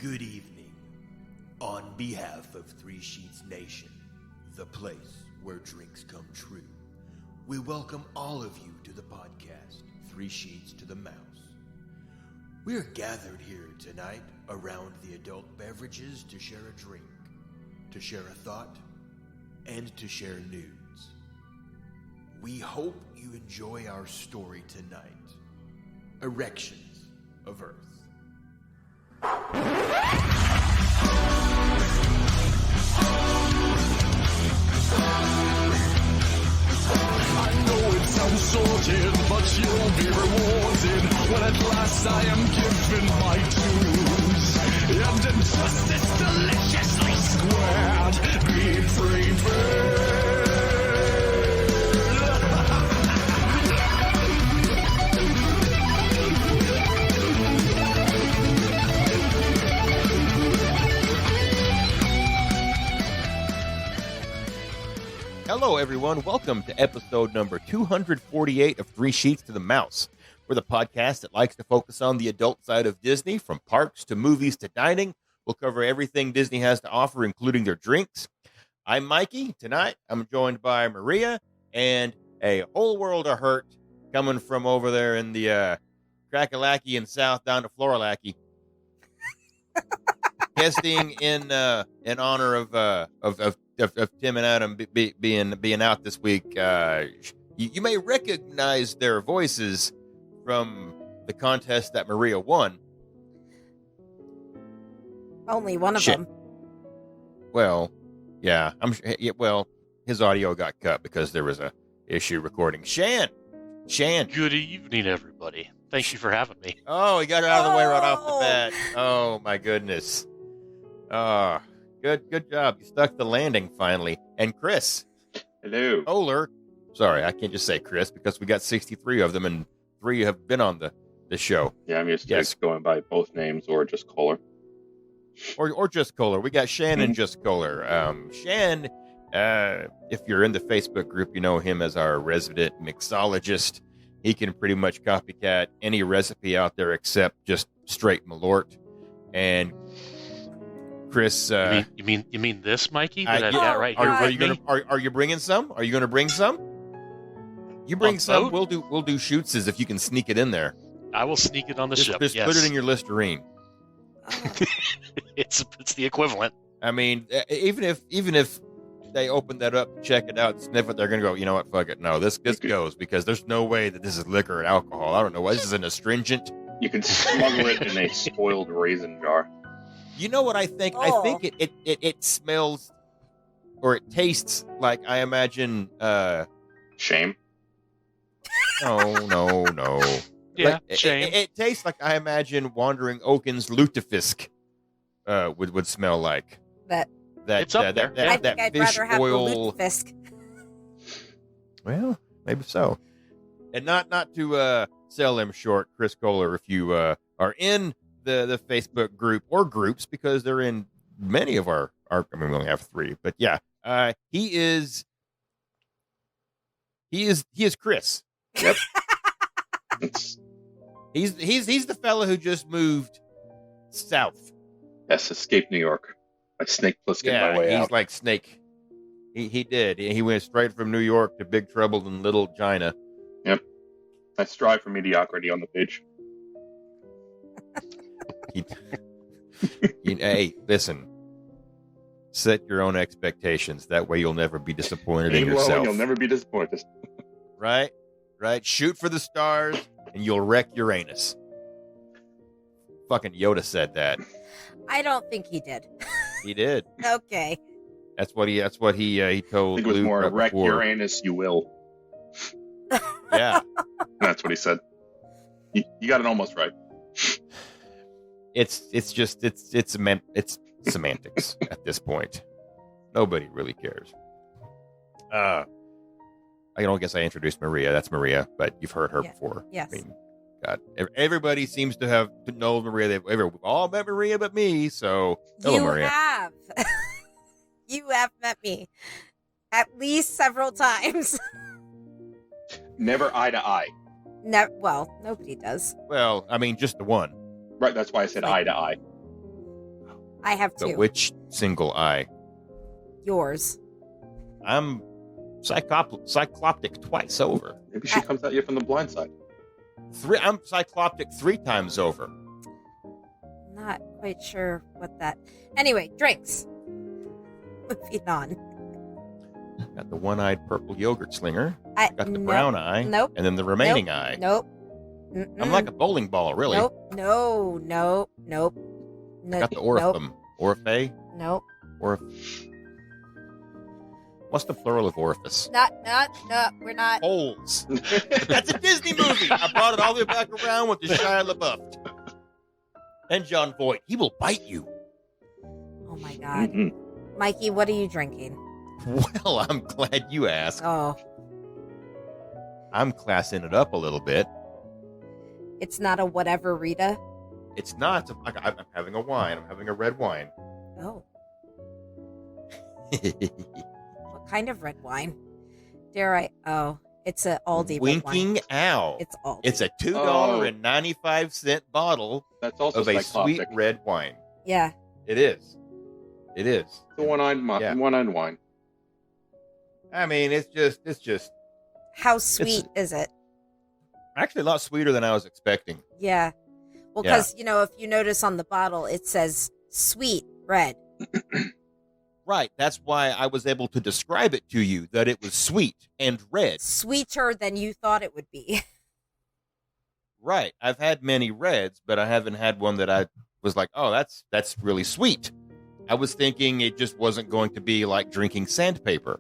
Good evening. On behalf of Three Sheets Nation, the place where drinks come true, we welcome all of you to the podcast, Three Sheets to the Mouse. We're gathered here tonight around the adult beverages to share a drink, to share a thought, and to share nudes. We hope you enjoy our story tonight. Erections of Earth. I know it sounds sorted, but you'll be rewarded when at last I am given my dues. And injustice deliciously squared, be prepared. Hello, everyone. Welcome to episode number 248 of Three Sheets to the Mouse. We're the podcast that likes to focus on the adult side of Disney, from parks to movies to dining. We'll cover everything Disney has to offer, including their drinks. I'm Mikey. Tonight, I'm joined by Maria and a whole world of hurt coming from over there in the Crackalacky and south down to Floralacky. Guesting in honor of Tim and Adam being out this week. You may recognize their voices from the contest that Maria won. Only one of them. Well, yeah, well, his audio got cut because there was a issue recording. Shan. Good evening, everybody. Thank you for having me. Oh, he got it out of the way right off the bat. Oh my goodness. Good job. You stuck the landing finally. And Chris. Hello. Kohler. Sorry, I can't just say Chris because we got 63 of them and 3 have been on the show. Yeah, I'm used to going by both names or just Kohler. Or just Kohler. We got Shan and just Kohler. Shan, if you're in the Facebook group, you know him as our resident mixologist. He can pretty much copycat any recipe out there except just straight Malort. And Chris, you mean this, Mikey? That I've got right here. Are you bringing some? Are you going to bring some? You bring some. Boat? We'll do shootses if you can sneak it in there. I will sneak it on the ship. Just yes. put it in your Listerine. It's the equivalent. I mean, even if they open that up, check it out, sniff it, they're going to go, you know what, fuck it. No, this goes because there's no way that this is liquor or alcohol. I don't know why. This is an astringent. You can smuggle it in a spoiled raisin jar. You know what I think? Oh. I think it smells or it tastes like, I imagine, Shame. No. Yeah, Like, shame. It tastes like, I imagine, Wandering Oaken's lutefisk would smell like. That It's up there. I that think I'd fish rather have oil. the lutefisk. Well, maybe so. And not to sell him short, Chris Kohler, if you are in the Facebook group or groups, because they're in many of our I mean, we only have 3, but yeah, he is Chris. Yep. He's the fella who just moved south. Yes, escape New York. I Snake Plissken Yeah, my way he's out. like Snake. He did. He went straight from New York to Big Trouble in Little China. I strive for mediocrity on the page. Hey, listen. Set your own expectations. That way you'll never be disappointed in Aim low yourself. and you'll never be disappointed. Right? Shoot for the stars and you'll wreck Uranus. Fucking Yoda said that. I don't think he did. He did. Okay. That's what he told I think it was Luke more right wreck before. Uranus, you will. Yeah. That's what he said. You got it almost right. It's semantics at this point. Nobody really cares. I don't guess I introduced Maria. That's Maria, but you've heard her Yeah. before. Yes. I mean, God, everybody seems to have known Maria. We've all met Maria but me. So, hello, You Maria. have. You have met me at least several times. Never eye to eye. Well, nobody does. Well, I mean, just the one. Right, that's why I said eye to eye. I have But 2. which single eye? Yours. I'm cycloptic twice over. Maybe she comes at you from the blind side. I'm cycloptic 3 times over. Not quite sure what that. Anyway, drinks. Moving on. Got the one-eyed purple yogurt slinger. Got the nope, brown eye. Nope. And then the remaining eye. Nope. I'm like a bowling ball, really. Nope. No. Nope. Nope. No, I got the Nope. oriflamme. Orifay? Nope. What's the plural of orifice? No, we're not. Holes. That's a Disney movie. I brought it all the way back around with the Shia LaBeouf. And John Voight. He will bite you. Oh my God. Mhm. Mikey, what are you drinking? Well, I'm glad you asked. Oh, I'm classing it up a little bit. it's not a whatever, Rita. It's not. I'm having a wine. I'm having a red wine. Oh, what kind of red wine? Dare I? Oh, it's a Aldi red wine. Winking Owl. It's Aldi. It's a $2.95 bottle That's also of a cycloptic. sweet red wine. Yeah. It is. It is. The one-eyed Yeah. wine. I mean, it's just How sweet is it? actually a lot sweeter than I was expecting. Yeah. Well, Yeah. because, if you notice on the bottle, it says sweet red. Right. That's why I was able to describe it to you that it was sweet and red. Sweeter than you thought it would be. Right. I've had many reds, but I haven't had one that I was like, oh, that's really sweet. I was thinking it just wasn't going to be like drinking sandpaper.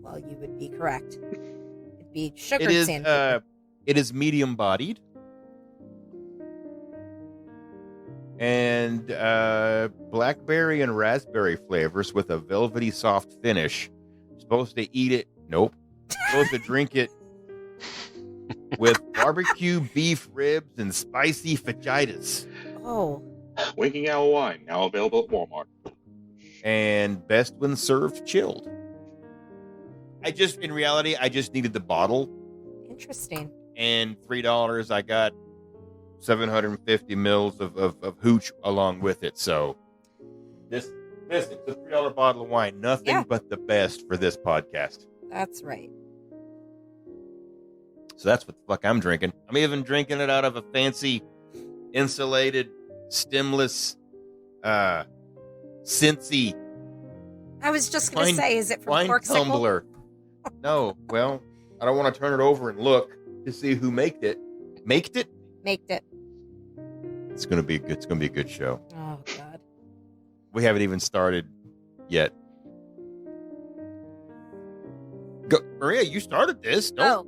Well, you would be correct. It'd be sugared It is sandpaper. it is medium bodied. And blackberry and raspberry flavors with a velvety soft finish. Supposed to eat it. Nope. Supposed to drink it with barbecue beef ribs and spicy fajitas. Oh, Winking Owl wine, now available at Walmart. And best when served chilled. In reality, I just needed the bottle, interesting. and $3, I got 750 mils of hooch along with it. So this it's a $3 bottle of wine, nothing Yeah. but the best for this podcast. That's right. So that's what the fuck I'm drinking. I'm even drinking it out of a fancy insulated, stemless, Cincy I was just going to Wine- say, is it from wine Corksicle? tumbler. No, well, I don't want to turn it over and look to see who made it. Maked it? Maked it. It's gonna be good. It's gonna be a good show. Oh, God. We haven't even started yet. Go, Maria. You started this. Don't Oh,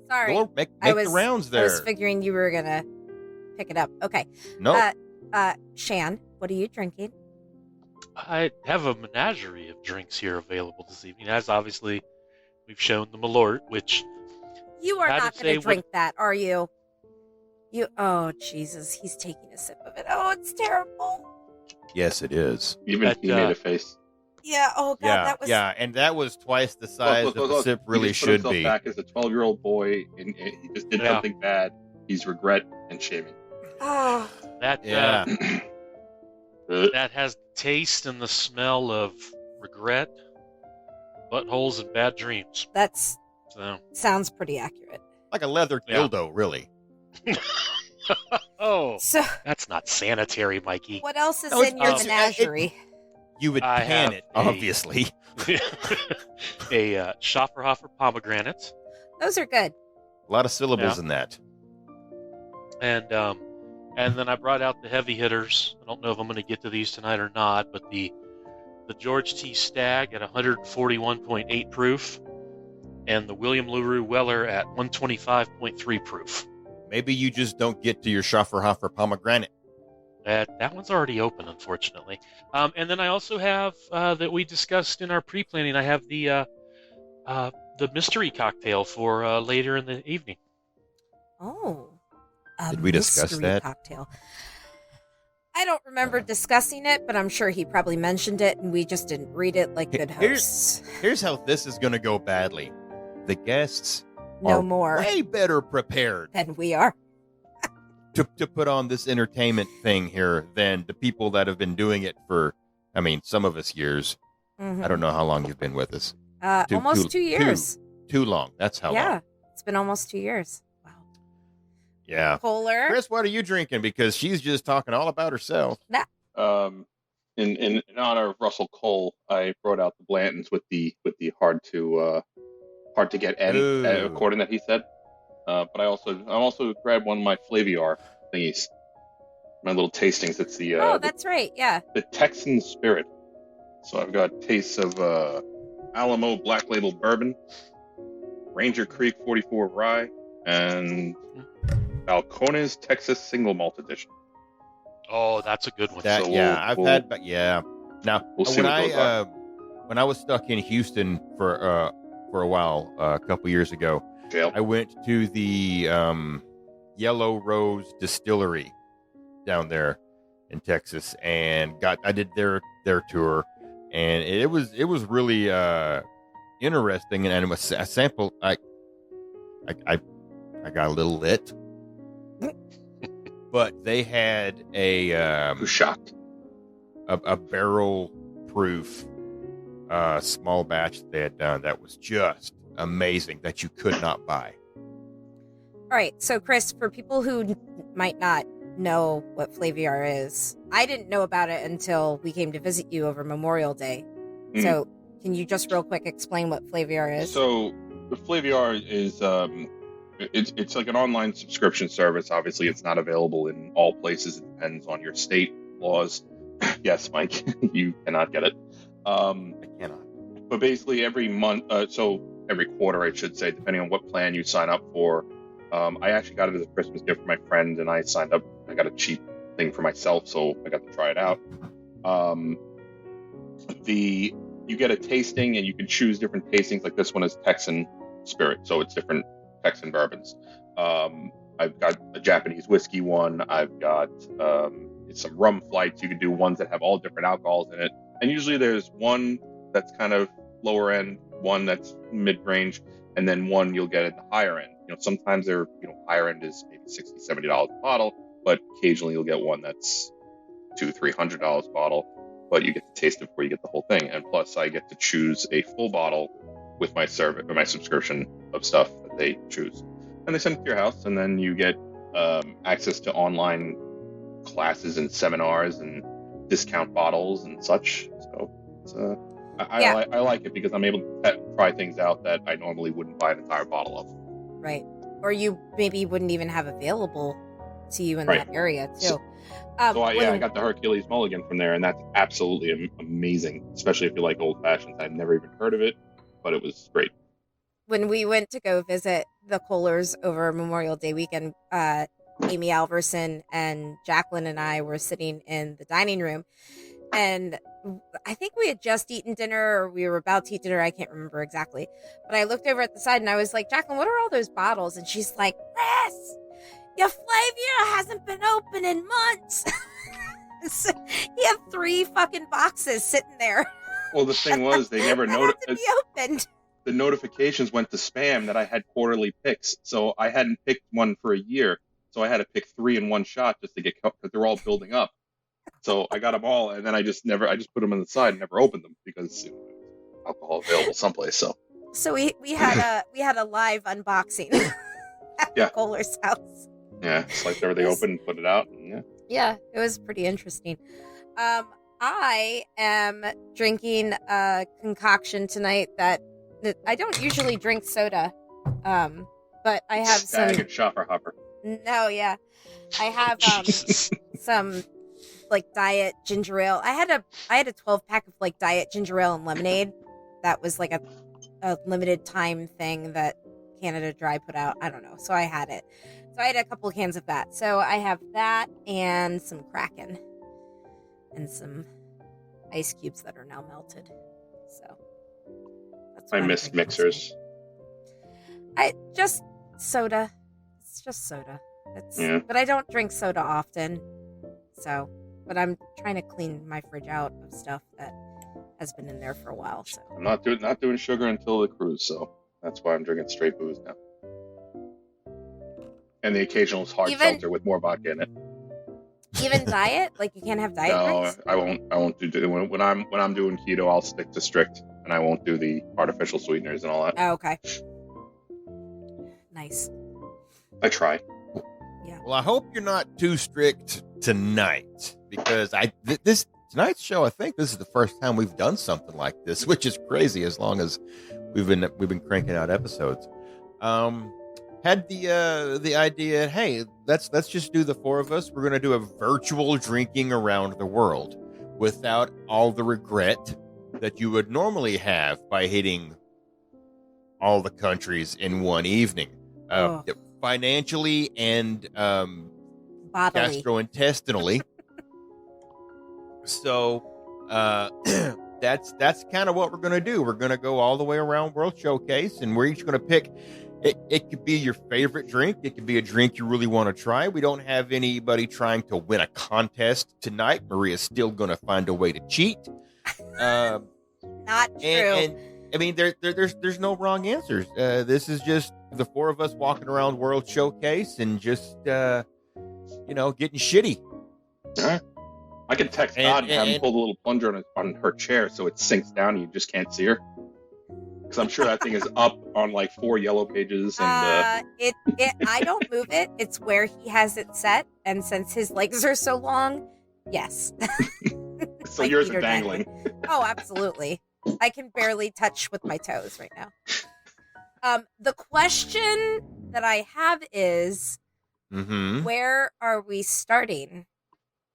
sorry. go make I the rounds there. I was figuring you were going to pick it up. Okay. No, Shan, what are you drinking? I have a menagerie of drinks here available this evening. As obviously, we've shown the Malort, which You are Had to not going say to what- drink that, are you? Oh, Jesus. He's taking a sip of it. Oh, it's terrible. yes, it is. Even That, he made a face. Yeah. Oh, God. Yeah, that was. yeah, and that was twice the size Look, that the sip He really just put should himself be. back as a 12-year-old boy, and he just did Yeah. something bad. He's regret and shaming. Oh, that Yeah. that has the taste and the smell of regret, buttholes, and bad dreams. that's So, sounds pretty accurate. Like a leather Yeah. dildo, really. oh, So, that's not sanitary, Mikey. what else is No, in your it's- menagerie? You would I pan have it, a- obviously. a Schafferhofer pomegranate, Those are good. A lot of syllables Yeah. in that. and then I brought out the heavy hitters. I don't know if I'm going to get to these tonight or not, but the George T. Stagg at 141.8 proof, and the William LaRue Weller at 125.3 proof. Maybe you just don't get to your Schafferhofer pomegranate. That one's already open, unfortunately. And then I also have that we discussed in our pre-planning. I have the mystery cocktail for later in the evening. Oh. A Did we discuss mystery that? cocktail. I don't remember discussing it, but I'm sure he probably mentioned it, and we just didn't read it like good hosts. Here's how this is going to go badly. The guests No are more way better prepared. than we are. to put on this entertainment thing here than the people that have been doing it for, I mean, some of us years. Mhm. I don't know how long you've been with us. Almost 2 years. Too long. That's how Yeah, long. it's been almost 2 years. Wow. Yeah. Kohler. Chris, what are you drinking? Because she's just talking all about herself. In honor of Russell Cole, I brought out the Blantons with the hard to get N, Ooh. according that he said. But I also grabbed one of my Flaviar thingies, my little tastings. It's Oh, that's right. Yeah. the Texan Spirit. So I've got tastes of Alamo Black Label Bourbon, Ranger Creek 44 Rye, and Balcones Texas Single Malt Edition. Oh, that's a good one. That, So yeah, we'll- I've had, yeah. Now, We'll see when what those are. when I was stuck in Houston for a while, a couple years ago, Jail. I went to the Yellow Rose Distillery down there in Texas, and I did their tour, and it was really interesting, and it was a sample. I got a little lit, but they had Who's shocked? a barrel proof small batch that they had done that was just amazing that you could not buy. All right. So, Chris, for people who might not know what Flaviar is, I didn't know about it until we came to visit you over Memorial Day. Mm. So, can you just real quick explain what Flaviar is? So the Flaviar is it's like an online subscription service. Obviously, it's not available in all places. It depends on your state laws. Yes, Mike, you cannot get it. I cannot. But basically, every month, so every quarter, I should say, depending on what plan you sign up for. I actually got it as a Christmas gift for my friend, and I signed up. I got a cheap thing for myself, so I got to try it out. You get a tasting, and you can choose different tastings. Like this one is Texan Spirit, so it's different Texan bourbons. I've got a Japanese whiskey one. I've got some rum flights. You can do ones that have all different alcohols in it. And usually there's one that's kind of lower end, one that's mid-range, and then one you'll get at the higher end. Sometimes they're, higher end is maybe $60, $70 a bottle, but occasionally you'll get one that's $200, $300 a bottle, but you get to taste it before you get the whole thing. And plus I get to choose a full bottle with my service or my subscription of stuff that they choose. And they send it to your house, and then you get access to online classes and seminars and discount bottles and such. So it's, I like it because I'm able to try things out that I normally wouldn't buy an entire bottle of. Right. Or you maybe wouldn't even have available to you in Right. that area, too. So I got the Hercules Mulligan from there, and that's absolutely amazing, especially if you like old fashions. I've never even heard of it, but it was great. When we went to go visit the Kohlers over Memorial Day weekend, Amy Alverson and Jacqueline and I were sitting in the dining room, and I think we had just eaten dinner, or we were about to eat dinner. I can't remember exactly, but I looked over at the side and I was like, Jacqueline, what are all those bottles? And she's like, Chris, your Flaviar hasn't been open in months. So you have 3 fucking boxes sitting there. Well, the thing was, they never that had noticed. to be opened. The notifications went to spam that I had quarterly picks, so I hadn't picked one for a year. So I had to pick 3 in one shot just to get, because they're all building up. So I got them all, and then I just put them on the side and never opened them because alcohol available someplace. So we had a live unboxing at Yeah. the Kohler's house. Yeah, sliced everything open, put it out, and yeah. Yeah, it was pretty interesting. I am drinking a concoction tonight that I don't usually drink soda, but I have Stag some. and Shopper Hopper. No, yeah, I have some like diet ginger ale. I had a 12-pack of like diet ginger ale and lemonade. That was like a limited time thing that Canada Dry put out. I don't know, so I had it. So I had a couple of cans of that. So I have that and some Kraken and some ice cubes that are now melted. So that's I what I'm miss drinking mixers. tonight. Just soda. It's just soda. Yeah. But I don't drink soda often. So, but I'm trying to clean my fridge out of stuff that has been in there for a while. So I'm not doing sugar until the cruise, so that's why I'm drinking straight booze now. And the occasional hard Even- seltzer with more vodka in it. Even diet? Like you can't have diet No, drinks? I won't do when I'm doing keto. I'll stick to strict, and I won't do the artificial sweeteners and all that. Oh, okay. Nice. I try. Well, I hope you're not too strict tonight, because this tonight's show, I think this is the first time we've done something like this, which is crazy. As long as we've been cranking out episodes, had the idea, hey, let's just do the four of us. We're gonna do a virtual drinking around the world without all the regret that you would normally have by hitting all the countries in one evening, financially and Bodily. gastrointestinally. So that's kind of what we're going to do. We're going to go all the way around World Showcase, and we're each going to pick. It could be your favorite drink. It could be a drink you really want to try. We don't have anybody trying to win a contest tonight. Maria's still going to find a way to cheat. Not true. And I mean, there's no wrong answers. This is just the four of us walking around World Showcase and just getting shitty. I could text God and have him pull the little plunger on her chair so it sinks down and you just can't see her. Because I'm sure that thing is up on like 4 yellow pages. And I don't move it. It's where he has it set, and since his legs are so long, yes. so Like yours Peter are dangling. Oh, absolutely. I can barely touch with my toes right now. The question that I have is, Mm-hmm. where are we starting?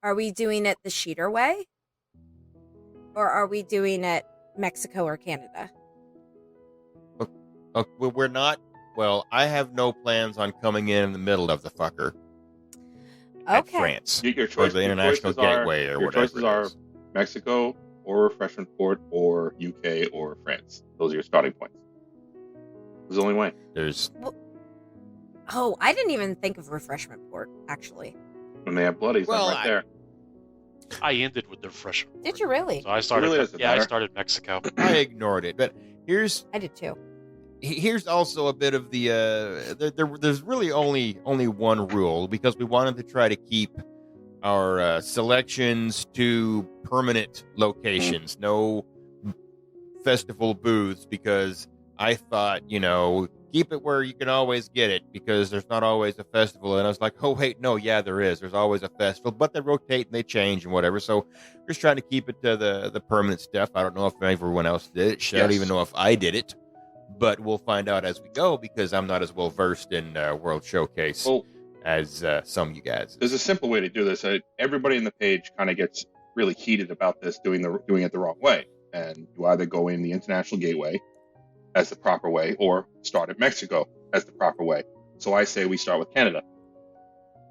Are we doing it the Sheeter way? Or are we doing it Mexico or Canada? Well, we're not. Well, I have no plans on coming in the middle of the fucker at Okay. France Your or choice, the International Gateway or your whatever. choices are Mexico or Refreshment Port or UK or France. Those are your starting points. There's only way. There's Oh, I didn't even think of Refreshment Port, actually. When they have bloodies, Well, I'm right there. I ended with the freshman. Did you really? So I started. Really doesn't I matter. started Mexico. I ignored it, but here's I did too. also a bit of the there's really only one rule, because we wanted to try to keep our selections to permanent locations, no festival booths, because I thought, keep it where you can always get it, because there's not always a festival. And I was like, oh wait, no, yeah, there is. There's always a festival, but they rotate and they change and whatever. So we're just trying to keep it to the permanent stuff. I don't know if everyone else did it. I don't Yes. even know if I did it, but we'll find out as we go, because I'm not as well versed in World Showcase Well, as some of you guys. there's a simple way to do this. Everybody in the page kind of gets really heated about this, doing it the wrong way. And you either go in the International Gateway as the proper way, or start at Mexico as the proper way. So I say we start with Canada.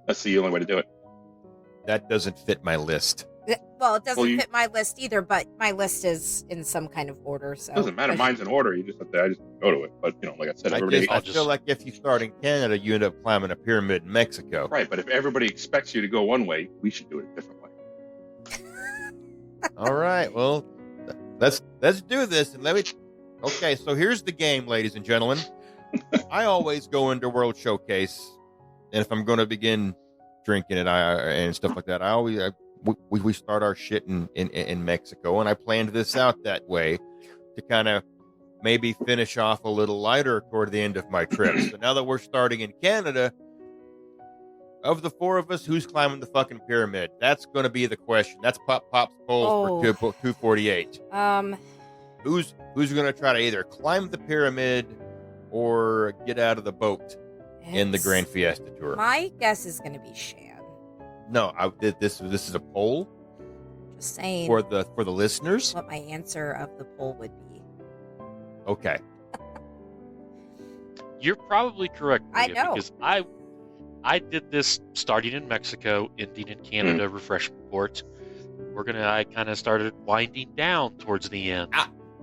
That's the only way to do it. That doesn't fit my list. Well, it doesn't Well, you- fit my list either, but my list is in some kind of order. So It doesn't matter. Mine's in order. You just have to. I just go to it. But like I said, I everybody. feel like if you start in Canada, you end up climbing a pyramid in Mexico. Right, but if everybody expects you to go one way, we should do it a different way. All right, well, let's do this, and let me. Okay, so here's the game, ladies and gentlemen. I always go into World Showcase, and if I'm going to begin drinking it, and stuff like that, we start our shit in Mexico, and I planned this out that way to kind of maybe finish off a little lighter toward the end of my trip. So now that we're starting in Canada, of the four of us, who's climbing the fucking pyramid? That's going to be the question. That's Pop's poll for 248. Who's going to try to either climb the pyramid or get out of the boat in the It's- Grand Fiesta Tour? My guess is going to be Shan. No, this is a poll Just saying for the listeners. what my answer of the poll would be. Okay. You're probably correct, I Maria, know. because I did this starting in Mexico, ending in Canada, Refreshment Port. I kind of started winding down towards the end.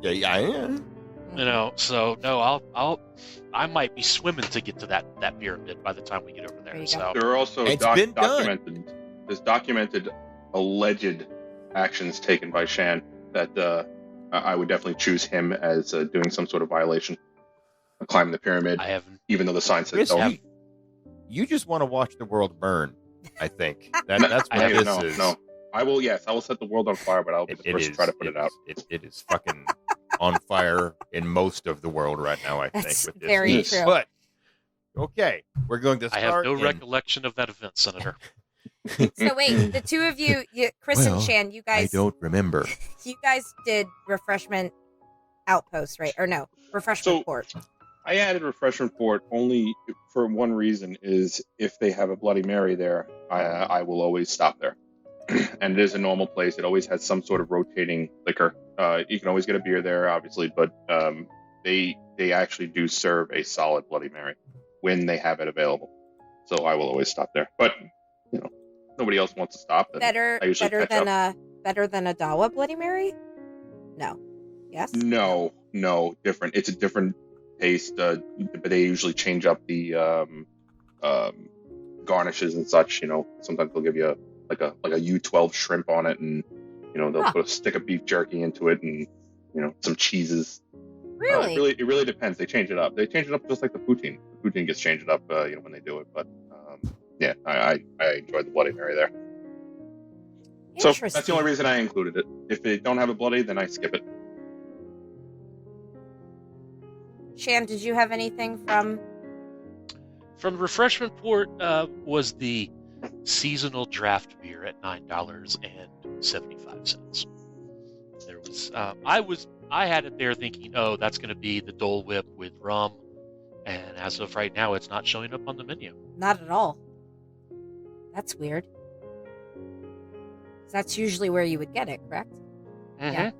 Yeah. So no, I might be swimming to get to that pyramid by the time we get over there. There you So go. There are also It's been done. documented alleged actions taken by Shan that I would definitely choose him as doing some sort of violation of climbing the pyramid, I haven't. even though the sign says Chris, don't. you just want to watch the world burn. I think that's what Hey, this is. No. I will set the world on fire, but I'll be the first to try to put it out. It is fucking on fire in most of the world right now, I think. That's with this very news. true. But okay, we're going to I start. have no in- recollection of that event, Senator. So wait, the two of you, Chris Well, and Shan, you I guys, don't remember. you guys did refreshment outpost, right? Or no, refreshment So- port. I added refreshment port only for one reason: is if they have a Bloody Mary there, I will always stop there. And it is a normal place. It always has some sort of rotating liquor. You can always get a beer there, obviously, but they actually do serve a solid Bloody Mary when they have it available. So I will always stop there. But nobody else wants to stop. Then Better I usually catch than up. better than a Dawa Bloody Mary? No. Yes? No, different. It's a different taste. But they usually change up the garnishes and such. Sometimes they'll give you like a U12 shrimp on it, and they'll Huh. put a stick of beef jerky into it, and some cheeses. Really? It really depends. They change it up. They change it up just like the poutine. The poutine gets changed up, when they do it. But yeah, I enjoyed the Bloody Mary there. So Interesting. that's the only reason I included it. If they don't have a bloody, then I skip it. Shan, did you have anything from? From the refreshment port was the seasonal draft beer at $9.75. There was I had it there thinking, oh, that's going to be the Dole Whip with rum, and as of right now, it's not showing up on the menu. Not at all. That's weird. That's usually where you would get it, correct? Yeah.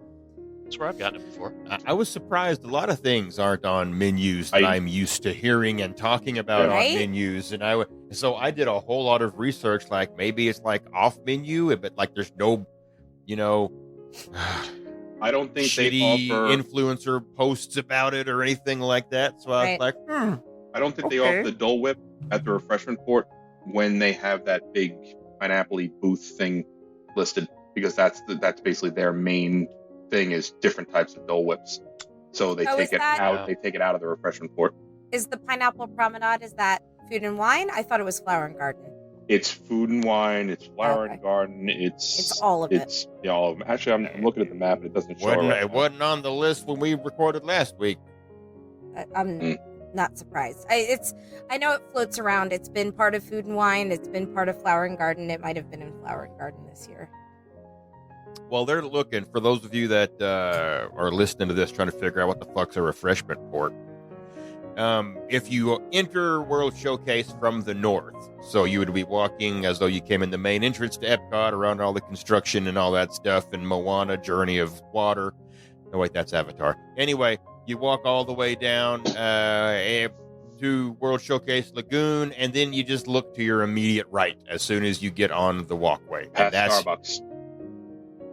That's where I've gotten it before. I was surprised. A lot of things aren't on menus that I'm used to hearing and talking about Right? on menus, and so I did a whole lot of research. Like maybe it's like off menu, but like there's no, I don't think they shitty offer. influencer posts about it or anything like that. So I was Right. like, I don't think they Okay. offer the Dole Whip at the refreshment port when they have that big pineapple-y booth thing listed, because that's basically their main thing is different types of Dole Whips. So they Oh, is take it that- out. They take it out of the refreshment port. Is the pineapple promenade, is that food and wine? I thought it was flower and garden. It's food and wine. It's flower Okay. and garden. It's It's all of it. It's all of them. Actually, I'm looking at the map and it doesn't show. it right it now. wasn't on the list when we recorded last week. I'm not surprised. I know it floats around. It's been part of food and wine. It's been part of flower and garden. It might have been in flower and garden this year. Well, they're looking for those of you that are listening to this, trying to figure out what the fuck's a refreshment port. If you enter World Showcase from the north, so you would be walking as though you came in the main entrance to Epcot, around all the construction and all that stuff, and Moana, Journey of Water. No, wait, that's Avatar. Anyway, you walk all the way down to World Showcase Lagoon, and then you just look to your immediate right as soon as you get on the walkway. And Past Starbucks.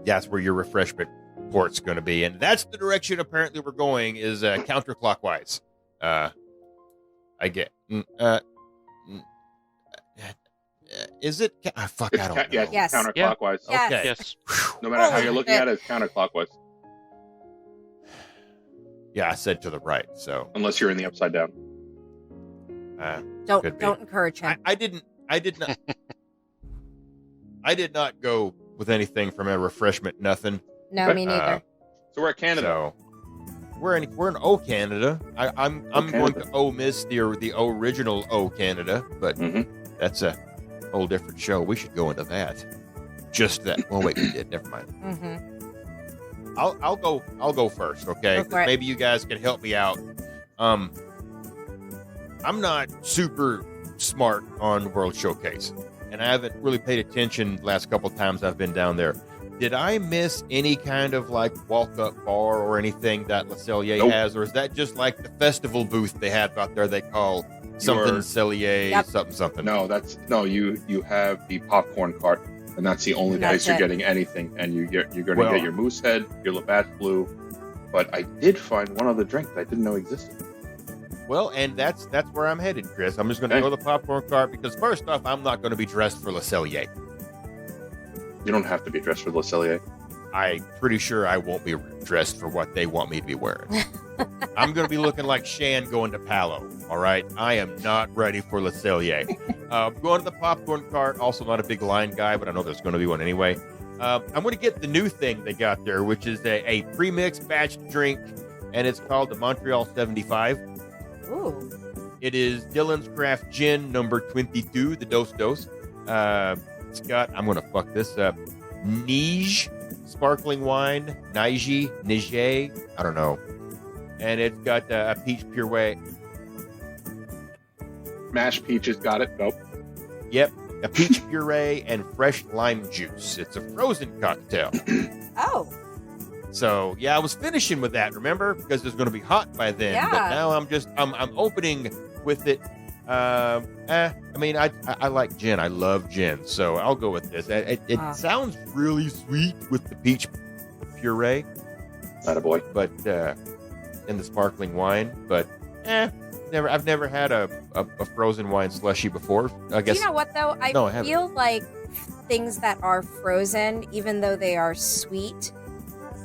that's where your refreshment port's going to be, and that's the direction apparently we're going, is counterclockwise. I get is it fuck, I don't know. Yeah, it's Yes. counterclockwise. Yes. Okay. Yes. No matter how Holy you're looking shit. at it, it's counterclockwise. Yeah, I said to the right, so Unless you're in the upside down. Could be. Don't encourage him. I did not I did not go with anything from a refreshment nothing. No, me neither. Uh, So we're at Canada. So we're in O Canada. I'm going Canada. to miss the original O Canada, but Mhm. that's a whole different show. We should go into that. Just that. Oh wait, we did. Never mind. Mm-hmm. I'll go first, okay? Go for it. Maybe you guys can help me out. I'm not super smart on World Showcase, and I haven't really paid attention the last couple times I've been down there. Did I miss any kind of like walk-up bar or anything that Le Cellier Nope. has, or is that just like the festival booth they have out there they call something You're- Cellier, Yep. something? No, you have the popcorn cart, and that's the only And place that's you're it. getting anything. And you're going to Well- get your Moose Head, your Labatt Blue. But I did find one other drink that I didn't know existed. Well, and that's where I'm headed, Chris. I'm just going to Okay. go to the popcorn cart because first off, I'm not going to be dressed for Le Cellier. You don't have to be dressed for Le Cellier. I'm pretty sure I won't be dressed for what they want me to be wearing. I'm going to be looking like Shan going to Palo. All right. I am not ready for Le Cellier. Going to the popcorn cart. Also not a big line guy, but I know there's going to be one anyway. I'm going to get the new thing they got there, which is a pre-mixed batch drink, and it's called the Montreal 75. Ooh. It is Dylan's Craft Gin number 22, the Dos Dos. It's got, I'm going to fuck this up, Nige sparkling wine, Nige, I don't know. And it's got a peach puree. Mashed peaches, got it. Nope. Yep, a peach puree and fresh lime juice. It's a frozen cocktail. Oh. So yeah, I was finishing with that, remember? Because it's going to be hot by then. Yeah. But now I'm opening with it. I mean, I like gin. I love gin, so I'll go with this. It sounds really sweet with the peach puree, Attaboy. but in the sparkling wine. But I've never had a frozen wine slushy before. I guess. Do you know what though? I No, I haven't. feel like things that are frozen, even though they are sweet,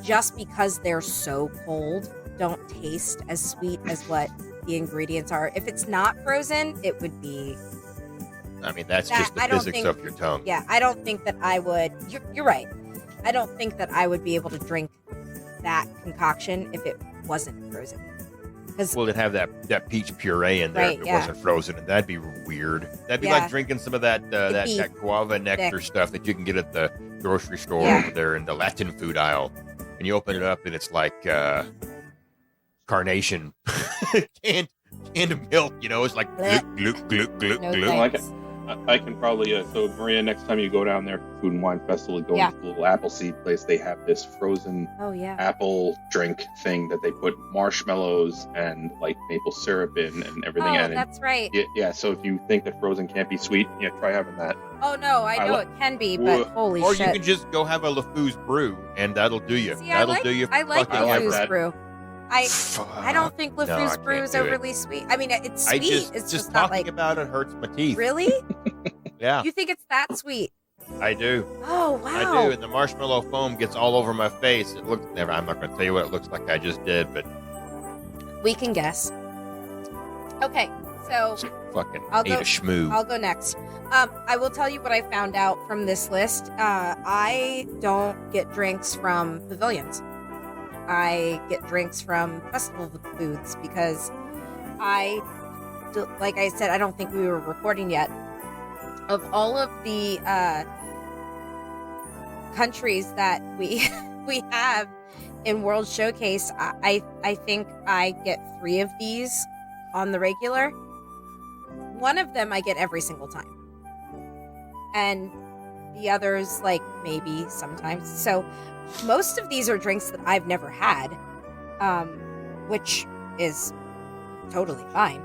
just because they're so cold, don't taste as sweet as what the ingredients are. If it's not frozen, it would be. I mean, that's That- just the I don't physics think- of your tongue. Yeah, I don't think that I would. You're right. I don't think that I would be able to drink that concoction if it wasn't frozen. Because Well, it'd have that peach puree in there Right, if it yeah. wasn't frozen, and that'd be weird. That'd be Yeah. like drinking some of that be that guava nectar thick. stuff that you can get at the grocery store Yeah. over there in the Latin food aisle. And you open it up, and it's like carnation canned milk. You know, it's like Blech. gluk gluk gluk no gluk. like thanks. I can probably, so Maria, next time you go down there for Food and Wine Festival and go Yeah. into the little Appleseed place, they have this frozen Oh yeah. apple drink thing that they put marshmallows and like maple syrup in and everything. Oh, And that's right. yeah, so if you think that frozen can't be sweet, yeah, try having that. Oh no, I I know li- it can be, but Ooh. holy Or shit. you can just go have a LeFou's brew, and that'll do you. See, I that'll like, do you. I like fucking like LeFou's that. brew. I don't think No, I LeFou's can't brew is do it. overly sweet. I mean, it's I sweet. just it's just just not talking like about it hurts my teeth. really. Yeah, You think it's that sweet? I do. Oh wow. I do, and the marshmallow foam gets all over my face. It looks never. I'm not going to tell you what it looks like. I just did, but We can guess. Okay, so fucking I'll ate go- a schmoo. I'll go next. I will tell you what I found out from this list. I don't get drinks from pavilions. I get drinks from festival foods because like I said, I don't think we were recording yet. Of all of the countries that we have in World Showcase, I think I get 3 of these on the regular. One of them I get every single time. And the others, like, maybe sometimes. So most of these are drinks that I've never had, which is totally fine.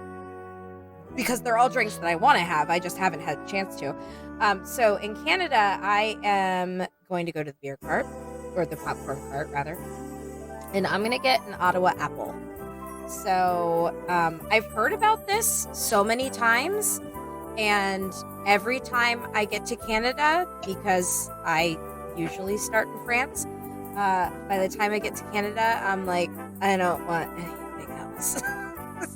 Because they're all drinks that I want to have. I just haven't had a chance to. So in Canada, I am going to go to the beer cart, or the popcorn cart, rather. And I'm going to get an Ottawa apple. So I've heard about this so many times. And every time I get to Canada, because I usually start in France, by the time I get to Canada, I'm like, I don't want anything else.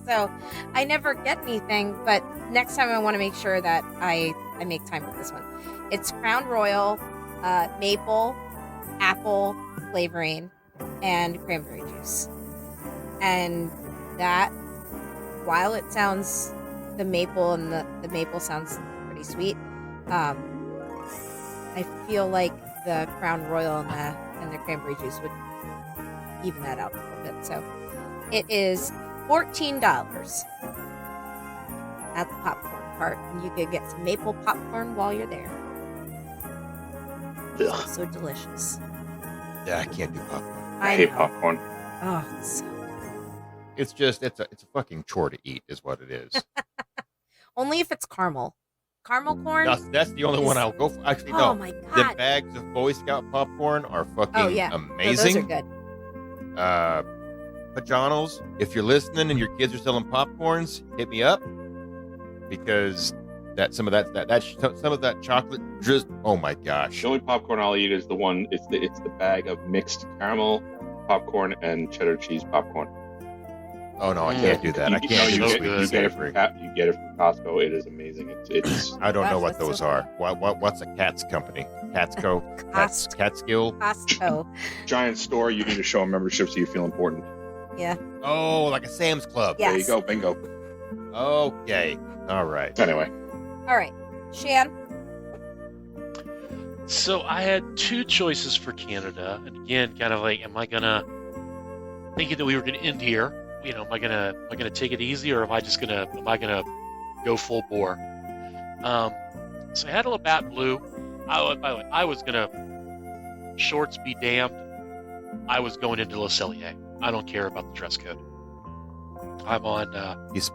So I never get anything, but next time I want to make sure that I make time for this one. It's Crown Royal, maple, apple flavoring, and cranberry juice. And that, while it sounds, the maple and the maple sounds pretty sweet, I feel like the Crown Royal and the cranberry juice would even that out a little bit. So it is $14 at the popcorn cart, and you could get some maple popcorn while you're there. Ugh, So delicious. Yeah, I can't do popcorn. I hate know. popcorn. Oh, it's so good. It's just it's a fucking chore to eat, is what it is. Only if it's caramel. Caramel corn. That's the only one I'll go for. Actually, Oh no. my The god. bags of Boy Scout popcorn are fucking Oh yeah. No, amazing. those are good. Pajanos, if you're listening and your kids are selling popcorns, hit me up because some of that chocolate just oh my gosh. The only popcorn I'll eat is the one. It's the bag of mixed caramel popcorn and cheddar cheese popcorn. Oh no, I can't do that. I can't you do get, sweet you and get it savory. from you get it from Costco. It is amazing. It's I don't know Gosh, what that's those so are. What's a cat's company? Catsco? Catskill? Costco. giant store. You need to show a membership so you feel important. Yeah. Oh, like a Sam's Club. Yeah. There you Yes. go. Bingo. Okay. All right. Anyway, All right. Shan. So I had two choices for Canada, and again, kind of like, am I gonna thinking that we were gonna end here? You know, am I gonna take it easy, or am I gonna go full bore? So I had a Labatt Blue. By the way, I was gonna shorts be damned. I was going into Le Cellier. I don't care about the dress code. I'm on.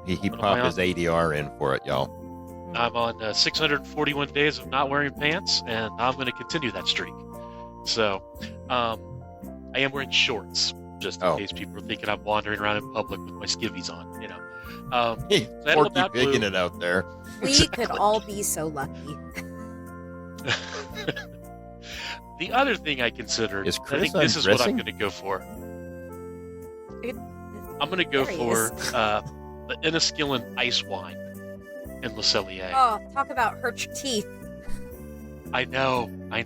He popped his ADR in for it, y'all. I'm on 641 days of not wearing pants, and I'm going to continue that streak. So, I am wearing shorts, just in case people are thinking I'm wandering around in public with my skivvies on. You know, Hey, so I had a Porky Labatt Pig in Blue. it out there. We could all be so lucky. The other thing I considered, Is I Chris think this is what I'm undressing? going to go for. It- I'm going to go There he for is. the Enniskillen ice wine in Le Cellier. Oh, talk about hurt your teeth. I know. I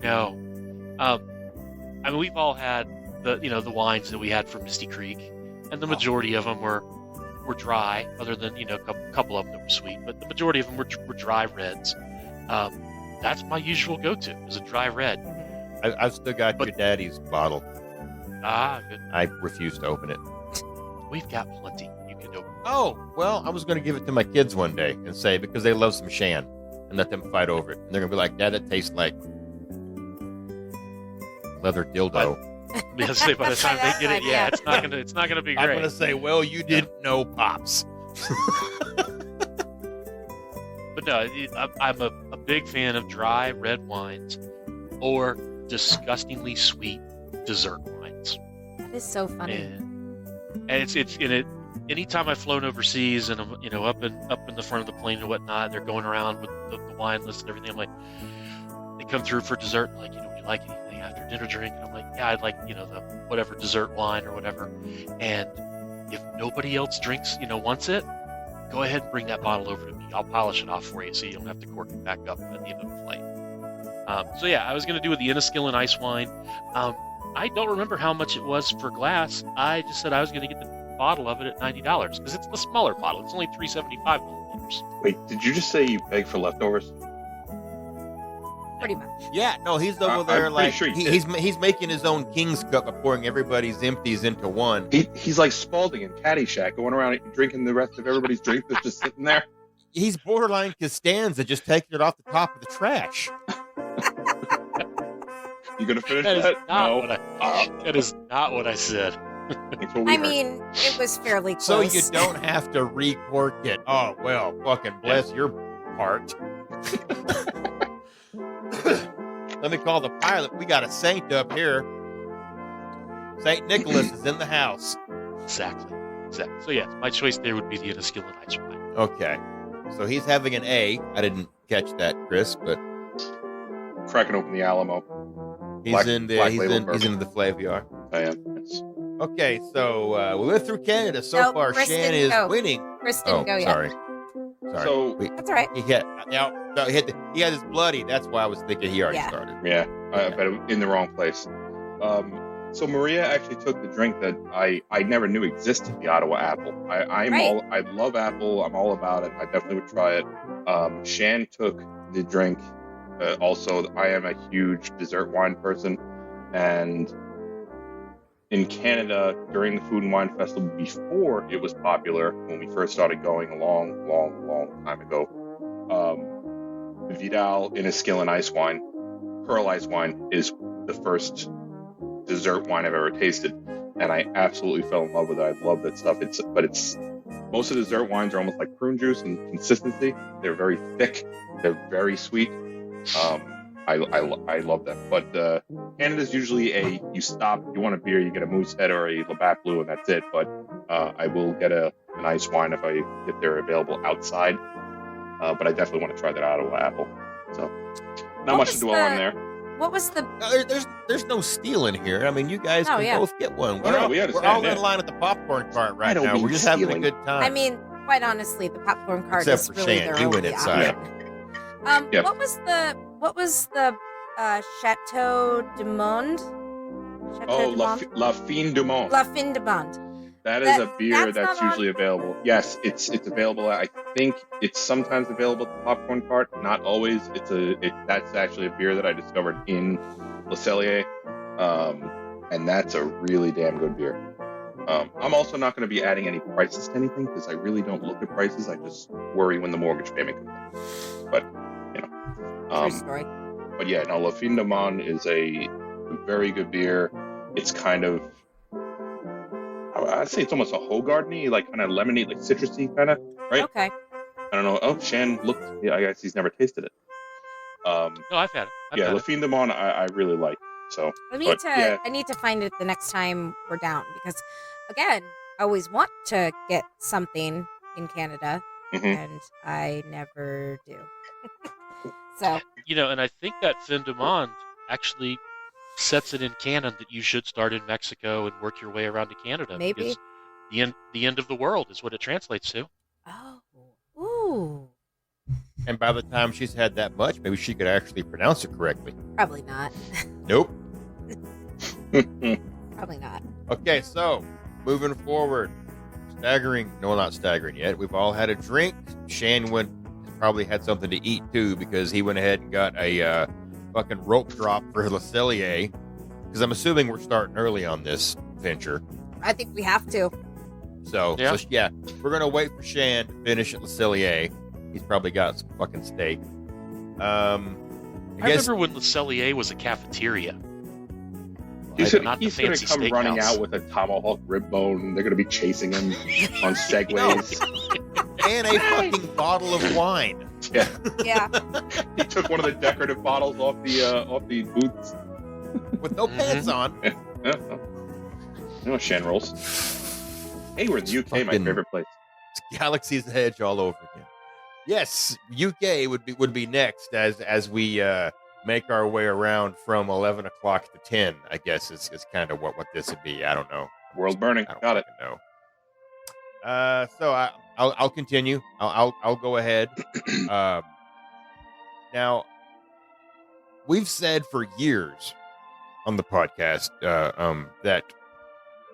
mean, we've all had the wines that we had from Misty Creek, and the majority of them were dry, other than a couple of them that were sweet, but the majority of them were dry reds. That's my usual go-to, is a dry red. I've still got your daddy's bottle. Good. I refuse to open it. We've got plenty. You can open. Oh, well, I was going to give it to my kids one day and say, because they love some Shan, and let them fight over it. And they're going to be like, Dad, that tastes like leather dildo. Because by the time they get it, Yeah. it's not gonna be I'm great. going to say, well, you didn't know, Pops. But no, I'm a big fan of dry red wines or disgustingly sweet dessert wines. That is so funny. And it's in it. Anytime I've flown overseas and I'm up in the front of the plane and whatnot, they're going around with the wine list and everything. I'm like, they come through for dessert, and like, would you like anything after dinner drink? And I'm like, yeah, I'd like the whatever dessert wine or whatever. And if nobody else drinks, wants it, go ahead and bring that bottle over to me. I'll polish it off for you so you don't have to cork it back up at the end of the flight. So yeah, I was going to do with the Enniskillen ice wine. I don't remember how much it was for glass. I just said I was going to get the bottle of it at $90 because it's the smaller bottle. It's only 375 milliliters. wait, did you just say you beg for leftovers? Pretty much. Yeah, no, he's over I'm there pretty like, sure he he's making his own King's Cup by pouring everybody's empties into one. He's like Spalding in Caddyshack, going around drinking the rest of everybody's drink that's just sitting there. He's borderline Costanza, just taking it off the top of the trash. You gonna finish That is that? not No. what that is not what I said. That's what we I heard. mean, it was fairly close. So you don't have to recork it. Oh, well, fucking bless your heart. Let me call the pilot. We got a saint up here. Saint Nicholas is in the house. Exactly. So yes, my choice there would be the Enniskillen ice wine. Okay. So he's having an A. I didn't catch that, Chris, but Cracking open the Alamo. he's Black- in black the label he's bourbon. in the Flaviar. I am. Yes. Okay, so we went through Canada. So Nope, far, Chris Shan didn't is go. winning. Chris didn't Oh, go yet. sorry. So- That's all right. He had no, he had his bloody. That's why I was thinking he already Yeah. started. Yeah, but in the wrong place. So Maria actually took the drink that I never knew existed, the Ottawa apple. I love apple. I'm all about it. I definitely would try it. Shan took the drink. Also, I am a huge dessert wine person, and in Canada during the Food and Wine Festival, before it was popular, when we first started going a long time ago, Vidal Enniskillen ice wine, pearl ice wine, is the first dessert wine I've ever tasted, and I absolutely fell in love with it. I love that stuff. It's most of the dessert wines are almost like prune juice in consistency. They're very thick. They're very sweet. I love them. But Canada's usually you stop, you want a beer, you get a Moosehead or a Labatt Blue, and that's it. But I will get an ice wine if they're available outside. But I definitely want to try that Ottawa apple. So not much to dwell on there. what was the? There's no steal in here. I mean, you guys Oh, can yeah. both get one. Oh, no, we we're understand, all yeah. in line at the popcorn cart I right don't now. mean We're just having a stealing. good time. I mean, quite honestly, the popcorn cart Except is for really Shan. their He went only inside. option. Yeah. What was the Chateau du Monde? Chateau Oh, du Monde? La Fin du Monde. La Fin de Monde. That is a That- beer that's that's not usually on- available. Yes, it's available. I think it's sometimes available at the popcorn cart. Not always. That's actually a beer that I discovered in Le Cellier, and that's a really damn good beer. I'm also not going to be adding any prices to anything because I really don't look at prices. I just worry when the mortgage payment comes in. But True story. but yeah, no, La Fin de Monde is a very good beer. It's kind of, I'd say it's almost a Hoegaarden-y, like kind of lemony, like citrusy kind of, right? Okay. I don't know. Oh, Shan looked. Yeah, I guess he's never tasted it. No, I've had it. I've Yeah, had La it. Fin de Monde, I really like. So I need But, to yeah. I need to find it the next time we're down because, again, I always want to get something in Canada mhm. and I never do. So And I think that Fin de Monde actually sets it in canon that you should start in Mexico and work your way around to Canada. Maybe. because the end of the world is what it translates to. oh ooh, And by the time she's had that much, maybe she could actually pronounce it correctly. probably not. Nope. Probably not. Okay, so moving forward, staggering. No, not staggering yet. We've all had a drink. Shan probably had something to eat too because he went ahead and got a fucking rope drop for Le Cellier. Because I'm assuming we're starting early on this venture. I think we have to. So Yeah. we're gonna wait for Shan to finish at Le Cellier. He's probably got some fucking steak. I I guess remember when Le Cellier was a cafeteria. He's not the going to fancy come running steakhouse. out with a tomahawk rib bone. They're going to be chasing him on segways. and a fucking bottle of wine. Yeah, Yeah. he took one of the decorative bottles off the boots. With no Mhm. pants on. Yeah. You know, Shan rolls. Hey, we're in the UK, my Fucking- favorite place. It's Galaxy's Edge all over again. Yes, UK would be next as we make our way around from 11 o'clock to 10. I guess is kind of what this would be. I don't know. World burning. I don't Got it. fucking know. So I'll continue. I'll go ahead. Now, we've said for years on the podcast that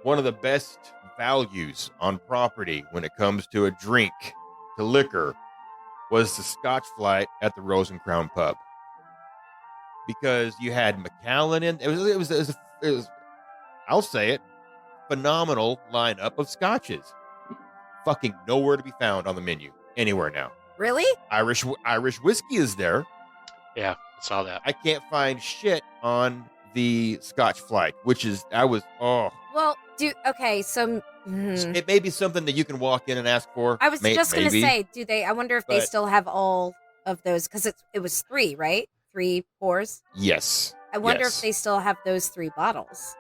one of the best values on property when it comes to a drink, to liquor, was the Scotch Flight at the Rose and Crown Pub, because you had Macallan in. It was I'll say it, phenomenal lineup of scotches. Fucking nowhere to be found on the menu anywhere now. Really? Irish whiskey is there. Yeah, I saw that. I can't find shit on the Scotch Flight, which is Well, okay, so it may be something that you can walk in and ask for. I was just going to maybe. say, do they? I wonder if they But- still have all of those because it was 3, right? 3 pours. Yes. I wonder Yes. if they still have those 3 bottles.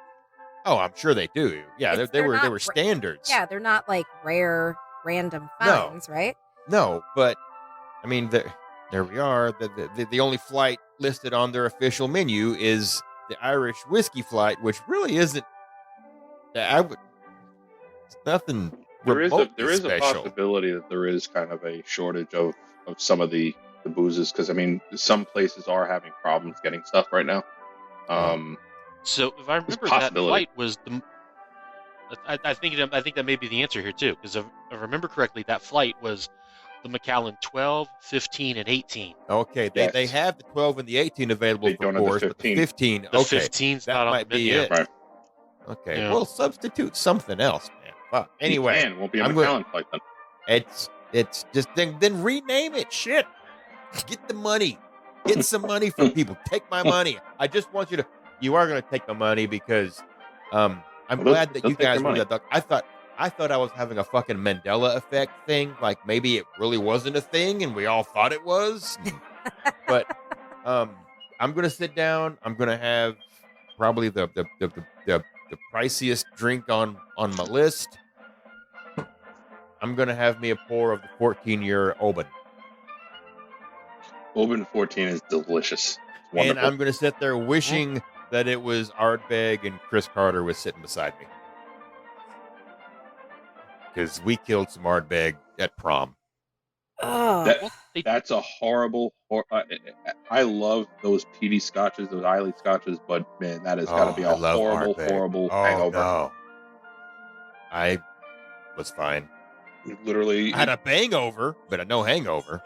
Oh, I'm sure they do. Yeah, It's- they they're were not ra- standards. Yeah, they're not like rare, random No. finds, right? No, but I mean, there we are. The only flight listed on their official menu is the Irish whiskey flight, which really isn't. It's nothing. There is remotely a special. possibility that there is kind of a shortage of some of the boozes because I mean some places are having problems getting stuff right now. So if I remember, that possibility. flight was the. I think that may be the answer here too, because if I remember correctly, that flight was the Macallan 12, 15, and 18. Okay, Yes. they have the 12 and the 18 available They for don't have the pours, but the 15. 15. The Okay, 15's that not on might the be menu. it. Right. Okay, Yeah. well, substitute something else, man. Fuck. Anyway, Man, won't be a I'm Macallan flight then. it's just then rename it. Shit, get the money, get some money from people. Take my money. I just want you to. You are going to take my money because I'm Well, glad that they'll you take your guys were money. that. I thought I was having a fucking Mandela effect thing. Like maybe it really wasn't a thing, and we all thought it was. But I'm gonna sit down. I'm gonna have probably the priciest drink on my list. I'm gonna have me a pour of the 14-year Oban. Oban 14 is delicious. It's And wonderful. I'm going to sit there wishing that it was Ardbeg and Chris Carter was sitting beside me. Because we killed some Ardbeg at prom. Oh, That- That's a horrible. I love those peaty scotches, those Islay scotches, but man, that has got to be I a love horrible, Ardbeg. horrible Oh, hangover. no. I was fine. Literally, I had a bangover, but a no hangover.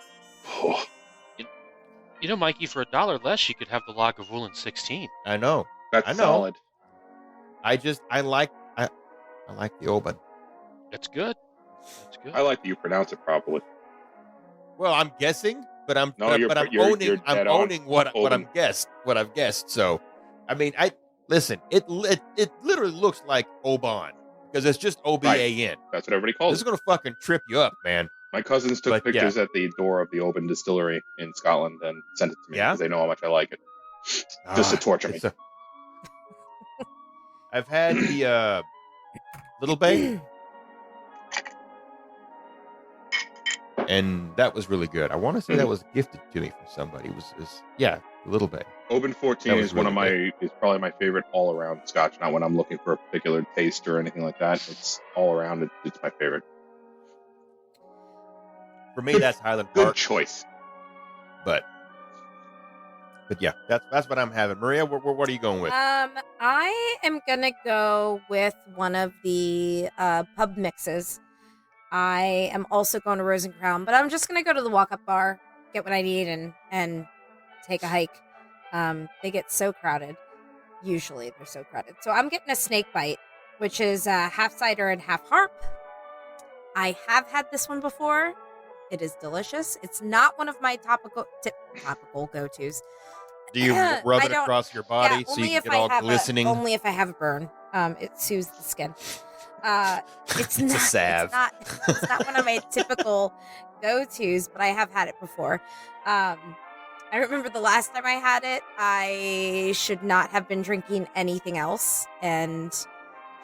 You know, Mikey, for $1 less, you could have the Lagavulin 16. I know. that's I know. solid. I like the Oban. That's good. That's good. I like that you pronounce it properly. Well, I'm guessing, but I'm No, you're owning dead I'm on. owning what Oban. I've guessed. So, I mean, listen. It literally looks like Oban because it's just OBAN. That's what everybody This calls is it. gonna fucking trip you up, man. My cousins took But, pictures at the door of the Oban distillery in Scotland and sent it to me Yeah? because they know how much I like it. Just to torture me. I've had the Little Bay, and that was really good. I want to say that was gifted to me from somebody. It was Little Bay. Oban 14 That was is one of really is probably my favorite all around Scotch. Not when I'm looking for a particular taste or anything like that. It's all around. It's my favorite. For me, that's Highland Good Park. choice. But yeah, that's what I'm having. Maria, what are you going with? I am gonna go with one of the pub mixes. I am also going to Rose and Crown, but I'm just gonna go to the walk-up bar, get what I need, and take a hike. They get so crowded. Usually, they're so crowded. So I'm getting a snake bite, which is half cider and half harp. I have had this one before. It is delicious. It's not one of my topical go-tos. Do you rub I it don't- across your body so only you if can get all have glistening? only if I have a burn. It soothes the skin. It's It's a not, salve. It's not one of my typical go-tos, but I have had it before. I remember the last time I had it, I should not have been drinking anything else, and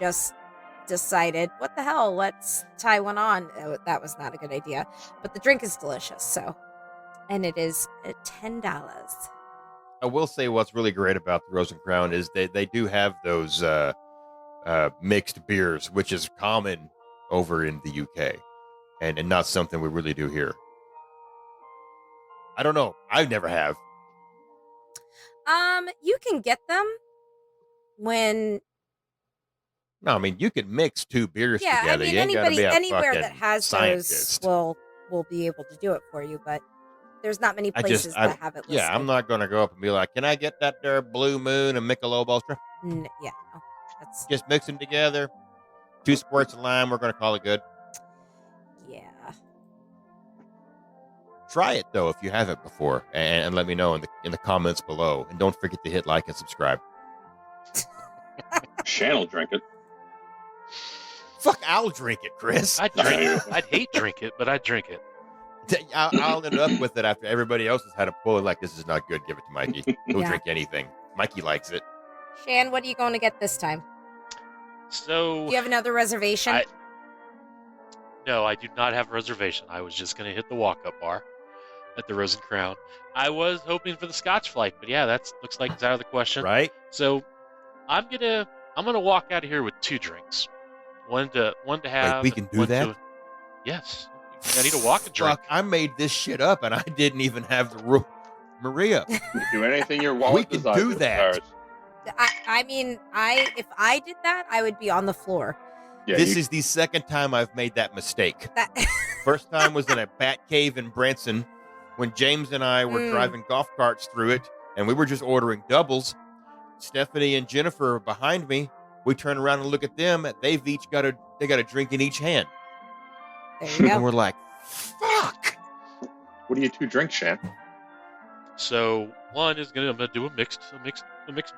just decided, what the hell? Let's tie one on. That was not a good idea, but the drink is delicious. So, and it is $10. I will say what's really great about the Rose and Crown is they do have those mixed beers, which is common over in the UK, and not something we really do here. I don't know. I never have. You can get them when No, I mean you can mix two beers yeah, together. I mean You ain't gotta be a anywhere fucking that has scientist. those will be able to do it for you, but there's not many places that have it listed. Yeah, I'm not gonna go up and be like, "Can I get that there Blue Moon and Michelob Ultra?" Yeah, no, that's Just mix them together. 2 squirts of lime. We're gonna call it good. yeah. Try it though if you haven't before, and let me know in the comments below. And don't forget to hit like and subscribe. Shan will drink it. Fuck, I'll drink it, Chris. I'd drink it. I'd hate drink it, but I'd drink it. I'll end up with it after everybody else has had a pull. Like, this is not good. Give it to Mikey. He'll Yeah. drink anything. Mikey likes it. Shan, what are you going to get this time? So Do you have another reservation? no, I do not have a reservation. I was just going to hit the walk-up bar at the Rose and Crown. I was hoping for the Scotch flight, but yeah, that looks like it's out of the question. Right? So I'm gonna walk out of here with 2 drinks. One to have. we can do one that? to- yes. I need to walk and drink. Fuck, I made this shit up, and I didn't even have the rule. Maria, Do anything your wallet We can desires. do that. I mean, if I did that, I would be on the floor. Yeah, this you- is the second time I've made that mistake. That First time was in a bat cave in Branson when James and I were Mm. driving golf carts through it, and we were just ordering doubles. Stephanie and Jennifer are behind me. We turn around and look at them. They've each got a drink in each hand, there you and go. we're like, "Fuck!" What do you 2 drink, Shan? So one is I'm gonna do a mixed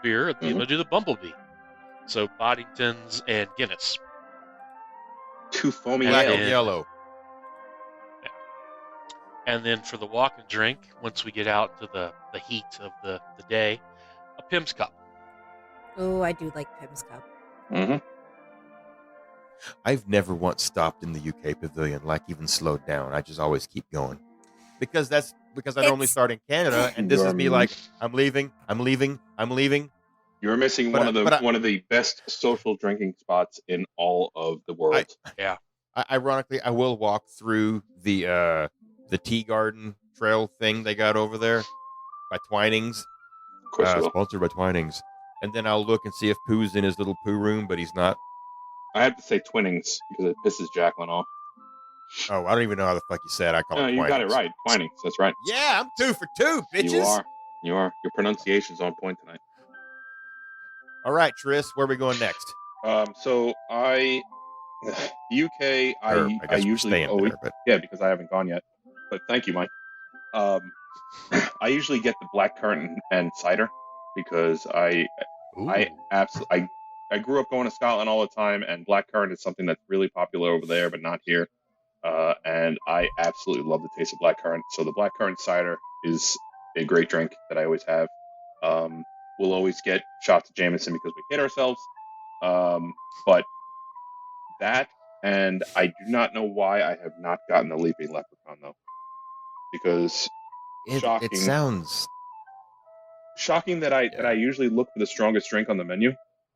beer. I'm gonna do the Bumblebee. So Boddington's and Guinness. 2 foamy Black ale. and yellow. And then for the walk and drink, once we get out to the heat of the day, a Pim's Cup. Oh, I do like Pim's Cup. Mm-hmm. I've never once stopped in the UK pavilion, like even slowed down. I just always keep going because that's because I normally It's- start in Canada, and this is me like, I'm leaving. You're missing But one of the best social drinking spots in all of the world. Ironically, I will walk through the tea garden trail thing they got over there by Twinings. Of course, you will. Sponsored by Twinings. And then I'll look and see if Pooh's in his little poo room, but he's not. I have to say Twinnings because it pisses Jacqueline off. Oh, I don't even know how the fuck you said. I call No, it you Twinings. got it right. Twinings. That's right. Yeah, I'm 2 for 2, bitches. You are. You are. Your pronunciation's on point tonight. All right, Tris, where are we going next? So UK, Or, I guess we're usually staying always, there, but yeah, because I haven't gone yet. But thank you, Mike. I usually get the blackcurrant and cider because I grew up going to Scotland all the time, and blackcurrant is something that's really popular over there, but not here. And I absolutely love the taste of blackcurrant. So the blackcurrant cider is a great drink that I always have. We'll always get shots of Jameson because we hate ourselves. But that, and I do not know why I have not gotten the Leaping Leprechaun though, because it shocking. sounds. Shocking that I usually look for the strongest drink on the menu.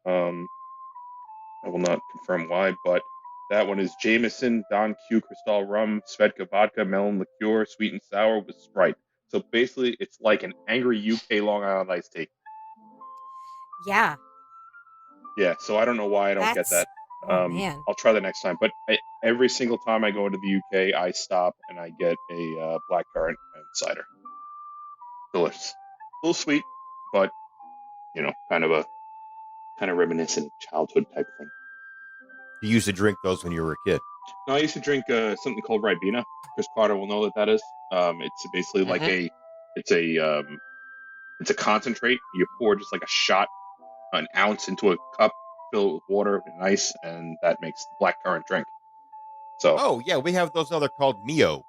I will not confirm why, but that one is Jameson, Don Q, Cristal Rum, Svedka Vodka, Melon Liqueur, Sweet and Sour with Sprite. So basically, it's like an angry UK Long Island iced tea. Yeah. Yeah, so I don't know why I don't get that. Oh, man. I'll try that next time. But every single time I go into the UK, I stop and I get a blackcurrant and cider. Delicious. A little sweet, but kind of reminiscent of childhood type thing. You used to drink those when you were a kid. No, I used to drink something called Ribena. Chris Carter will know what that is. It's basically like it's a concentrate. You pour just like a shot, an ounce into a cup, fill it with water and ice, and that makes the blackcurrant drink. So, Oh, yeah, we have those other called Mio.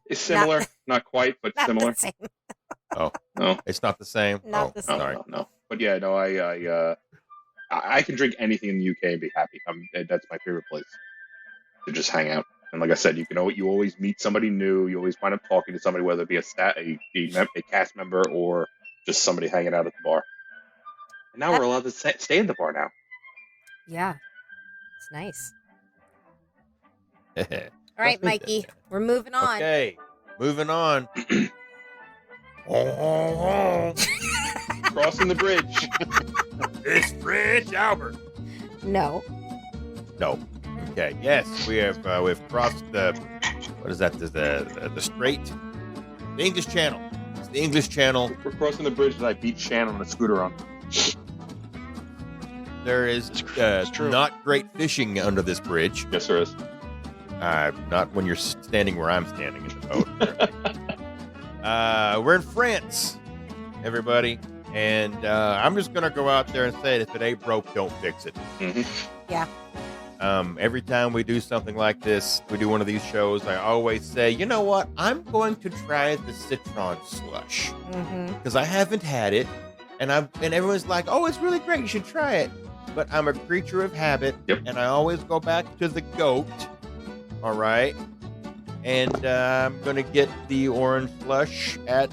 it's similar, not quite, but Not similar. the same. Oh, No, it's not the same? Not the same. Sorry. no. But yeah, no, I can drink anything in the UK and be happy. That's my favorite place to just hang out. And like I said, you always meet somebody new. You always wind up talking to somebody, whether it be a cast member or just somebody hanging out at the bar. And now we're allowed to stay in the bar now. Yeah. It's nice. All All right, Mikey. We're moving on. Okay, moving on. Crossing the bridge. It's Prince Albert. No. No. Okay. Yes, we've crossed the what is that? The strait, the English Channel. It's the English Channel. We're crossing the bridge that I beat Shannon on a scooter on. There is It's true. not great fishing under this bridge. Yes, there is. Not when you're standing where I'm standing in the boat. We're in France, everybody, and I'm just gonna go out there and say, if it ain't broke, don't fix it. Mm-hmm. Yeah. Every time we do something like this, we do one of these shows, I always say, you know what? I'm going to try the citron slush Mm-hmm. because I haven't had it, and everyone's like, oh, it's really great. You should try it. But I'm a creature of habit, Yep. and I always go back to the goat. All right, and I'm gonna get the orange slush at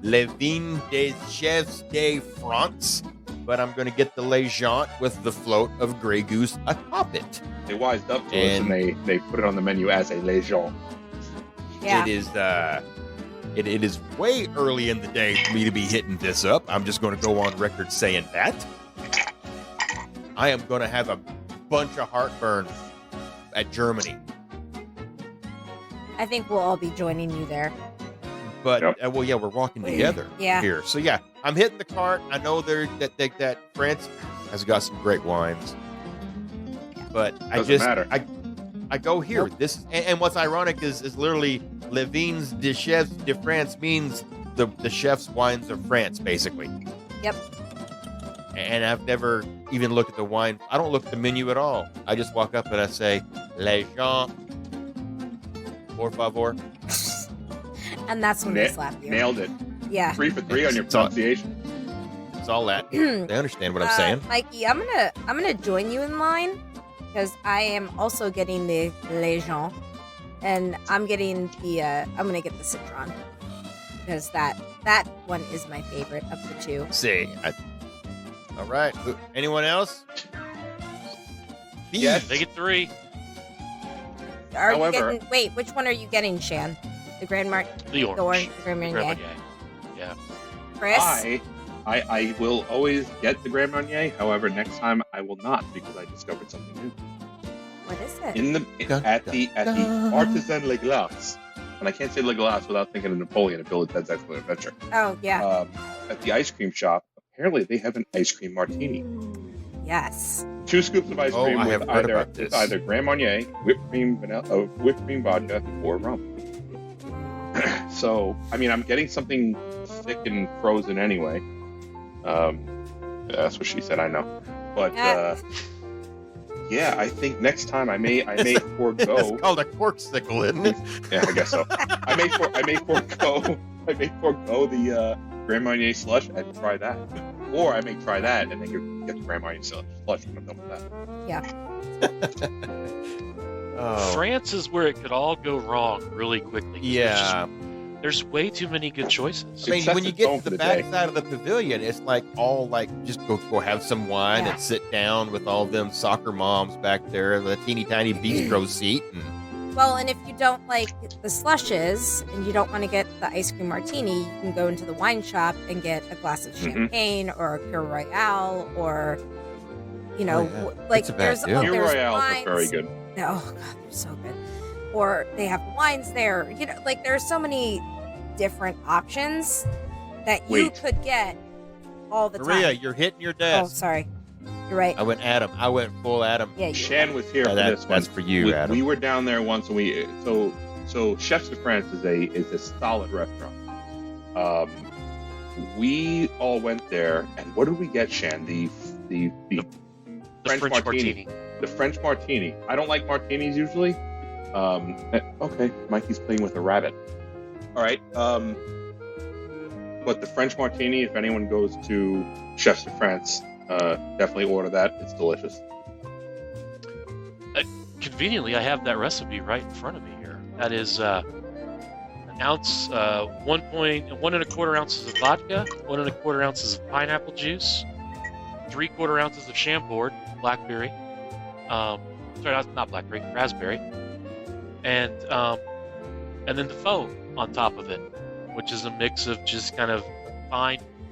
Le Vin des Chefs de France, but I'm gonna get the Legend with the float of Grey Goose atop it. They wised up to us and they put it on the menu as a Legend. Yeah. It is it is way early in the day for me to be hitting this up. I'm just gonna go on record saying that. I am gonna have a bunch of heartburn at Germany. I think we'll all be joining you there. But Yep. well, yeah, we're walking together Yeah. here. So yeah, I'm hitting the cart. I know that France has got some great wines, but Doesn't matter. I go here. Nope. This and what's ironic is literally Les Vins des Chefs de France means the chef's wines of France, basically. Yep. And I've never even looked at the wine. I don't look at the menu at all. I just walk up and I say, Legend, por favor. And that's when they slap you. Nailed it. Yeah. 3 for 3 on your It's all- pronunciation. It's all that. They understand what I'm saying. Mikey, I'm gonna join you in line because I am also getting the Legend, and I'm getting the I'm gonna get the Citron. because that one is my favorite of the two. See. All right. Anyone else? Yes. Make it 3. However- Wait, which one are you getting, Shan? The Grand The orange. The orange, the Grand Grand Marnier. Marnier. Yeah. Chris? I will always get the Grand Marnier. However, next time I will not because I discovered something new. What is it? At the Artisan Le Glace, and I can't say Le Glace without thinking of Napoleon and Bill and Ted's Excellent Adventure. Oh, yeah. At the ice cream shop, apparently they have an ice cream martini. Yes. 2 scoops of ice Oh, cream I with have heard about this. either Grand Marnier, whipped cream vodka, or rum. So, I mean, I'm getting something thick and frozen anyway. That's what she said. I know, but yeah, I think next time I may forego. It's called a corksicle, isn't it? Yeah, I guess so. I may forego the Grand Marnier slush and try that, or I may try that and then get the Grand Marnier slush when I'm done with that. Oh. France is where it could all go wrong really quickly. 'Cause there's way too many good choices. I mean, It when you sets its get tone to for the the back day. side of the pavilion, it's like all like just go have some wine and sit down with all them soccer moms back there in the teeny tiny bistro seat. And Well, and if you don't like the slushes and you don't want to get the ice cream martini, you can go into the wine shop and get a glass of champagne or a Pure Royale or, you know, Oh, yeah. like That's a bad there's deal. Pure there's Royales wines. are very good. Oh god, they're so good. Or they have wines there. You know, like there's so many different options that you Wait. could get all the Maria, time. you're hitting your Oh, desk. sorry. You're right. I went Adam. I went full Adam. Yeah, you Shan was here Yeah, for that- this one. that's for you, Adam. We were down there once, and so Chefs de France is a solid restaurant. We all went there, and what did we get, Shan? The The French martini. The French martini. I don't like martinis usually. Okay, Mikey's playing with a rabbit. All right. But the French martini, if anyone goes to Chefs de France, definitely order that. It's delicious. Conveniently, I have that recipe right in front of me here. That is an ounce, 1.25 ounces of vodka, 1.25 ounces of pineapple juice, 3/4 ounces of Chambord, blackberry. Sorry, not blackberry, raspberry, and then the foam on top of it, which is a mix of just kind of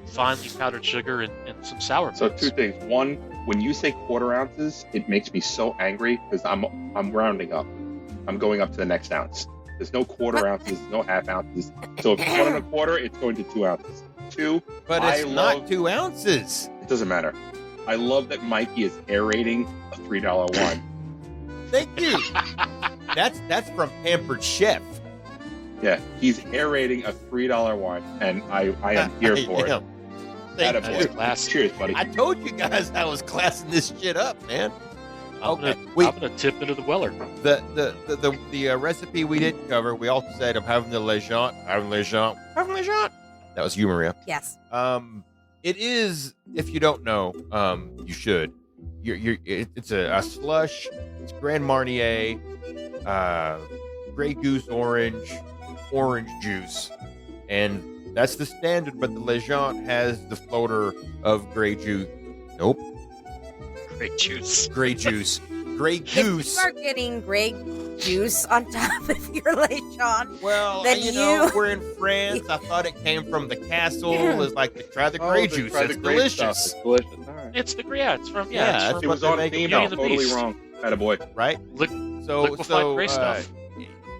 finely powdered sugar and some sour. So bits. 2 things. One, when you say 1/4 ounces, it makes me so angry because I'm rounding up. I'm going up to the next ounce. There's no 1/4 ounces, no half ounces. So if it's 1 1/4, it's going to 2 ounces. 2, But I it's not love- 2 ounces. it doesn't matter. I love that Mikey is aerating a $3 wine. Thank you. that's from Pampered Chef. Yeah, he's aerating a $3 wine, and I am here for it. Thank Attaboy. you. Classic. Cheers, buddy. I told you guys I was classing this shit up, man. I'm Okay, gonna tip into the Weller. the recipe we didn't cover. We also said I'm having the Legend. That was you, Maria. Yes. It is, if you don't know, you should. It's a slush. It's Grand Marnier, Grey Goose orange juice, and that's the standard. But the Legend has the floater of Grey juice. Nope, Great juice. Grey juice, Grey If you Goose. are getting Grey juice on top of your Lechon, Well, then you know, you- we're in France. I thought it came from the castle. It's like try the Oh, Grey the- juice. try It's the grape stuff. delicious, It's delicious. All right. It's the it's from Yeah, it's that's from It was what on they theme. make No, it. totally Beast. wrong. Attaboy. right? liquefied gray stuff.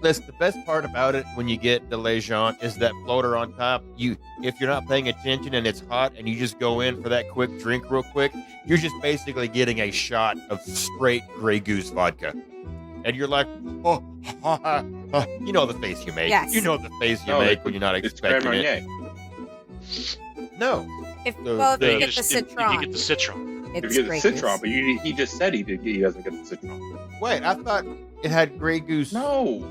Listen, the best part about it when you get the Legend is that floater on top. If you're not paying attention and it's hot and you just go in for that quick drink real quick, you're just basically getting a shot of straight Grey Goose vodka. And you're like, oh, you know the face you make. Yes. You know the face you No, make when you're not It's Grand expecting it. Marnier. No. if The- well, if the- you You get the just- you citron, get the citron. If it's you get Grey the citron, Goose. but he just said he doesn't get the citron. Wait, I thought it had Grey Goose. No,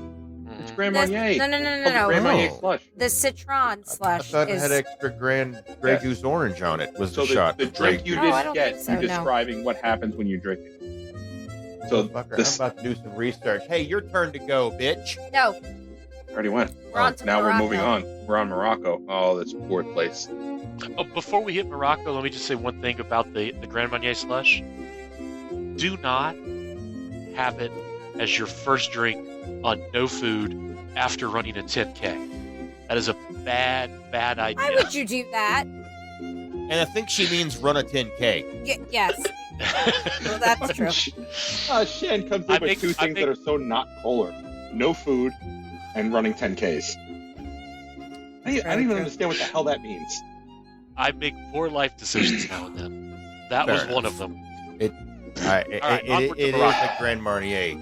it's Mhm. Grand This- Marnier. no, Called Grand no. Marnier Oh. slush. The citron I slush thought it is had extra Grey Yeah. Goose orange on it. Was So the shot the of Grey drink you No, I just don't get, think so, you're no. describing what happens when you drink it. So Motherfucker, this, I'm about to do some research. Hey, your turn to go, bitch. no. Already went. We're on to now Morocco. we're moving on. We're on Morocco. Oh, this poor place. Oh, before we hit Morocco, let me just say one thing about the Grand Marnier slush. Do not have it as your first drink on no food after running a 10K. That is a bad idea. Why would you do that? And I think she means run a 10K. Yes. Well, that's true. Shan comes I up with make- two I things make- that are so not polar. No food and running 10Ks. I don't even true. understand what the hell that means. I make poor life decisions now and then. That Fair was enough. one of them. All right, All right, onward to it is Morocco. a Grand Marnier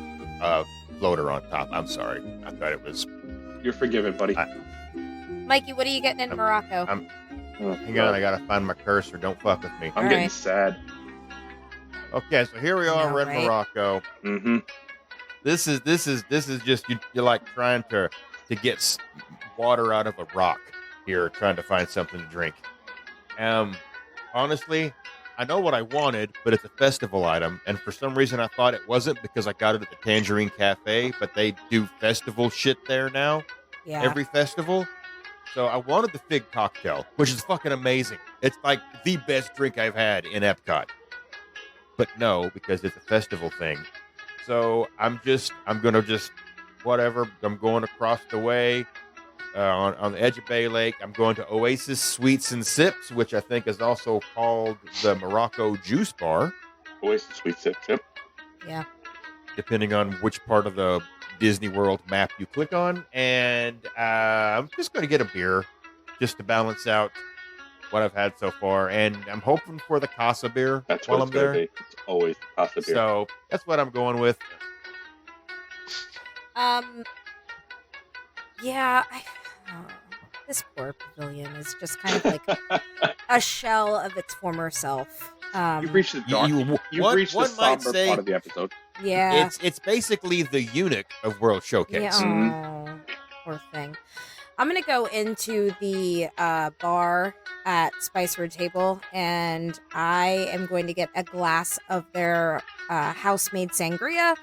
floater on top. I'm sorry. I thought it was. You're forgiven, buddy. Mikey, what are you getting in Morocco? Oh, Hang on, I gotta find my cursor. Don't fuck with me. I'm All getting right. sad. Okay, so here we are. know, We're in right? Morocco. Mm-hmm. This is just you're like trying to get water out of a rock here, trying to find something to drink. Honestly, I know what I wanted, but it's a festival item, and for some reason I thought it wasn't because I got it at the Tangerine Cafe, but they do festival shit there now. Yeah. Every festival. So I wanted the fig cocktail, which is fucking amazing. It's like the best drink I've had in Epcot. But no, because it's a festival thing. So I'm gonna just whatever. I'm going across the way on the edge of Bay Lake. I'm going to Oasis Sweets and Sips, which I think is also called the Morocco Juice Bar, Oasis Sweet Sip Tip. Yeah. depending on which part of the Disney World map you click on. And I'm just going to get a beer just to balance out what I've had so far. And I'm hoping for the Casa beer That's while what I'm it's going there. to be. It's always Casa beer. So that's what I'm going with. Yeah. This poor pavilion is just kind of like a shell of its former self. You've reached the dark. You've one reached the might somber say part of the episode. Yeah. it's basically the eunuch of World Showcase. Yeah. Mhm. Oh, poor thing. I'm gonna go into the bar at Spicer Table, and I am going to get a glass of their house-made sangria.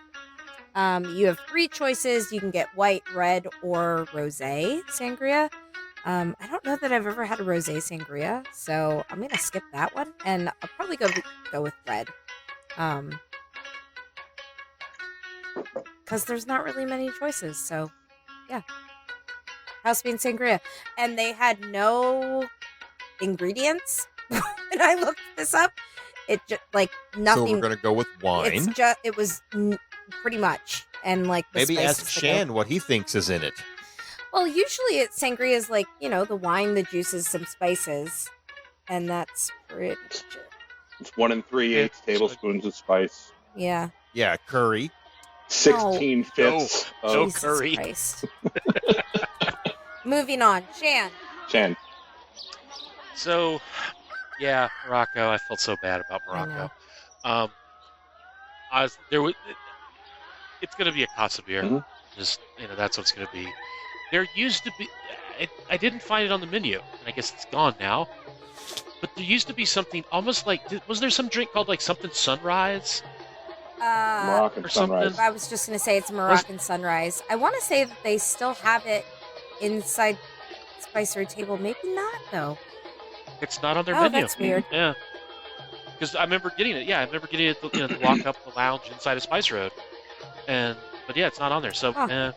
You have 3 choices. You can get white, red, or rosé sangria. I don't know that I've ever had a rosé sangria, so I'm gonna skip that one, and I'll probably go with red. Because there's not really many choices, so yeah. House bean sangria. And they had no ingredients when I looked this up. It just like So nothing. we're gonna go with wine. It's just it was pretty much, and like the Maybe ask spices that go- Shan what he thinks is in it. Well, usually it's sangria is like the wine, the juices, some spices, and that's pretty much it. It's 1 3/8 tablespoons of spice. Yeah. Yeah, curry. 16 fifths No. of Jesus curry. Christ. Moving on, Shan. Shan. So, yeah, Morocco. I felt so bad about I Morocco. know. It's going to be a Casa beer. Mhm. Just that's what it's going to be. There used to be. I didn't find it on the menu, and I guess it's gone now. But there used to be something almost like. Was there some drink called like something Sunrise? Moroccan or sunrise. something. I was just gonna say it's a Moroccan sunrise. I want to say that they still have it inside Spicer Table. Maybe not though. It's not on their Oh, menu. that's weird. Yeah. Because I remember getting it. Yeah, I remember getting it. The walk up the lounge inside of Spice Road, but yeah, it's not on there. So Huh.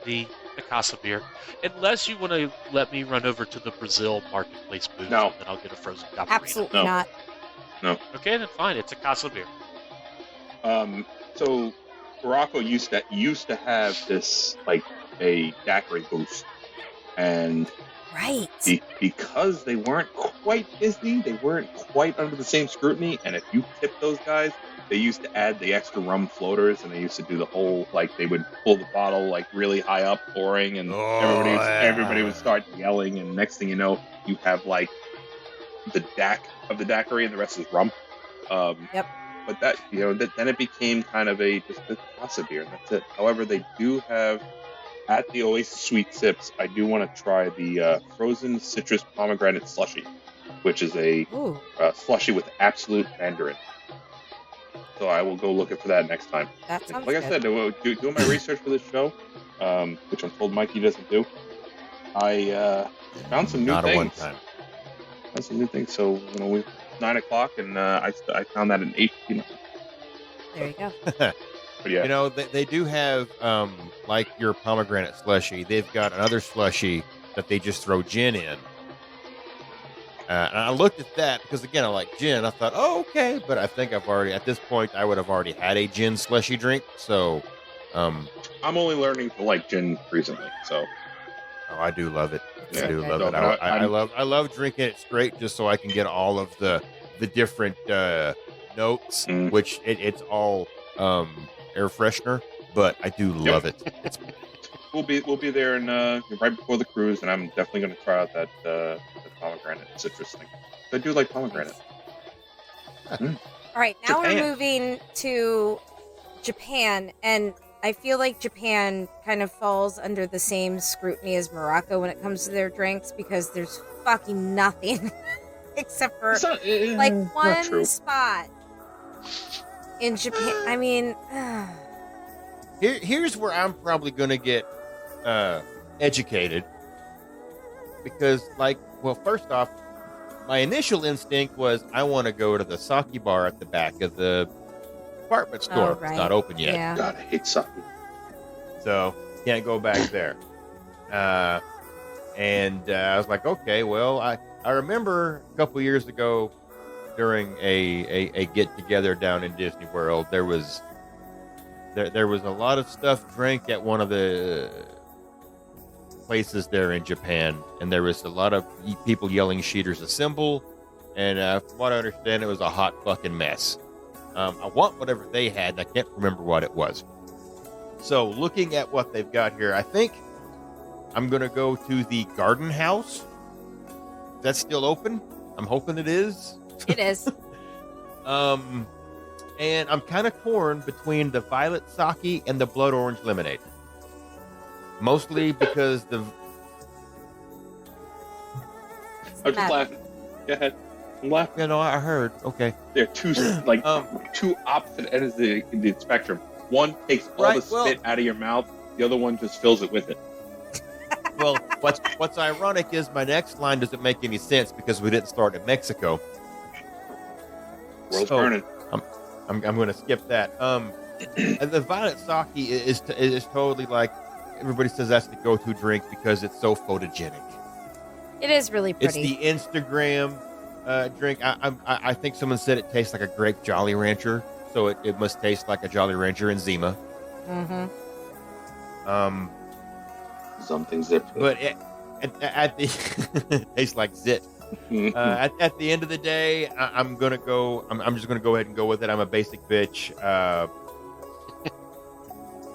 the Casa beer, unless you want to let me run over to the Brazil Marketplace booth, No. and then I'll get a frozen Caparina. Absolutely No. not. Okay, then fine. It's a Casa beer. So Morocco used to have this like a daiquiri booth, and Right. because they weren't quite Disney, they weren't quite under the same scrutiny, and if you tipped those guys, they used to add the extra rum floaters, and they used to do the whole like they would pull the bottle like really high up, pouring, and everybody would start yelling, and next thing you know, you have like the DAC of the daiquiri, and the rest is rum. Yep. But that then it became kind of just a Casa beer, and that's it. However, they do have at the Oasis Sweet Sips. I do want to try the frozen citrus pomegranate slushy, which is a Ooh, slushy with absolute mandarin. So I will go looking for that next time. that sounds Like I good. said, doing my research for this show, which I'm told Mikey doesn't do. I found some new Not a things. one time. Found some new things. So we 9 o'clock, and I found that at 8:59. There you go. But yeah, You know, they do have, like your pomegranate slushy, they've got another slushy that they just throw gin in. And I looked at that because, again, I like gin. I thought, oh, okay. But I think at this point, I would have already had a gin slushy drink. So, I'm only learning to like gin recently. So I do love it. Yeah. I do love So, it. but I love drinking it straight just so I can get all of the different notes, Mm. which it's all air freshener, but I do love it. It's we'll be there right before the cruise, and I'm definitely going to try out that the pomegranate citrus thing. I do like pomegranate. All right, now Japan. we're moving to Japan, and I feel like Japan kind of falls under the same scrutiny as Morocco when it comes to their drinks because there's fucking nothing except for It's not, like not one true. spot in Japan. I mean, here's where I'm probably going to get educated because, first off, my initial instinct was I want to go to the sake bar at the back of the department store. right. It's not open yet. yeah. God, I hate sake. So can't go back there. And I was like, okay, well, I remember a couple years ago during a get together down in Disney World, there was a lot of stuff drank at one of the places there in Japan, and there was a lot of people yelling "Sheeters assemble," and from what I understand, it was a hot fucking mess. I want whatever they had, and I can't remember what it was. So, looking at what they've got here, I think I'm going to go to the Garden House. That's still open. I'm hoping it is. It is. And I'm kind of torn between the violet sake and the blood orange lemonade. Mostly because I'm just laughing. Go ahead. I'm laughing. I heard. Okay. They're two two opposite ends of the spectrum. One takes all Right, the spit out of your mouth. The other one just fills it with it. Well, what's ironic is my next line doesn't make any sense because we didn't start in Mexico. World's So, burning. I'm going to skip that. And the violet sake is totally like everybody says that's the go-to drink because it's so photogenic. It is really It's pretty. the Instagram drink. I think someone said it tastes like a grape Jolly Rancher, so it must taste like a Jolly Rancher in Zima. Mm-hmm. Something zipped. But at the it tastes like zit. At the end of the day, I'm gonna go. I'm just gonna go ahead and go with it. I'm a basic bitch.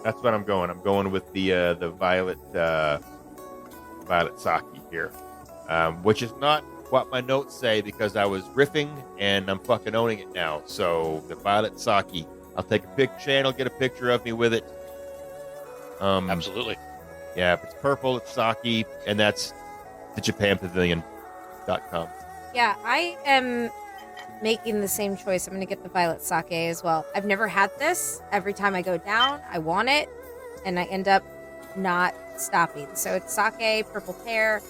That's what I'm going. I'm going with the violet sake here, which is not what my notes say because I was riffing and I'm fucking owning it now. So the violet sake. I'll take a picture. Shane will get a picture of me with it. Absolutely. Yeah, if it's purple, it's sake, and that's the JapanPavilion.com. Yeah, I am making the same choice. I'm going to get the violet sake as well. I've never had this. Every time I go down, I want it, and I end up not stopping. So it's sake, purple pear,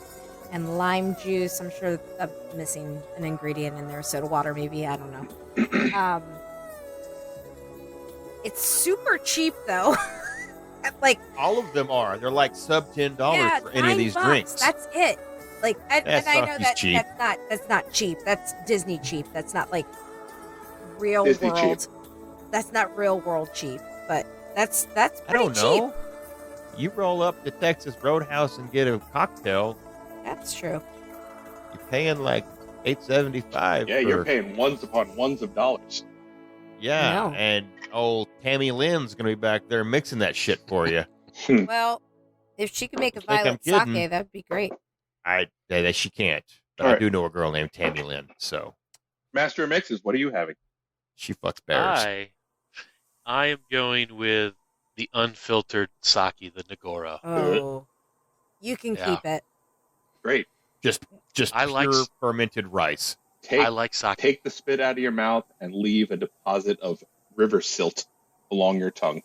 and lime juice. I'm sure I'm missing an ingredient in there. Soda water, maybe. I don't know. It's super cheap, though. Like All of them are. They're like sub $10 yeah, for any of these $9. drinks. That's it. Like, and I know sake's cheap. that's not cheap. That's Disney cheap. That's not like real Disney world. cheap. That's not real world cheap. But that's I pretty don't cheap. know. You roll up to Texas Roadhouse and get a cocktail, That's true. you're paying like $8.75. Yeah, you're for- paying ones upon ones of dollars. Yeah, I know. and old Tammy Lynn's gonna be back there mixing that shit for you. Well, if she could make a Think I'm violet kidding. sake, that'd be great. She can't, but All I right. do know a girl named Tammy Lynn, so Master of Mixes, what are you having? she fucks bears. I am going with the unfiltered sake, the Nagora. Oh, you can Yeah. keep it. Great. Just I pure like s- fermented rice. Take I like sake. take the spit out of your mouth and leave a deposit of river silt along your tongue.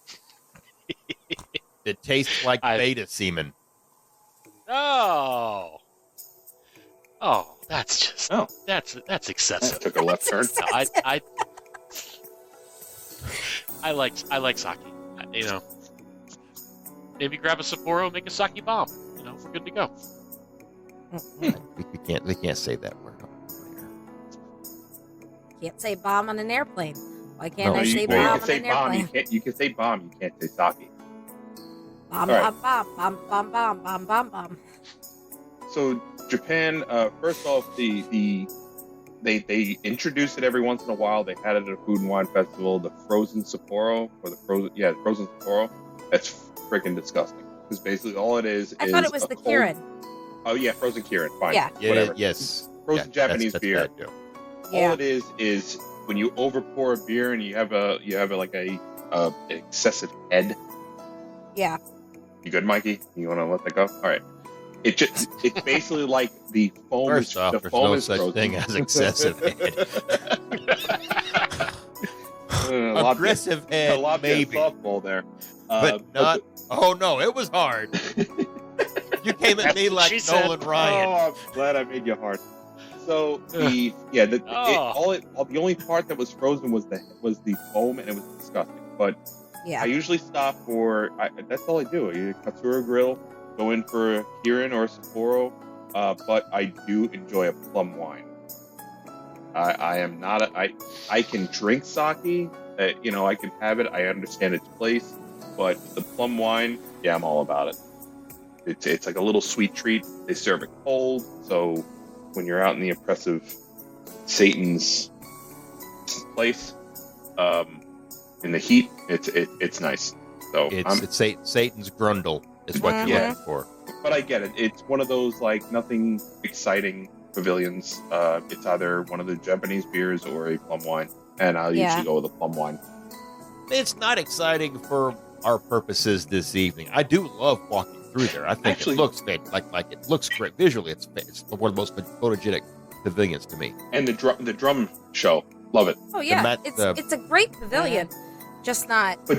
It tastes like I- beta semen. Oh, that's just Oh. that's That excessive. took a left turn. No, I like sake. You know, maybe grab a Sapporo, make a sake bomb. You know, we're good to go. We can't say that word. Can't say bomb on an airplane. Why can't No, I you- say well, bomb can on say an bomb. airplane? You can say bomb. You can't say sake. Bomb, All right. bomb, bomb, bomb, bomb, bomb, bomb, bomb. So Japan, first off, they introduced it every once in a while. They had it at a food and wine festival. The frozen Sapporo, or the frozen Sapporo. That's freaking disgusting. Because basically all it is I is thought it was a the cold- Kirin. Oh yeah, frozen Kirin. Fine. Yeah. Yeah, Whatever. yes. Frozen Yeah, Japanese that's beer. bad, Joe. Yeah. All it is when you overpour a beer and you have a an excessive head. Yeah. You good, Mikey? You want to let that go? All right. It's basically like the foam. First off, the there's foam no is such frozen. thing as excessive head. A lot of- Aggressive a head, lot of maybe, softball there, but not. Oh no, it was hard. You came at That's me what like she said. Nolan Ryan. Oh, I'm glad I made you hard. So the only part that was frozen was the foam, and it was disgusting. But Yeah. I usually stop for that's all I do. I Katsura Grill, go in for a Kirin or a Sapporo, but I do enjoy a plum wine. I am not I can drink sake, I can have it. I understand its place, but the plum wine, yeah, I'm all about it. It's like a little sweet treat. They serve it cold, so when you're out in the impressive Satan's place, in the heat, it's nice. So It's Satan's Grundle is what you're Yeah. looking for. but I get it. It's one of those like nothing exciting pavilions. It's either one of the Japanese beers or a plum wine, and I'll Yeah. usually go with a plum wine. It's not exciting for our purposes this evening. I do love walking through there. I think Actually- it looks like it looks great visually. It's one of the most photogenic pavilions to me. And the drum show, love it. Oh yeah. mat- It's a great pavilion, just not. Do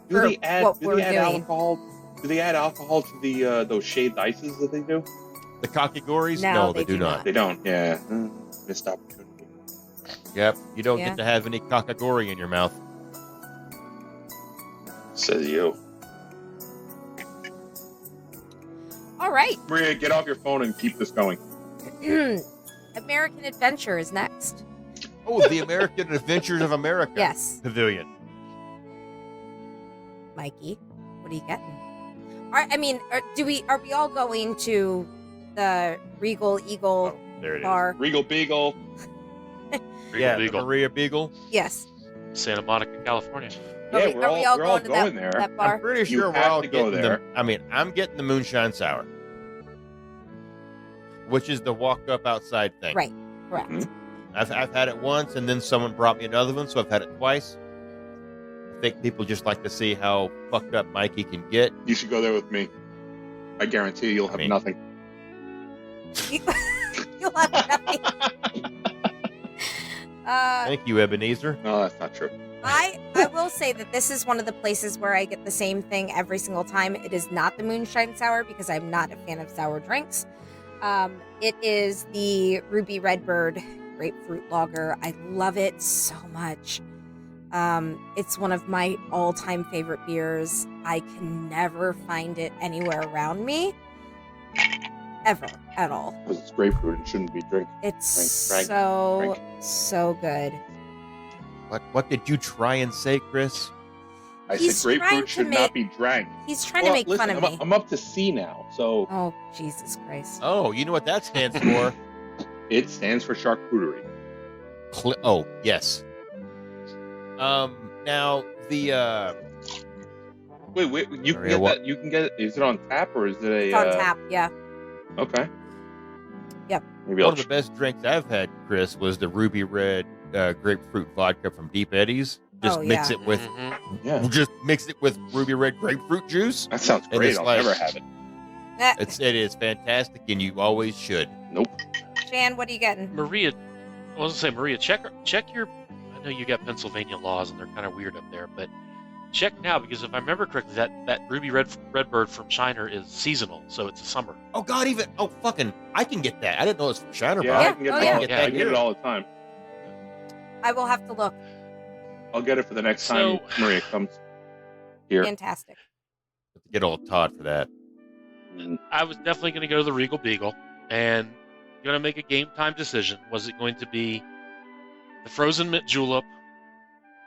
For they add what we're doing. alcohol? Do they add alcohol to the those shaved ices that they do? The kakigoris? No, they they do do not. not. They don't. Yeah, missed opportunity. Yep, you don't Yeah. get to have any kakagori in your mouth. Says you. All right. Maria, get off your phone and keep this going. American Adventure is next. Oh, the American Adventures of America Yes, Pavilion. Mikey. What are you getting? Are we all going to the Regal Eagle There it is. bar? Regal Beagle. Yeah, the Beagle, Maria Beagle. Yes. Santa Monica, California. Yeah, Are we all going to that, there. that bar? I'm pretty You sure we're have all to go getting there. I'm getting the Moonshine Sour, which is the walk up outside thing. Right. Correct. Mhm. I've had it once, and then someone brought me another one, so I've had it twice. I think people just like to see how fucked up Mikey can get. You should go there with me. I guarantee you'll have mean- nothing. You'll have nothing. Thank you, Ebenezer. No, that's not true. I will say that this is one of the places where I get the same thing every single time. It is not the Moonshine Sour because I'm not a fan of sour drinks. It is the Ruby Redbird grapefruit lager. I love it so much. It's one of my all-time favorite beers. I can never find it anywhere around me. Ever. At all. Because it's grapefruit and shouldn't be drink. It's Frank, so good. What did you try and say, Chris? I He's said trying grapefruit to should make- not be drank. He's trying to make listen, fun of me. I'm up to C now, so Oh, Jesus Christ. Oh, you know what that stands for? it stands for charcuterie. Oh, yes. Now the Wait, you can Maria, get what- that. You can get it. Is it on tap or is it a? It's on tap, yeah. Okay. Yep. Maybe one I'll. of the best drinks I've had, Chris, was the Ruby Red grapefruit vodka from Deep Eddies. Just Oh, mix yeah. it with Yeah, just mix it with Ruby Red grapefruit juice. that sounds And great. it's I'll like- never have it. It is fantastic, and you always should. Nope. Jan, what are you getting? Maria, I was gonna say, Maria, check your. I know you got Pennsylvania laws and they're kind of weird up there, but check now, because if I remember correctly, that Ruby Redbird from Shiner is seasonal, so it's a summer. Oh God, fucking, I can get that. I didn't know it was from Shiner Yeah, Bar. I can get Oh, it yeah. all. Get that I get here. it all the time. I will have to look. I'll get it for the next time Maria comes here. Fantastic. Get old Todd for that. And I was definitely going to go to the Regal Beagle and going to make a game time decision. Was it going to be the Frozen Mint Julep,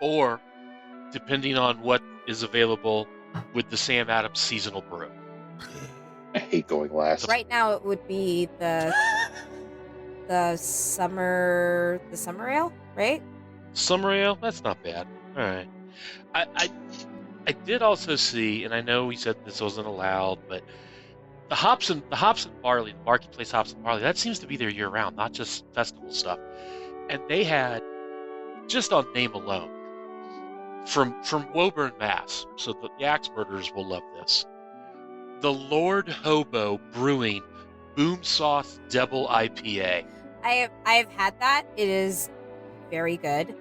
or, depending on what is available, with the Sam Adams seasonal brew? I hate going last. Right now, it would be the summer ale, right? Summer ale? That's not bad. All right. I did also see, and I know we said this wasn't allowed, but the hops and barley, the Marketplace hops and barley, that seems to be there year round, not just festival stuff. And they had, just on name alone, from Woburn, Mass. So the Axe Murderers will love this. The Lord Hobo Brewing Boom Sauce Devil IPA. I have had that. It is very good.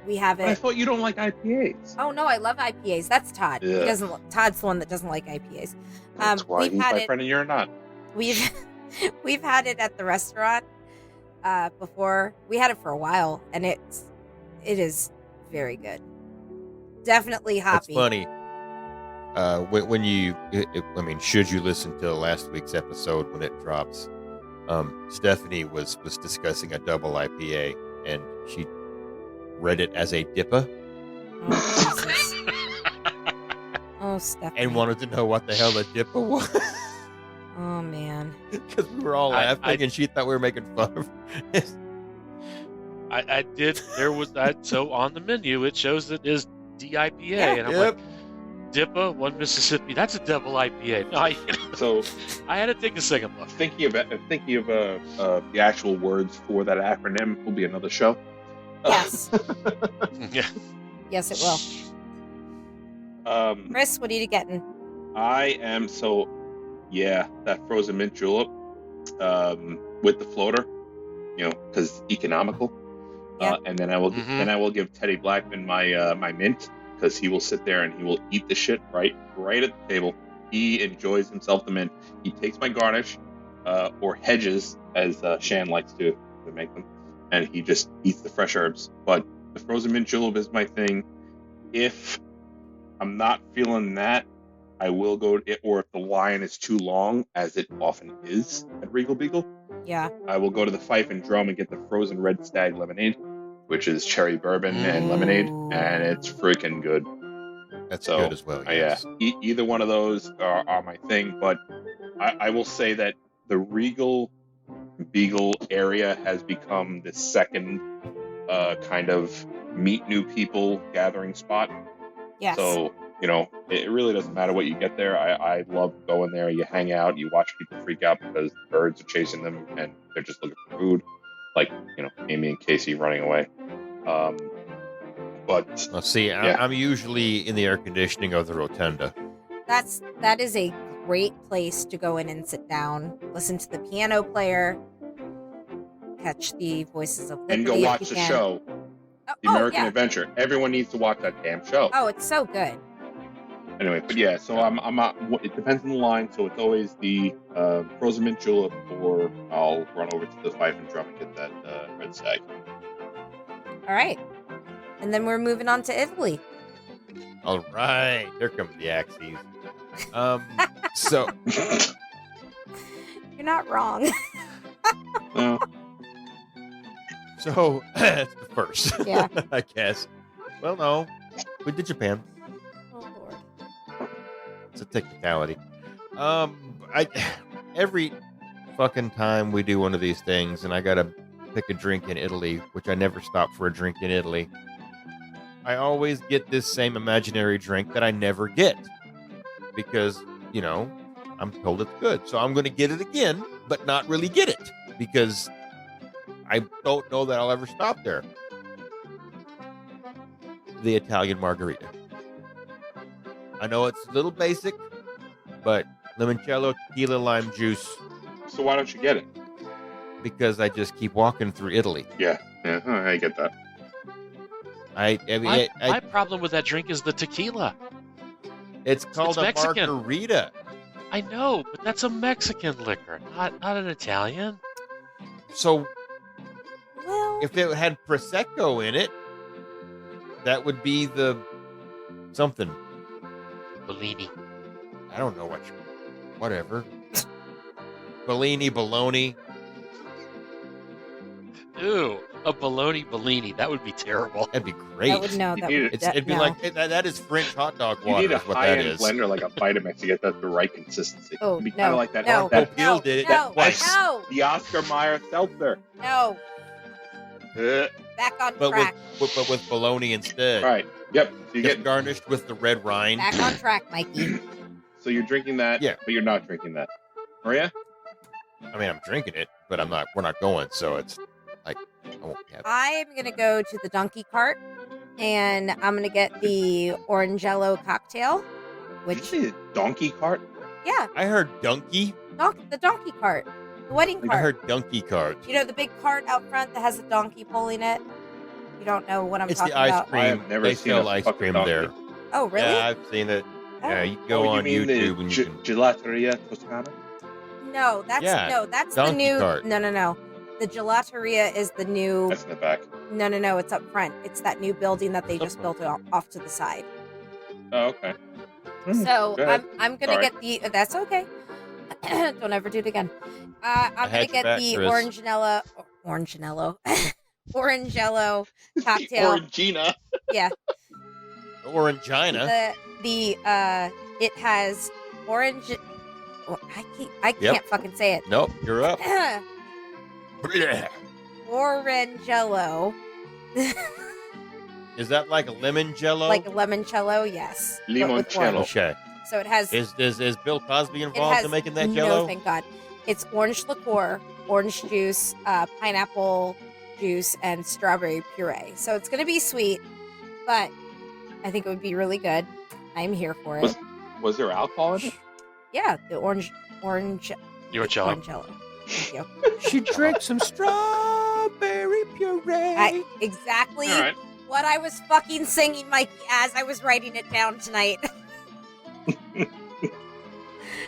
We have I it. thought you don't like IPAs. Oh no, I love IPAs. That's Todd. Yeah. He doesn't. Todd's the one that doesn't like IPAs. That's why we've he's had my it. friend and you're not. We've had it at the restaurant before. We had it for a while, and it is very good. Definitely That's hoppy. funny. When you, should you listen to last week's episode when it drops? Stephanie was discussing a double IPA, and she read it as a DIPA Oh, Jesus. Oh, Stephanie. and wanted to know what the hell a DIPA was Oh man. because we were all I- laughing, and she thought we were making fun of her. I did. There was that. So on the menu, it shows it is DIPA, Yeah. and I'm like, DIPA, one Mississippi. That's a double IPA. No, So I had to take a second look. thinking of the actual words for that acronym will be another show. Yes. Yeah. Yes, it will. Chris, what are you getting? I am that frozen mint julep with the floater, because economical. Yeah. And then I will give Teddy Blackman my my mint, because he will sit there and he will eat the shit right at the table. He enjoys himself the mint. He takes my garnish, or hedges, as Shan likes to make them, and he just eats the fresh herbs. But the frozen mint julep is my thing. If I'm not feeling that, I will go to it, or if the line is too long, as it often is at Regal Beagle, Yeah. I will go to the Fife and Drum and get the frozen Red Stag lemonade, which is cherry bourbon and lemonade, and it's freaking good. That's So, good as well. Yes. Either one of those are my thing, but I will say that the Regal Beagle area has become the second kind of meet new people gathering spot. Yes. So, it really doesn't matter what you get there. I love going there. You hang out, you watch people freak out because birds are chasing them and they're just looking for food. Like, Amy and Casey running away. But Well, see, Yeah. I'm usually in the air conditioning of the rotunda. that is a great place to go in and sit down, listen to the piano player, catch the voices of Liberty and go if watch you the can. show, Oh, The American yeah. Adventure. Everyone needs to watch that damn show. Oh, it's so good. Anyway, but yeah, so I'm not. It depends on the line. So it's always the frozen mint julep, or I'll run over to the Fife and Drum and get that Red Stag. All right. And then we're moving on to Italy. All right, here come the Axes. So You're not wrong. Well, So that's the first. Yeah. I guess. Well, no, we did Japan. Oh, Lord. It's a technicality. Every fucking time we do one of these things, and I gotta pick a drink in Italy, which I never stop for a drink in Italy. I always get this same imaginary drink that I never get because I'm told it's good, so I'm gonna get it again, but not really get it because I don't know that I'll ever stop there. The Italian margarita. I know it's a little basic, but limoncello, tequila, lime juice, so why don't you get it? because I just keep walking through Italy. Yeah, I get that. I mean, My problem with that drink is the tequila. it's called it's a Mexican. margarita. I know, but that's a Mexican liquor, not an Italian. So Well, if it had prosecco in it, that would be the something. Bellini. I don't know whatever. Bellini, bologna. Ooh, a bologna Bellini. That would be terrible. That'd be great. that would no. You That need would, It'd be no. like that is French hot dog You water. need a Is what that high-end is. blender like a Vitamix to get that the right consistency. Oh, It'd be no, kind of like that. no, that Bill no, did it no, twice. no, the Oscar Mayer seltzer. no. All Back on But track. with bologna instead. right. Yep. So you It's get. garnished with the red rind. Back on track, Mikey. So you're drinking that. Yeah. But you're not drinking that. Maria. I mean, I'm drinking it, but I'm not. We're not going. So it's like I won't have. I'm gonna go to the Donkey Cart, and I'm gonna get the Orangello cocktail, Did which you say donkey cart? yeah, I heard donkey. the Donkey Cart, the wedding I cart. heard donkey cart. You know the big cart out front that has a donkey pulling it. You don't know what I'm It's talking the ice about. cream. I have never They seen sell a ice fucking cream donkey. there. Oh really? Yeah, I've seen it. Oh. Yeah, you can go on you mean YouTube the and you can. Gelateria Toscana? No, that's Yeah, that's Donkey the new. Cart. No. The Gelateria is the new. That's in the back. No. It's up front. It's that new building that they It's up just built off to the side. Oh, okay. So Go ahead. I'm gonna Sorry. get the. That's okay. Don't ever do it again. I'm gonna had your get back, the Chris. Orangello cocktail. Orangina. Yeah, Orangina. it has orange. Oh, I can't Yep. fucking say it. Nope, you're up. Orangello, Is that like a lemon jello? like a limoncello, yes. but with Limoncello. orange. Okay. So it has. Is Bill Cosby It involved has in making that No, jello? thank God. It's orange liqueur, orange juice, pineapple juice, and strawberry puree. So it's going to be sweet, but I think it would be really good. I'm here for it. Was there alcohol in it? Yeah, the orange You're a jello. orangello. Thank you. She drank some strawberry puree. Exactly All right. what I was fucking singing, Mikey, as I was writing it down tonight.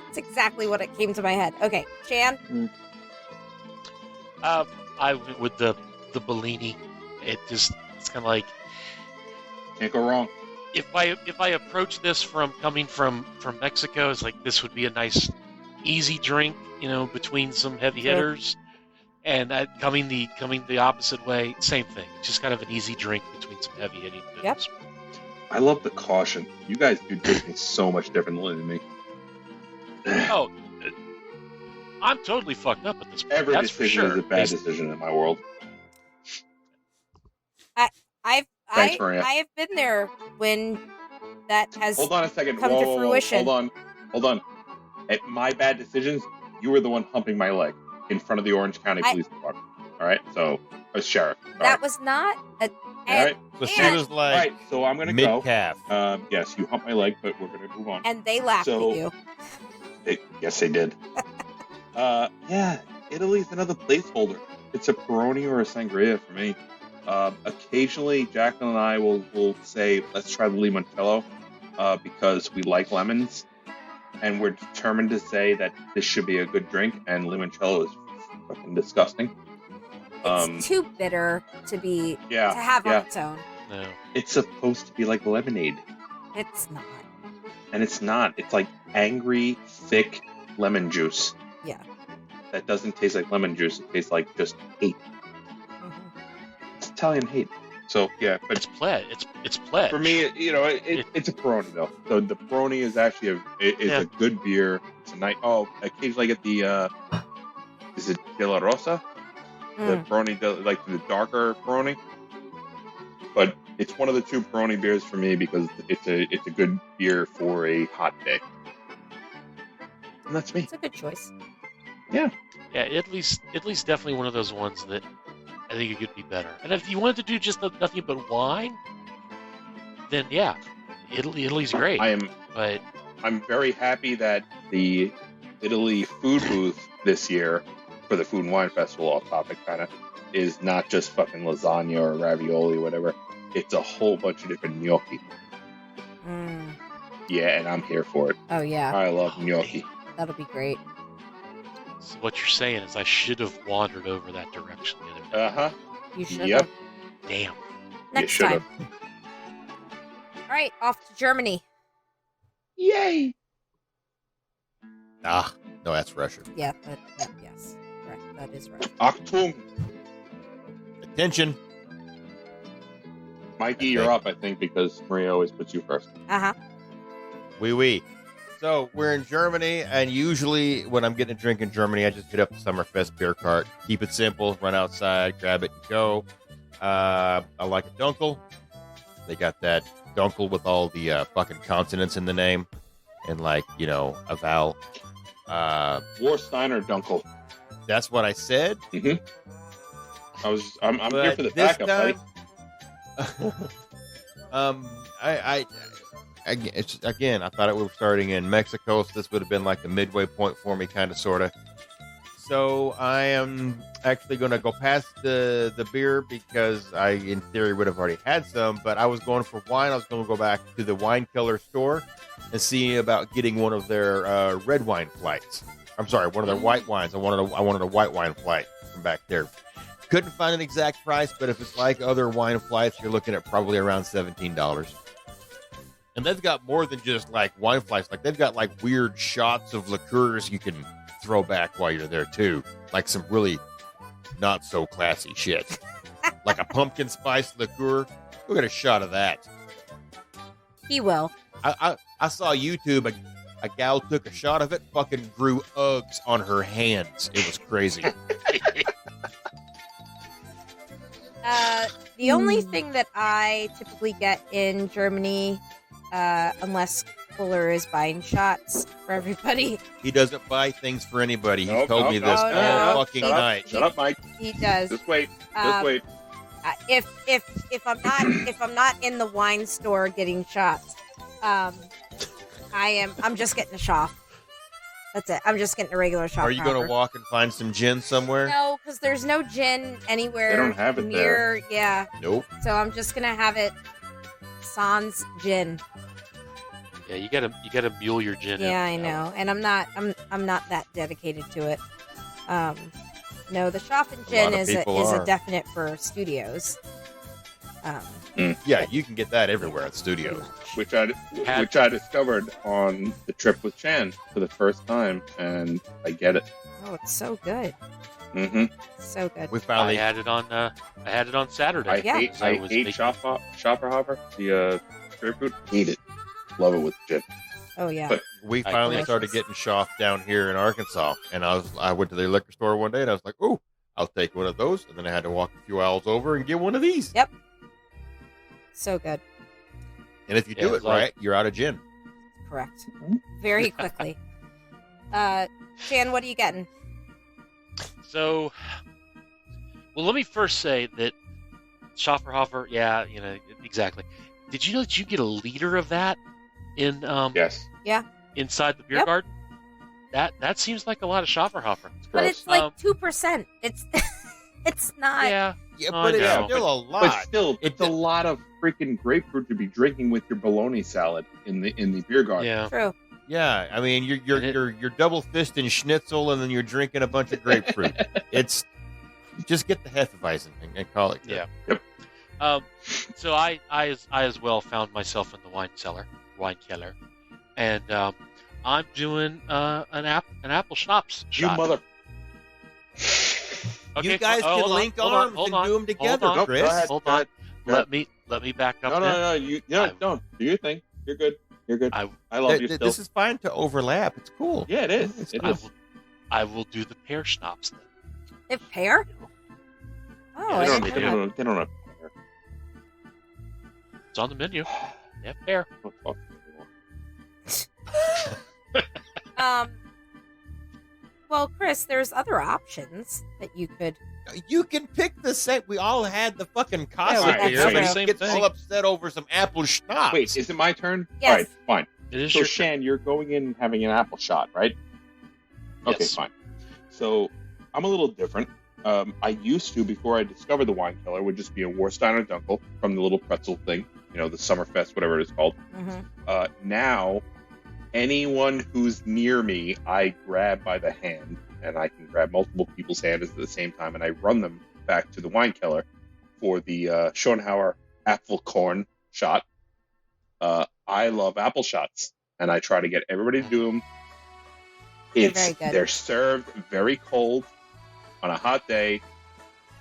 It's exactly what it came to my head. Okay, Shan. I went with the Bellini. It's kind of like Can't go wrong. if I approach this from coming from Mexico, it's like this would be a nice, easy drink, between some heavy True. hitters, and coming the opposite way, same thing. It's just kind of an easy drink between some heavy hitting booze. Yep. I love the caution. You guys do Disney so much differently than me. Oh, I'm totally fucked up at this point. Every That's for decision sure. is a bad decision in my world. Thanks, Maria. I have been there when that has. Hold on a second. Come to fruition. Hold on. At my bad decisions, you were the one humping my leg in front of the Orange County Police Department. All right? So, as sheriff. All That was not a. All right. So she and- was All like right, so I'm going to go. mid calf. Yes, you humped my leg, but we're going to move on. And they laughed So- at you. Yes, they did. Yeah, Italy's another placeholder. It's a Peroni or a Sangria for me. Occasionally, Jacqueline and I will say, let's try the limoncello because we like lemons. And we're determined to say that this should be a good drink, and limoncello is fucking disgusting. It's too bitter to be to Yeah, have yeah. on its own. No. It's supposed to be like lemonade, It's not. and it's not. It's like angry, thick lemon juice. Yeah. That doesn't taste like lemon juice. It tastes like just hate. Mhm. It's Italian hate. So yeah, but It's pledge. It's pledge. for me, it's a Peroni though. So the Peroni is actually a good beer. It's a nice. Oh, occasionally I get the is it De La Rosa? The Mm. Peroni, like the darker Peroni. But it's one of the two Peroni beers for me because it's a good beer for a hot day. And that's me. It's a good choice. Yeah, Italy's definitely one of those ones that I think it could be better. And if you wanted to do just nothing but wine, then yeah, Italy's great. But I'm very happy that the Italy food booth this year for the Food and Wine Festival, off topic kind of, is not just fucking lasagna or ravioli or whatever. it's a whole bunch of different gnocchi. Mm. Yeah, and I'm here for it. Oh yeah, I love gnocchi. that'll be great. So what you're saying is I should have wandered over that direction the other day. Uh-huh. You should. Yep. Damn. Next should've. time. All right, off to Germany. Yay! Ah, no, that's Russia. Yeah, yes, correct. That is right. Achtung! Attention. Mikey, you're up, I think, because Maria always puts you first. Oui. So we're in Germany, and usually when I'm getting a drink in Germany, I just hit up the Summerfest beer cart. Keep it simple, run outside, grab it, and go. I like a Dunkel. They got that Dunkel with all the fucking consonants in the name, and a vowel. Warstein or Dunkel? That's what I said. I'm here But for the this backup, buddy. time, I thought we were starting in Mexico, so this would have been like the midway point for me, kind of, sort of. So I am actually going to go past the beer because I, in theory, would have already had some, but I was going for wine. I was going to go back to the Wine Killer store and see about getting one of their red wine flights. I'm sorry, one of their white wines. I wanted a white wine flight from back there. Couldn't find an exact price, but if it's like other wine flights, you're looking at probably around $17. And they've got more than just like wine flights. Like they've got like weird shots of liqueurs you can throw back while you're there too. Like some really not so classy shit. Like a pumpkin spice liqueur. Go get a shot of that. He will. I saw YouTube. A gal took a shot of it, fucking grew Uggs on her hands. It was crazy. The only thing that I typically get in Germany, unless Fuller is buying shots for everybody, He doesn't buy things for anybody. He Nope, told me nope, this nope. all No, fucking no. night. Shut up, Mike. he does. Just wait. Um, Just wait. If I'm not in the wine store getting shots, I'm just getting a shot. That's it. I'm just getting a regular shot. Are you going to walk and find some gin somewhere? No, because there's no gin anywhere They don't have it near. Yeah, Nope. so I'm just gonna have it sans gin. Yeah, you gotta mule your gin. Yeah, I in. know, and I'm not that dedicated to it. No, the Schaffen A gin lot of is people a are. definite for studios. Yeah, you can get that everywhere at studios. Which I discovered on the trip with Chan for the first time, and I get it. Oh, it's so good, Mm-hmm. so good. We I finally had it on Saturday. I Yeah. hate So it was making- Schopperhofer, the grapefruit. Hate it. Love it with gin. Oh yeah, But- we I finally like started this. getting Schaff down here in Arkansas, and I went to the liquor store one day, and I was like, "Oh, I'll take one of those," and then I had to walk a few aisles over and get one of these. Yep. so good. And if you Yeah, do it it's like- right, you're out of gin. Correct. Very quickly. Shan, what are you getting? So, well, let me first say that Schafferhofer, yeah, exactly. Did you know that you get a liter of that in Yes. inside the beer Yep. garden? That seems like a lot of Schafferhofer. But gross. it's like 2%. It's it's not. Yeah, Yeah, Oh, but I it's know, still a lot. But still, it's a It- lot of freaking grapefruit to be drinking with your bologna salad in the beer garden. yeah. True. Yeah, I mean, you're double fisting schnitzel, and then you're drinking a bunch of grapefruit. It's just get the Hefeweizen and call it good. Yeah. So I as well found myself in the wine cellar, and I'm doing an apple schnapps You shot. mother. Okay, You guys can hold on, link hold on, arms hold and on, do them together, hold on, Chris. Go ahead. Hold Go on. ahead. Go ahead. Let me back up. No, there. no, no. Don't do your thing. You're good. You're good. I love you still. This is fine to overlap. It's cool. Yeah, it is. It's It cool. is. I will do the pear schnapps then. They have pear? Oh, Yeah, I They they didn't don't, know they that. don't, they don't It's on the menu. Yeah, pear. have. Fuck. Well, Chris, there's other options that you could. You can pick the same. We all had the fucking Casa right, beer. that's Everybody true. Same gets thing. all upset over some apple schnapps. Wait, is it my turn? Yes. All right, fine. It is So, your Shan, you're going in and having an apple shot, right? Okay, Yes. fine. So, I'm a little different. I used to, before I discovered the Wine Cellar, would just be a Warsteiner Dunkel from the little pretzel thing, the Summerfest, whatever it is called. Now, anyone who's near me, I grab by the hand, and I can grab multiple people's hands at the same time, and I run them back to the Wine Cellar for the Schonhauer Apfelkorn shot. I love apple shots, and I try to get everybody to do them. They're very good. They're served very cold on a hot day,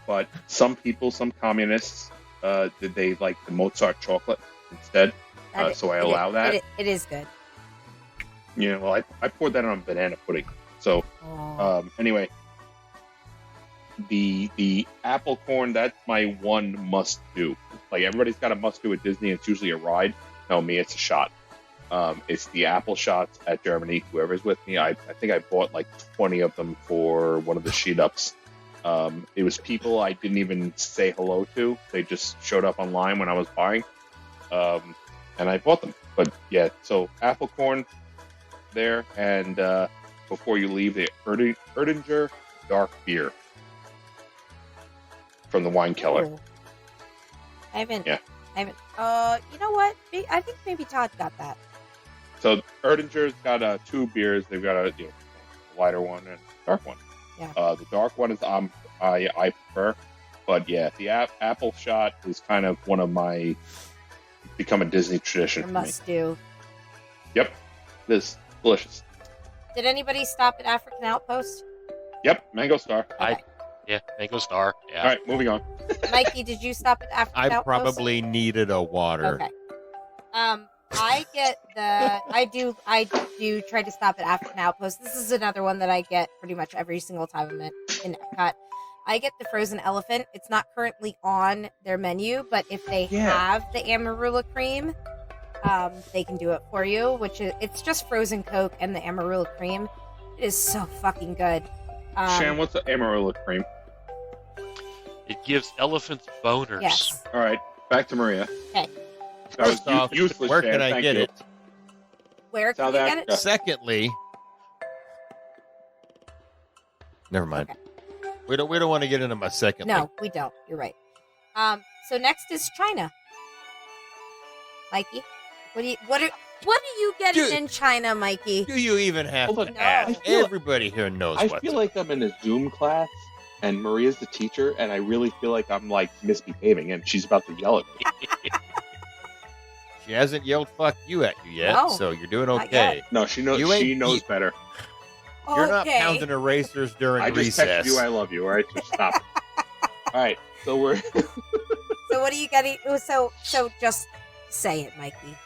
but some people, some communists, they like the Mozart chocolate instead. So I allow that. It is good. Well, I poured that on banana pudding. So anyway, the apple corn, that's my one must do. Like everybody's got a must do at Disney. It's usually a ride. No, me, it's a shot. It's the apple shots at Germany. Whoever's with me, I think I bought like 20 of them for one of the sheet ups. It was people I didn't even say hello to. They just showed up online when I was buying, and I bought them. But yeah, so apple corn there, and before you leave, the Erdinger dark beer from the Wine Cellar. Ooh. I haven't. Yeah. You know what? I think maybe Todd got that. So Erdinger's got 2 beers. They've got a lighter one and a dark one. Yeah. The dark one is I prefer, but yeah, the apple shot is kind of one of my become a Disney tradition Or for must me. do. Yep, it is delicious. Did anybody stop at African Outpost? Yep, Mango Star. Yeah, Mango Star. Yeah. All right, moving on. Mikey, did you stop at African I Outpost? probably needed a water. Okay. I do try to stop at African Outpost. This is another one that I get pretty much every single time I'm in Epcot. I get the frozen elephant. It's not currently on their menu, but if they have the Amarula cream, they can do it for you. It's just frozen Coke and the Amarula cream. It is so fucking good. Shan, what's the Amarula cream? It gives elephants boners. Yes. All right, back to Maria. Okay. That was First off, useless, where Shan. can I Thank get you. it? Where can South you get Africa. it? Secondly, never mind. Okay. We don't want to get into my second. No, we don't. You're right. So next is China. Mikey, what are you getting Dude. in China, Mikey? Do you even have Hold to on. ask? I feel- Everybody here knows I what's feel up. like I'm in a Zoom class, and Maria's the teacher, and I really feel like I'm like misbehaving, and she's about to yell at me. She hasn't yelled "fuck you" at you yet, No, so you're doing not okay. No, she knows. You ain't- She knows you- better. You're not Okay. pounding erasers during I just recess. texted you, "I love you." All right, so stop. All right, so we're So what are you getting? So just say it, Mikey.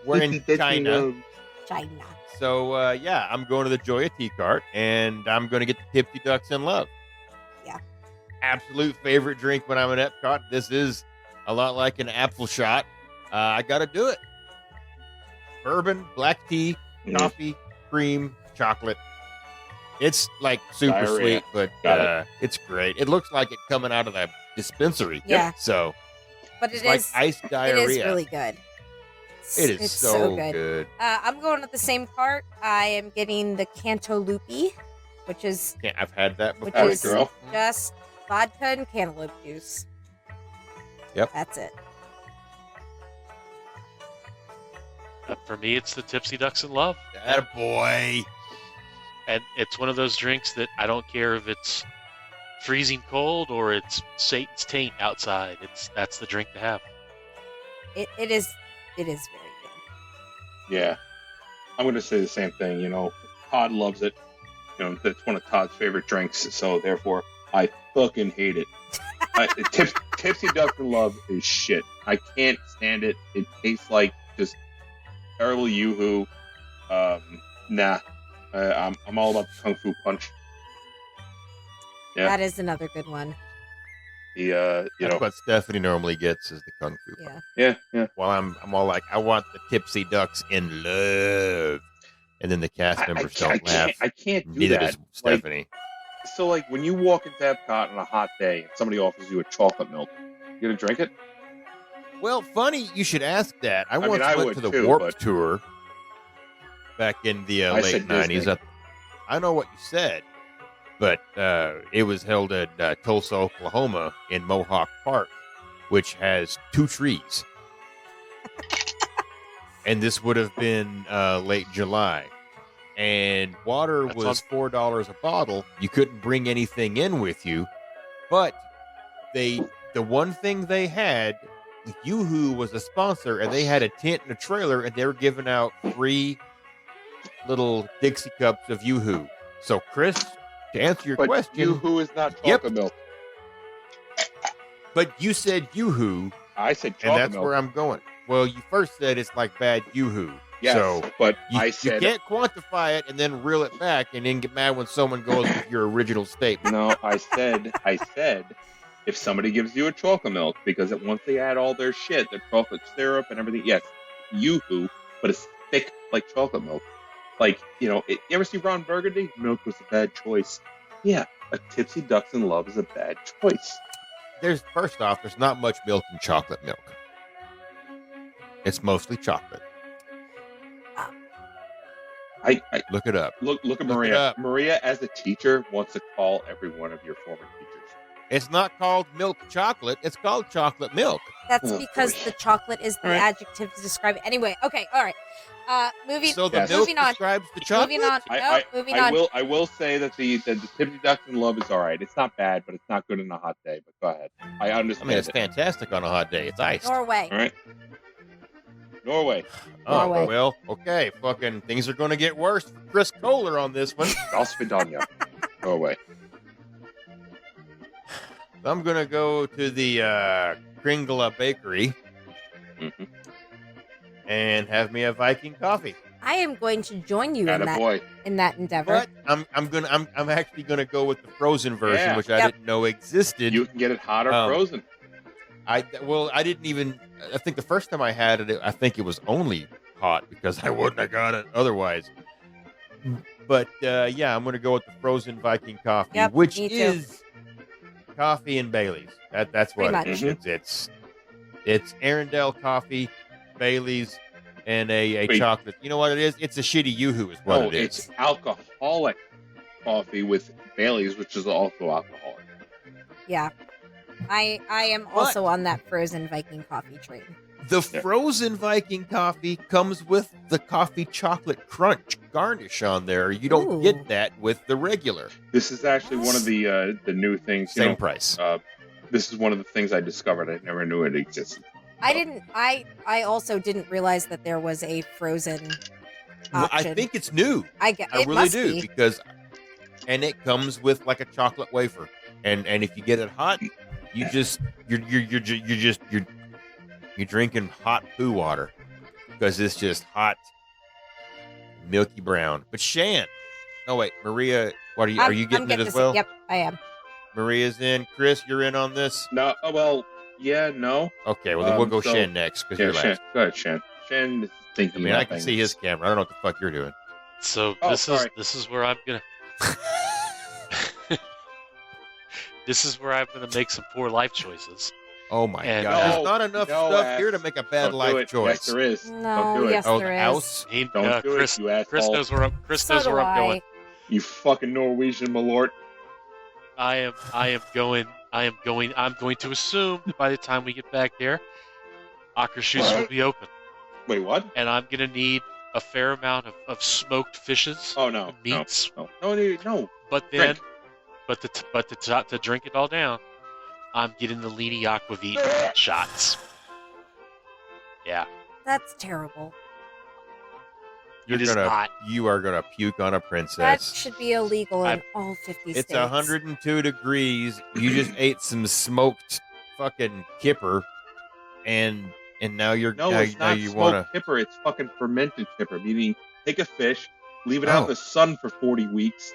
We're in China. China. So yeah, I'm going to the Joya Tea Cart, and I'm going to get the Tipsy Ducks in Love. Yeah. Absolute favorite drink when I'm at Epcot. This is a lot like an apple shot. I got to do it. Bourbon, black tea, coffee, cream, chocolate. It's like super Diarrhea. sweet, but Got it's great. It looks like it coming out of the dispensary. Yeah. So But it's it like is. iced It diarrhea. is really good. It is It's so good. good. I'm going with the same cart. I am getting the Cantaloupe, which is Yeah, I've had that Which before. Howdy, is- girl. just vodka and cantaloupe juice. Yep. That's it. For me, it's the Tipsy Ducks in Love. Attaboy. And it's one of those drinks that I don't care if it's freezing cold or it's Satan's taint outside. That's the drink to have. It is very good. Yeah, I'm going to say the same thing. You know, Todd loves it. You know, that's one of Todd's favorite drinks. So therefore, I fucking hate it. Tipsy Ducks in Love is shit. I can't stand it. It tastes like just terrible yoo-hoo. Nah. I'm all about the Kung Fu Punch. Yeah. That is another good one. You That's know, what Stephanie normally gets is the Kung Fu. Yeah. yeah. While I'm all like, I want the Tipsy Ducks in love. And then the cast members don't laugh. I can't do Neither that. does Stephanie. So, like, when you walk into Epcot on a hot day and somebody offers you a chocolate milk, you gonna drink it? Well, funny you should ask that. I mean, once I went would to the too, Warp but- Tour back in the I late said 90s. Disney. I know what you said. but it was held at Tulsa, Oklahoma, in Mohawk Park, which has 2 trees. And this would have been late July. And water That's was $4 a bottle. You couldn't bring anything in with you, but the one thing they had, Yoo-Hoo was a sponsor, and they had a tent and a trailer, and they were giving out free little Dixie cups of Yoo-Hoo. So, Chris, to answer your But question, Yoo-Hoo is not Yep. chocolate milk. but you said Yoo-Hoo, I said and chocolate that's milk. where I'm going. Well, you first said it's like bad Yoo-Hoo. Yes, So but you, I you said can't quantify it and then reel it back and then get mad when someone goes with your original statement. no. I said if somebody gives you a chocolate milk, because once they add all their shit, their chocolate syrup and everything, yes, Yoo-Hoo, but it's thick like chocolate milk. Like, you ever see Ron Burgundy? Milk was a bad choice. Yeah, a Tipsy Ducks in Love is a bad choice. First off, there's not much milk in chocolate milk. It's mostly chocolate. I Look it up. look at Look it Maria. up. Maria, as a teacher, wants to call every one of your former teachers. It's not called milk chocolate. It's called chocolate milk. That's Oh, because boy. the chocolate is the All right. adjective to describe it. Anyway, okay, all right. Moving, So the Yes. milk moving on. describes the chocolate. Moving on. No, moving on. I will say that the Tipsy Ducks in Love is all right. It's not bad, but it's not good on a hot day. But go ahead. I I understand. mean, it's it. fantastic on a hot day. It's iced. Norway. All right. Norway. Oh, Norway. well, okay. Fucking things are going to get worse for Chris Kohler on this one. Dalsvidania. Norway. I'm going to go to the Kringla Bakery Mhm. and have me a Viking coffee. I am going to join you Atta boy. in that endeavor. But I'm actually going to go with the frozen version, Yeah. which I Yep. didn't know existed. You can get it hot or frozen. I didn't even. I think the first time I had it, I think it was only hot because I wouldn't have got it otherwise. But yeah, I'm going to go with the frozen Viking coffee, Yep, which me too. is coffee and Bailey's. That's what Pretty it much. is. It's Arendelle coffee, Bailey's, and a Wait. chocolate. You know what it is? It's a shitty Yoo-Hoo is what No, it is. it's alcoholic coffee with Bailey's, which is also alcoholic. Yeah. I am What? also on that frozen Viking coffee train. The Yeah. frozen Viking coffee comes with the coffee chocolate crunch garnish on there. You don't Ooh. get that with the regular. This is actually one of the new things. Same price. This is one of the things I discovered. I never knew it existed. I also didn't realize that there was a frozen Well, option. I think it's new. I get I it really must do be. because, and it comes with like a chocolate wafer, and if you get it hot, you just you're drinking hot poo water because it's just hot, milky brown. But Shan, no wait, Maria, what are you? Are you getting it as this. well? Yep, I am. Maria's in. Chris, you're in on this. No, well, yeah, no. Okay, well then we'll go So- Shan next because Yeah, you're Shan. last. Go ahead, Shan. Shan is I thinking. mean, I about can things. see his camera. I don't know what the fuck you're doing. So Oh, this sorry. is where I'm gonna this is where I'm gonna make some poor life choices. Oh my And- god, there's No, not enough no, stuff here Ash. to make a bad Don't do life it. choice. Yes, there is. No, Don't do it. yes. Oh, there the is. house. He, Don't do Chris, it, you asshole. Chris knows where I'm. Chris So knows do where I'm I. going. You fucking Norwegian malort. I'm going to assume that by the time we get back there, Akershus will be open, Wait, what? and I'm gonna need a fair amount of smoked fishes, Oh no, and meats. no. No. But then, Drink. to drink it all down, I'm getting the Lini Aquavit shots. Yeah, That's terrible. You're it is gonna, not. you are gonna puke on a That princess. should be illegal in I'm- all 50 It's states. 102 degrees. You just ate some smoked fucking kipper, and now you're No, now, it's now not you smoked wanna. kipper. It's fucking fermented kipper. Meaning, take a fish, leave it out in Oh. the sun for 40 weeks,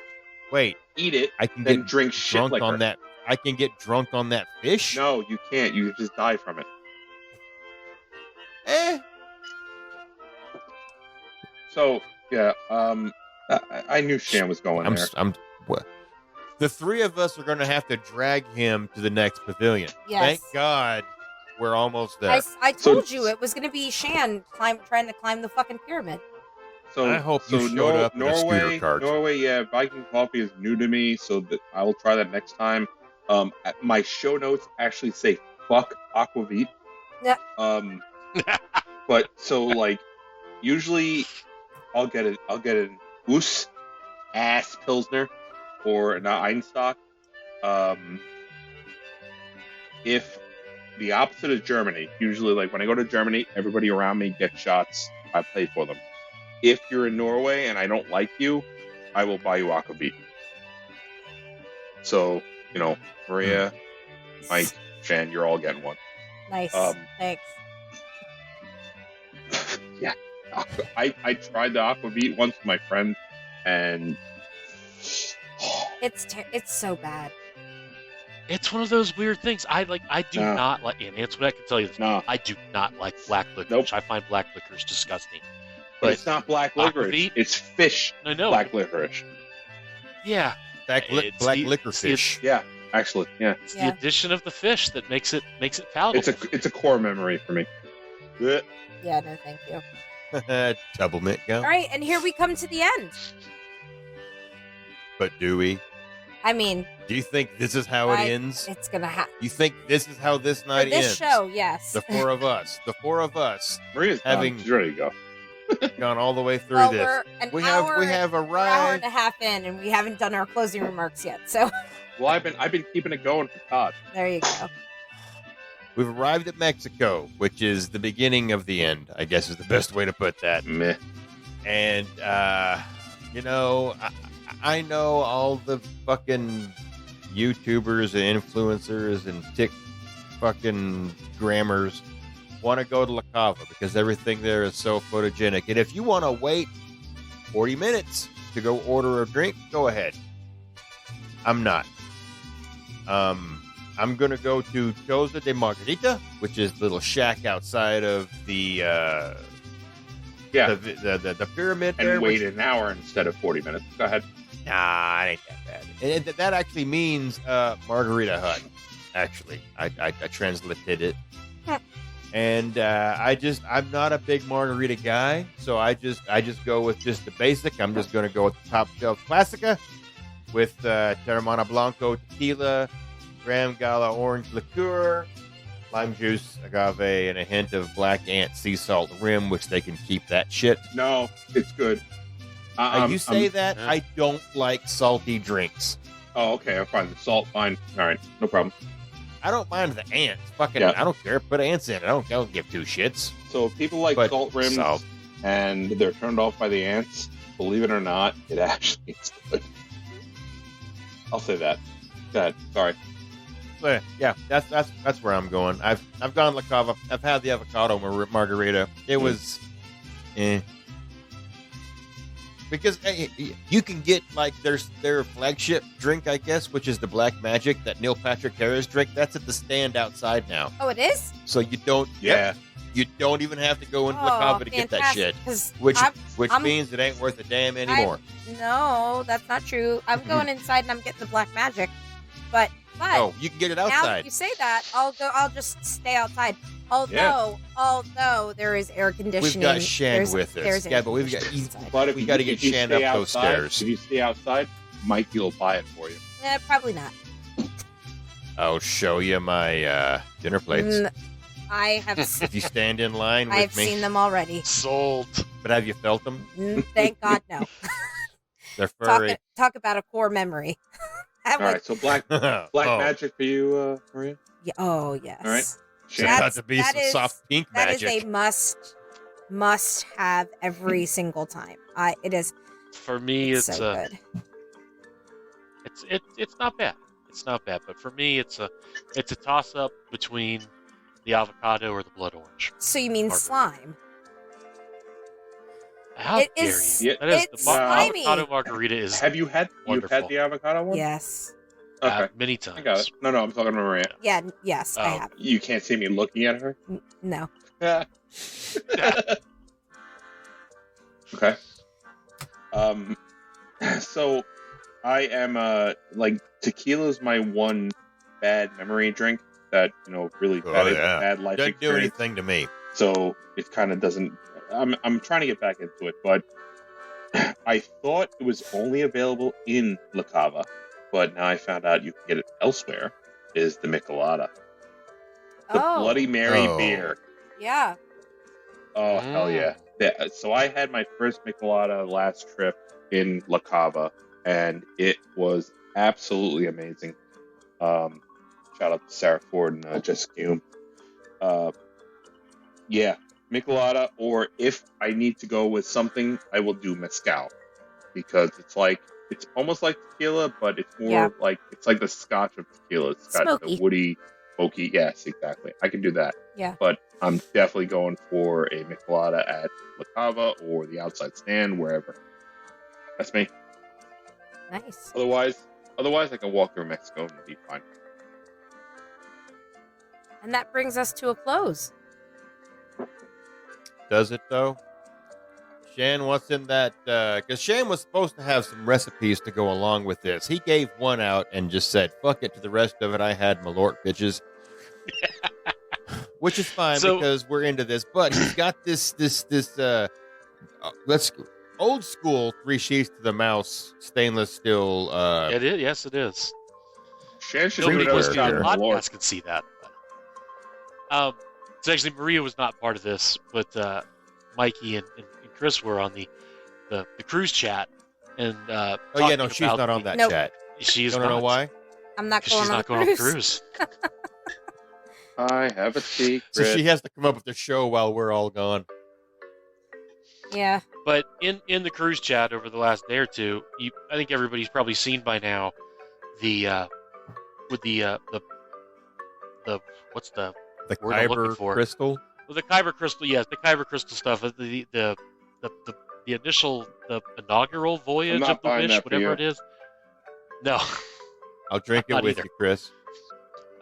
Wait, eat it, I can then get drink shit drunk like on that. I can get drunk on that fish. No, you can't. You just die from it. Eh. So yeah, I knew Shan was going there. What? The three of us are going to have to drag him to the next pavilion. Yes. Thank God we're almost there. I So- told you it was going to be Shan trying to climb the fucking pyramid. So I hope you showed up in a scooter Norway, cart. Norway, yeah, Viking coffee is new to me, so that I will try that next time. My show notes actually say "fuck aquavit." Yeah. But so like, usually I'll get an Us ass Pilsner or an Einstock. If the opposite of Germany, usually like when I go to Germany, everybody around me gets shots. I pay for them. If you're in Norway and I don't like you, I will buy you aquavit. So, Maria, Mike, Shan, you're all getting one. Nice. Thanks. Yeah. I tried the aquavit once with my friend, and It's so bad. It's one of those weird things. I do No. not like, and it's what I can tell you this. No. I do not like black licorice. Nope. I find black licorice disgusting. but it's not black licorice. Aquavit? It's fish I know. black licorice. Yeah. Black It's black the- liquor it's the- fish. Yeah, actually, yeah. It's Yeah. the addition of the fish that makes it palatable. It's a core memory for me. Blech. Yeah, no, thank you. Double mint go. All right, and here we come to the end. But do we? I mean, Do you think this is how it ends? it's gonna happen. You think this is how this For night this ends? show, yes. The four of us. The four of us Maria's Having- done. She's ready to go. gone all the way through Well, this. we're an We hour, have we're an hour arrived. and a half in, and we haven't done our closing remarks yet. So Well, I've been keeping it going for Todd. there you go. We've arrived at Mexico, which is the beginning of the end, I guess is the best way to put that. Meh. And, I know all the fucking YouTubers and influencers and tick fucking grammars want to go to La Cava because everything there is so photogenic. And if you want to wait 40 minutes to go order a drink, go ahead. I'm not. I'm going to go to Choza de Margarita, which is the little shack outside of the Yeah. the pyramid And there. wait an hour instead of 40 minutes. Go ahead. Nah, it ain't that bad. And that actually means Margarita Hut. Actually, I translated it. And I'm not a big margarita guy, so I just go with just the basic. I'm just going to go with the top shelf Classica with Teremana Blanco tequila, Graham Gala orange liqueur, lime juice, agave, and a hint of black ant sea salt rim, which they can keep that shit. No, it's good. You say that? I don't like salty drinks. Oh, okay. I'm fine. The salt, fine. All right. No problem. I don't mind the ants. Fucking, Yeah. I don't care. Put ants in it. I don't give two shits. So if people like But salt rims salt. and they're turned off by the ants, believe it or not, it actually is good. I'll say that. Go ahead. Sorry. But yeah, that's where I'm going. I've gone La Cava. I've had the avocado margarita. It was, because you can get like their flagship drink, I guess, which is the Black Magic that Neil Patrick Harris drink. That's at the stand outside now, Oh, it is. so you don't. Yeah. You don't even have to go into La Cava to get that shit. Which I'm- means it ain't worth a damn anymore. No, that's not true. I'm going inside and I'm getting the Black Magic, but Oh, you can get it now that outside. you say that, I'll just stay outside. Although there is air conditioning. We've got Shan there's- with us. there's Yeah, air but we've got conditioning inside. But if We you gotta get if you Shan stay up those outside- stairs. If you stay outside, Mikey will buy it for you. Probably not. I'll show you my dinner plates. I have If you stand in line I've with me. seen them already. Sold. But have you felt them? Thank God, no. They're furry. Talk about a core memory. All right. So black Oh, magic for you, Maria. Yeah, oh yes. All right. it's Shan. about to be that some is- soft pink That is magic. a must have every single time. It is For me, it's it's so a good. it's not bad. It's not bad, but for me, it's a toss up between the avocado or the blood orange. So you mean Margarita. slime? How It dare is- you? That is it's the slimy. avocado margarita is Have you had Wonderful. the avocado one? Yes. Okay. many times. I got it. No, I'm talking to Maria. Yeah. Yes, I Oh. have. You can't see me looking at her. No. Yeah. Okay. So I am like tequila's my one bad memory drink that really Oh, bad, yeah. bad life Doesn't do experience. anything to me. So it kind of doesn't. I'm trying to get back into it, but I thought it was only available in La Cava, but now I found out you can get it elsewhere. Is the Michelada, the Oh, Bloody Mary Oh. beer? yeah. Oh hell yeah! So I had my first Michelada last trip in La Cava, and it was absolutely amazing. Shout out to Sarah Ford and Jessica Hume. Yeah, Michelada, or if I need to go with something, I will do mezcal because it's almost like tequila, but it's more Yeah. like it's like the Scotch of tequila. It's got Smoky. the woody, smoky. Yes, exactly. I can do that. Yeah. But I'm definitely going for a Michelada at La Cava or the outside stand, wherever. That's me. Nice. Otherwise, I can walk through Mexico and be fine. And that brings us to a close. Does it though? Shan, what's in that? Because Shan was supposed to have some recipes to go along with this. He gave one out and just said, "Fuck it." To the rest of it, I had Malort bitches, which is fine So- because we're into this. But he's got this. Let's old school 3 sheets to the mouse stainless steel. It is. Yes, it is. Shan should Nobody do was listening to here. the Malort. podcast can see that. So actually, Maria was not part of this, but Mikey and Chris were on the cruise chat. And Oh yeah, no, talking she's about not on the- that Nope. chat. She is You don't not. know why? I'm not 'Cause going she's on not a going on cruise. the cruise. I have a secret. So she has to come up with the show while we're all gone. Yeah. But in the cruise chat over the last day or two, I think everybody's probably seen by now the what's the The word I'm looking Kyber for. crystal. Well, the Kyber crystal, yes, the Kyber crystal stuff. The inaugural voyage I'm not of the buying Wish, that for whatever you. it is. No, I'll drink it Not with either. you, Chris.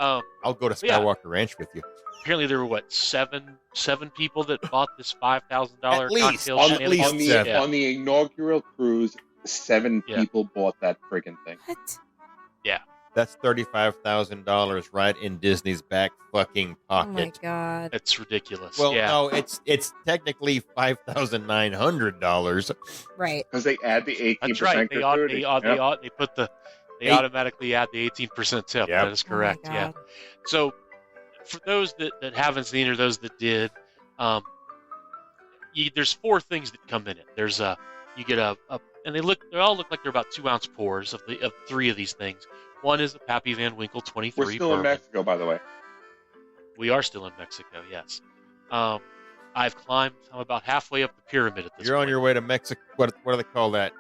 um, I'll go to Yeah. Skywalker Ranch with you. apparently there were seven people that bought this $5,000 At least. cocktail. On- on, at least on the seven. on the inaugural cruise, 7 Yeah. people bought that friggin' thing. What? That's $35,000 right in Disney's back fucking Oh my pocket. god. It's ridiculous. Well, yeah. no, it's technically $5,900. Right. Because they add the 18% That's right. They gratuity. Yep. automatically add the 18% tip. Yep. That is correct. Oh my Yeah. God. So, for those that haven't seen or those that did, there's 4 things that come in it. There's you get and they all look like they're about 2-ounce pours of 3 of these things. One is a Pappy Van Winkle 23. We're still in bourbon. Mexico, by the way. We are still in Mexico. Yes. I'm about halfway up the pyramid at this You're point. on your way to Mexico. What do they call that?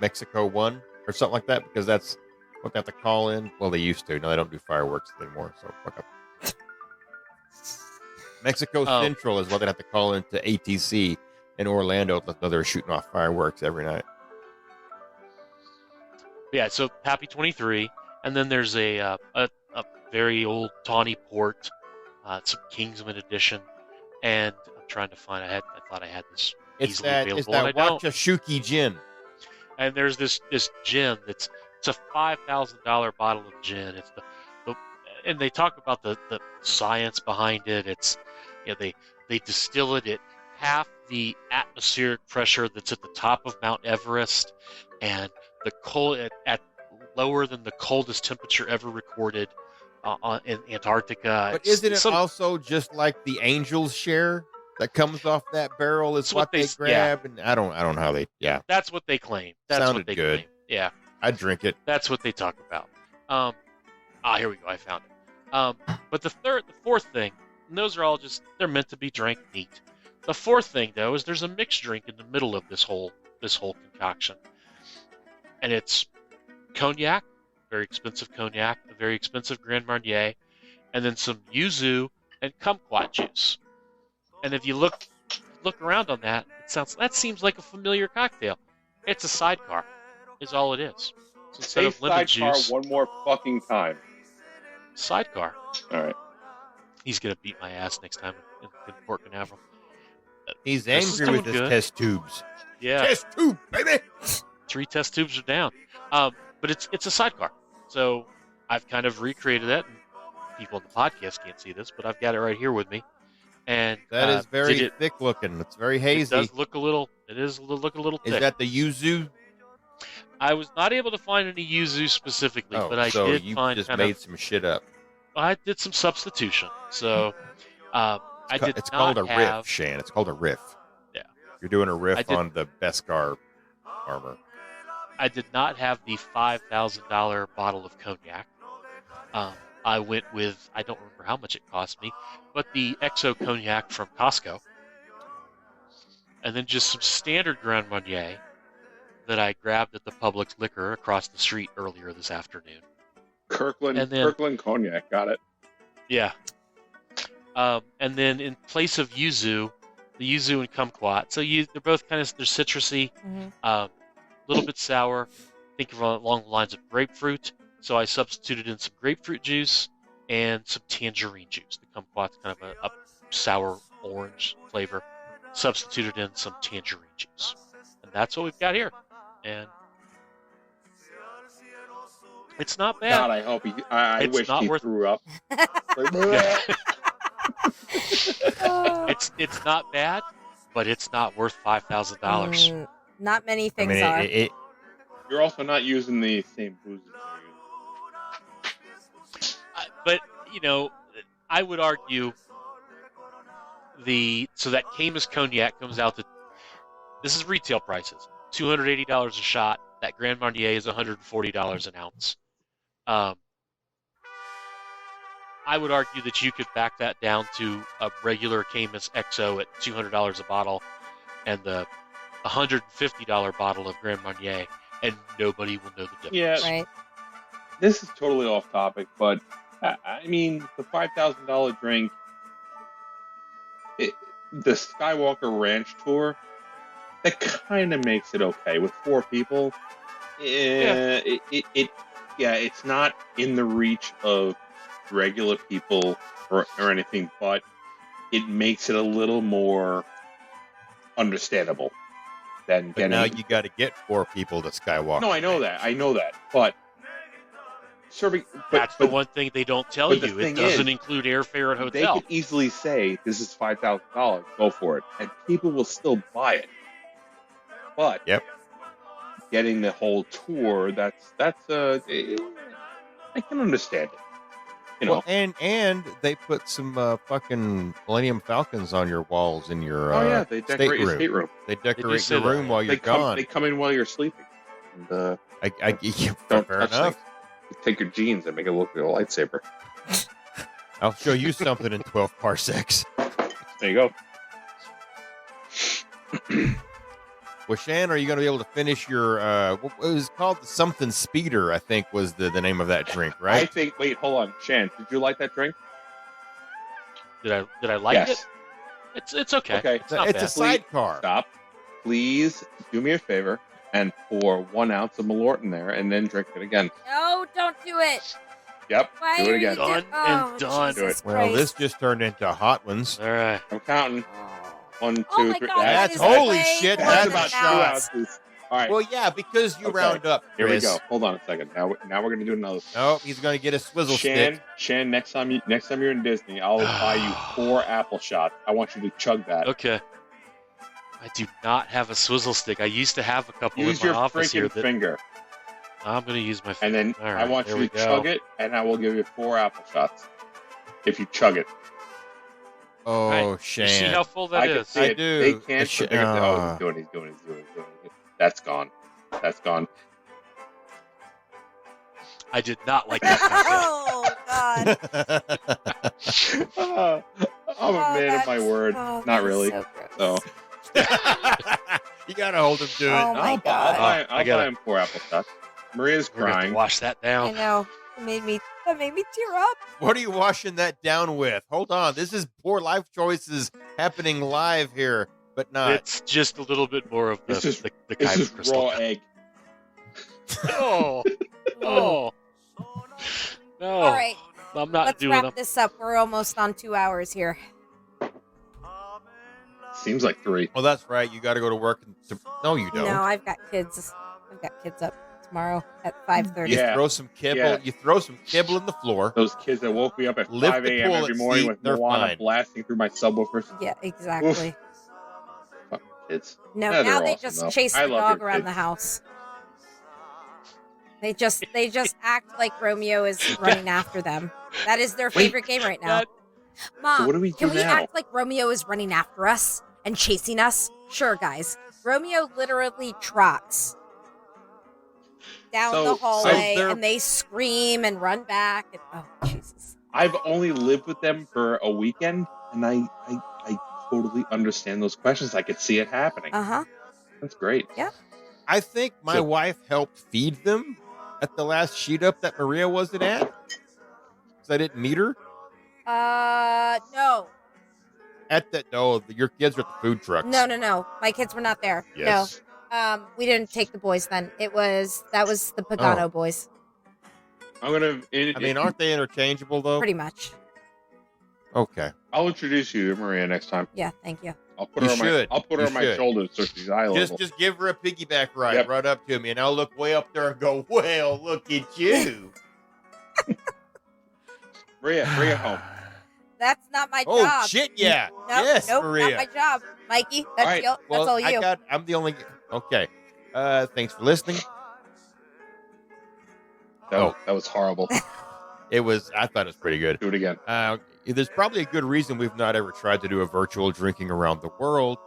Mexico 1 or something like that? Because that's what they have to call in. Well, they used to. No, they don't do fireworks anymore. So fuck up. Mexico Central is what they have to call into ATC in Orlando. Let know they're shooting off fireworks every night. Yeah, so Pappy 23, and then there's a very old tawny port, some Kingsman edition, and I'm trying to find. I thought I had this It's easily that available, and I don't. Wakashuki gin. And there's this gin it's a $5,000 bottle of gin. It's and they talk about the science behind it. It's they distill it at half the atmospheric pressure that's at the top of Mount Everest, and the cold at lower than the coldest temperature ever recorded in Antarctica. But It's isn't it some- also just like the Angel's share that comes off that barrel is That's what what they they- grab? And I don't know how they. Yeah, That's what they claim. That's Sounded what they good. claim. Yeah. I drink it. That's what they talk about. Here we go. I found it. But the fourth thing, and those are all they're meant to be drank neat. The fourth thing, though, is there's a mixed drink in the middle of this whole concoction, and it's cognac, very expensive cognac, a very expensive Grand Marnier, and then some yuzu and kumquat juice. And if you look around on that, that seems like a familiar cocktail. It's a sidecar, is all it is. So instead Say of lemon sidecar juice, one more fucking time. sidecar. All right. He's gonna beat my ass next time in Port Canaveral. He's This is angry with doing his good. test tubes. Yeah, Test tube, baby. 3 test tubes are down. But it's a sidecar. So I've kind of recreated that. And people on the podcast can't see this, but I've got it right here with me. And That is did very it, thick looking. It's very it hazy. does look a little. It is look a little Is thick. that the yuzu? I was not able to find any yuzu specifically, Oh, but I so did you find just kind made of. some shit up. I did some substitution. So I did It's not called a have. riff, Shan. It's called a riff. Yeah. You're doing a I riff did- on the Beskar armor. I did not have the $5,000 bottle of cognac. I went with, I don't remember how much it cost me, but the XO cognac from Costco. And then just some standard Grand Marnier that I grabbed at the Publix liquor across the street earlier this afternoon. Kirkland, And then- Kirkland cognac. Got it. Yeah. And then in place of yuzu, the yuzu and kumquat. So they're both kind of, they're citrusy. Mhm. A little bit sour. Think of along the lines of grapefruit. So I substituted in some grapefruit juice and some tangerine juice. The kumquat's kind of a sour orange flavor. Substituted in some tangerine juice. And that's what we've got here. And it's not bad. God, I hope I It's wish not he worth- threw up. Like, bleh. Oh. It's not bad, but it's not worth $5,000. Not many I things mean, are. You're also not using the same booze. But I would argue so that Caymus cognac comes out to, this is retail prices, $280 a shot. That Grand Marnier is $140 an ounce. I would argue that you could back that down to a regular Caymus XO at $200 a bottle, and the $150 bottle of Grand Marnier, and nobody will know the difference. Yeah, Right. this is totally off topic, but I mean, the $5,000 drink, the Skywalker Ranch tour, that kind of makes it okay with 4 people. Yeah. It's not in the reach of regular people or anything, but it makes it a little more understandable than But getting. now you got to get 4 people to Skywalker. No, I know that, but serving. That's the one thing they don't tell but the you. It thing doesn't is, include airfare and They hotel. could easily say this is $5,000. Go for it, and people will still buy it. But Yep. getting the whole tour, that's I can understand it. You know, Well, and they put some fucking Millennium Falcons on your walls in your oh yeah, they decorate your stateroom. stateroom. They decorate say your that. room while you're gone. They come in while you're sleeping. And, Yeah, don't fair touch enough. things. You take your jeans and make it look like a lightsaber. I'll show you something in 12 parsecs. There you go. Well, Shan, are you going to be able to finish your, what was it called? The something speeder, I think was the name of that drink, I right? think. Wait, hold on, Shan. Did you like that drink? Did I like yes. it? It's okay. Okay. It's not It's a bad. sidecar. Stop. Please do me a favor and pour 1 ounce of Malort in there, and then drink it again. No, don't do it. Yep. Why do are it you again. Done do- and oh, done. Jesus Do Well, Christ. this just turned into hot ones. All right. I'm counting. Oh. 1, 2, Oh my 3. God, that That's is holy way shit, more that's than about 2 an ounce. ounces. All right. Well, yeah, because you Okay. round up, Here we Chris. go. Hold on a second. Now we're gonna do another. Oh, he's going to get a swizzle stick. Shan, next time you're in Disney, I'll buy you 4 apple shots. I want you to chug that. Okay. I do not have a swizzle stick. I used to have a couple Use in my your office here. freaking finger, I'm going to use my and finger. then All I right, want there you we to go. chug it, and I will give you 4 apple shots if you chug it. Oh, Right. Shan. You see how full that I can is? see I it. do. They can't. It's- But they're gonna, he's doing it. That's gone. That's gone. I did not like that cocktail. Oh, God. I'm a man of my that's- word. oh, Not that's really. so So gross. You got to hold him to it. Oh, my I'll God. buy I gotta- him 4 apple shots. Maria's We're going to have crying. to wash that I down. know. That made me tear up. What are you washing that down with? Hold on. This is poor life choices happening live here, but not. It's just a little bit more of the, This is- the This Kyber is crystal. raw egg. Oh, oh. No, All right, I'm not let's doing wrap them. this up. We're almost on 2 hours here. Seems like 3. Well, that's right. You got to go to work. No, you don't. No, I've got kids. I've got kids up tomorrow at 5:30. You Yeah. throw some kibble. Yeah. You throw some kibble in the floor. Those kids that woke me up at Lift 5 the a.m. every toilet morning seat, with they're Moana fine. blasting through my subwoofers. Yeah, exactly. Fucking kids. No, Yeah, now they're they awesome, just though. chase I the love dog your around kids. the house. They just act like Romeo is running after them. That is their favorite game right now. That- Mom, So what do we can do we now? act like Romeo is running after us and chasing us? Sure, guys. Romeo literally trots down So- the hallway, they're- and they scream and run back. And, oh, Jesus. I've only lived with them for a weekend, and I totally understand those questions. I could see it happening. Uh-huh. That's great. Yeah. I think my wife helped feed them at the last sheet up that Maria wasn't at, because I didn't meet her No. at that. No, your kids are at the food trucks. No. My kids were not there. Yes. No. We didn't take the boys then. That was the Pagano boys, I'm gonna. I mean, aren't they interchangeable though? pretty much. Okay. I'll introduce you to Maria next time. Yeah, thank you. I'll put You her on should. my. I'll put her You on my should. shoulders so she's eye level. Just give her a piggyback ride Yep. right up to me, and I'll look way up there and go, "Well, look at you." Maria, bring it home. That's not my Oh job. shit! Yeah. Nope, Yes, nope, Maria. not my job. Mikey, that's, All right. that's Well, all you. I'm the only. Okay. Thanks for listening. That was horrible. It was. I thought it was pretty good. Do it again. There's probably a good reason we've not ever tried to do a virtual drinking around the world,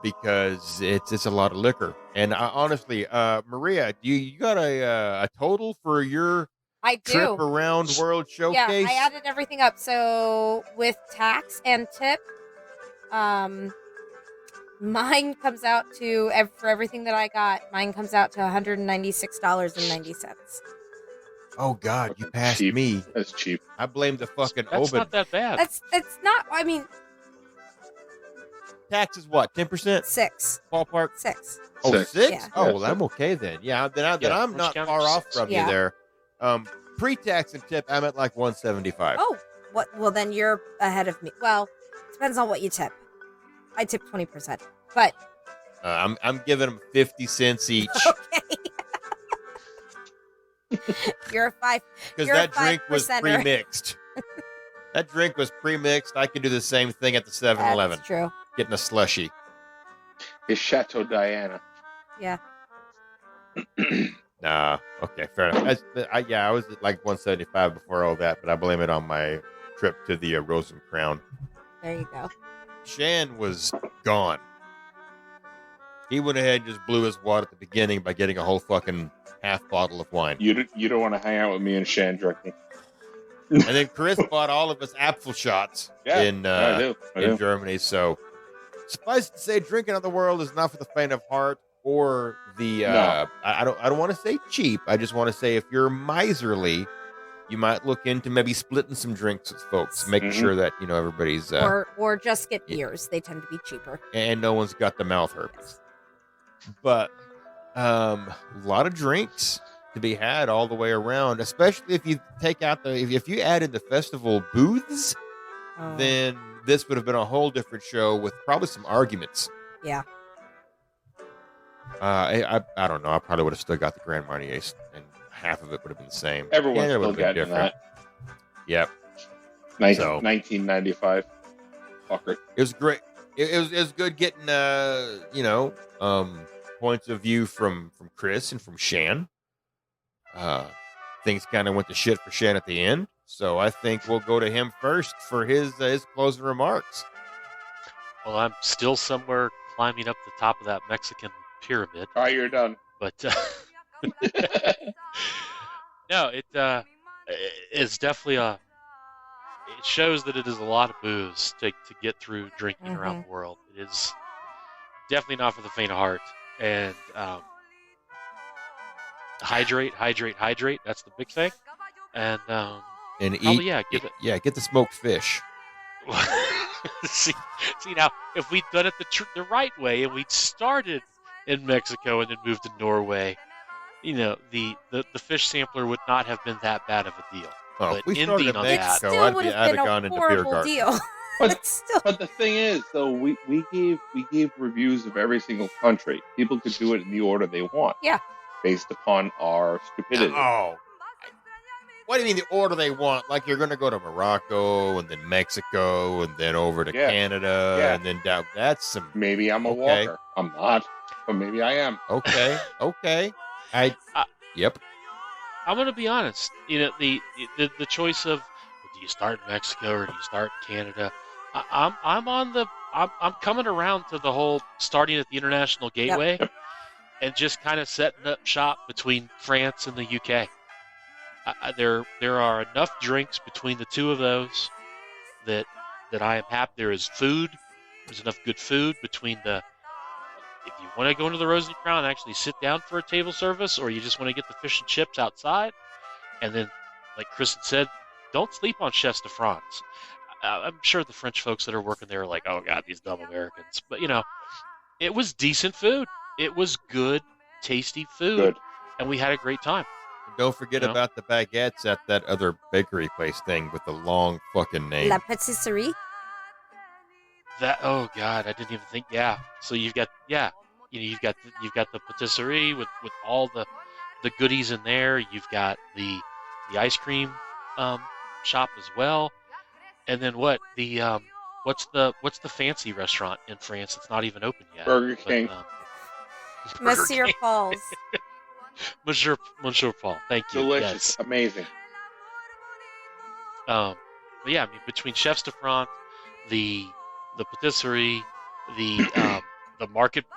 because it's a lot of liquor. And honestly, Maria, do you got a total for your I trip do. around World Yeah, Showcase? I added everything up. So with tax and tip, mine comes out to for everything that I got. Mine comes out to $196.90. Oh God, you passed Cheap. me. That's cheap. I blame the fucking That's Obed. not that bad. That's not. I mean, Tax is what, 10% six. ballpark? Oh, Six. 6? Yeah. Oh, Yeah, well, I'm okay then. Yeah, then Yeah, I'm Orange not County far is off 6. from Yeah. you there. Pre-tax and tip, I'm at like 175. Oh, what? Well, then you're ahead of me. Well, depends on what you tip. I tip 20%, but I'm giving them 50 cents each okay. You're a five. because You're a that drink was 5%er. pre-mixed. That drink was pre-mixed. I can do the same thing at the 7-Eleven, That's true. getting a slushy. It's Chateau Diana. Yeah. Nah, okay, fair enough. I was at like 175 before all that, but I blame it on my trip to the Rose and Crown. There you go. Shan was gone. He went ahead and just blew his wad at the beginning by getting a whole fucking half bottle of wine. You don't want to hang out with me and Shan drinking. And then Chris bought all of us apple shots Yeah, in I do. in Germany. So suffice to say, drinking on the world is not for the faint of heart or the No. I don't want to say cheap. I just want to say if you're miserly, you might look into maybe splitting some drinks with folks, making Mhm. sure that everybody's Or just get beers. They tend to be cheaper. and no one's got the mouth herpes. But a lot of drinks to be had all the way around, especially if you take out if you add in the festival booths, Oh, then this would have been a whole different show with probably some arguments. yeah. I don't know. I probably would have still got the Grand Marnier, and half of it would have been the same. Everyone's Yeah, it would still have been getting that. Yep. 1995. Fucker. It was great. It was good getting points of view from Chris and from Shan. Things kind of went to shit for Shan at the end, so I think we'll go to him first for his closing remarks. Well, I'm still somewhere climbing up the top of that Mexican pyramid, All right, you're done. but no, it's definitely it shows that it is a lot of booze to get through drinking around the world. It is definitely not for the faint of heart. And hydrate. That's the big thing. And And probably, eat, give get the smoked fish. see now, if we'd done it the right way and we'd started in Mexico and then moved to Norway, the fish sampler would not have been that bad of a deal. Oh, But if we started ending in on It that- Mexico, still would I'd have been have a gone into beer horrible garden. deal. But- But still, But the thing is, though, we gave reviews of every single country. People could do it in the order they want. based upon our stupidity. Oh. What do you mean the order they want? Like you're going to go to Morocco and then Mexico and then over to Yeah. Canada Yeah. and then down. That's some. Maybe I'm a Okay. walker. I'm not, but maybe I am. Okay. Yep. I'm going to be honest. You know, the choice of do you start in Mexico or do you start in Canada? I'm coming around to the whole starting at the International Gateway and just kind of setting up shop between France and the UK. There are enough drinks between the two of those that I am happy. There is food. There's enough good food between the. If you want to go into the Rose and Crown and actually sit down for a table service, or you just want to get the fish and chips outside, and then, like Kristen said, don't sleep on Chefs de France. I'm sure the French folks that are working there are like, oh God, these dumb Americans. But you know, it was decent food. It was good, tasty food, Good. and we had a great time. Don't forget No. about the baguettes at that other bakery place thing with the long fucking name. La Patisserie. That oh God, I didn't even think. Yeah, so you've got you've got the patisserie with all the goodies in there. You've got the ice cream shop as well, and then what the what's the fancy restaurant in France that's not even open yet? Burger King. Monsieur Paul's. Monsieur Paul, thank you. Delicious. Yes. Amazing. But yeah, I mean between Chefs de France, the patisserie, the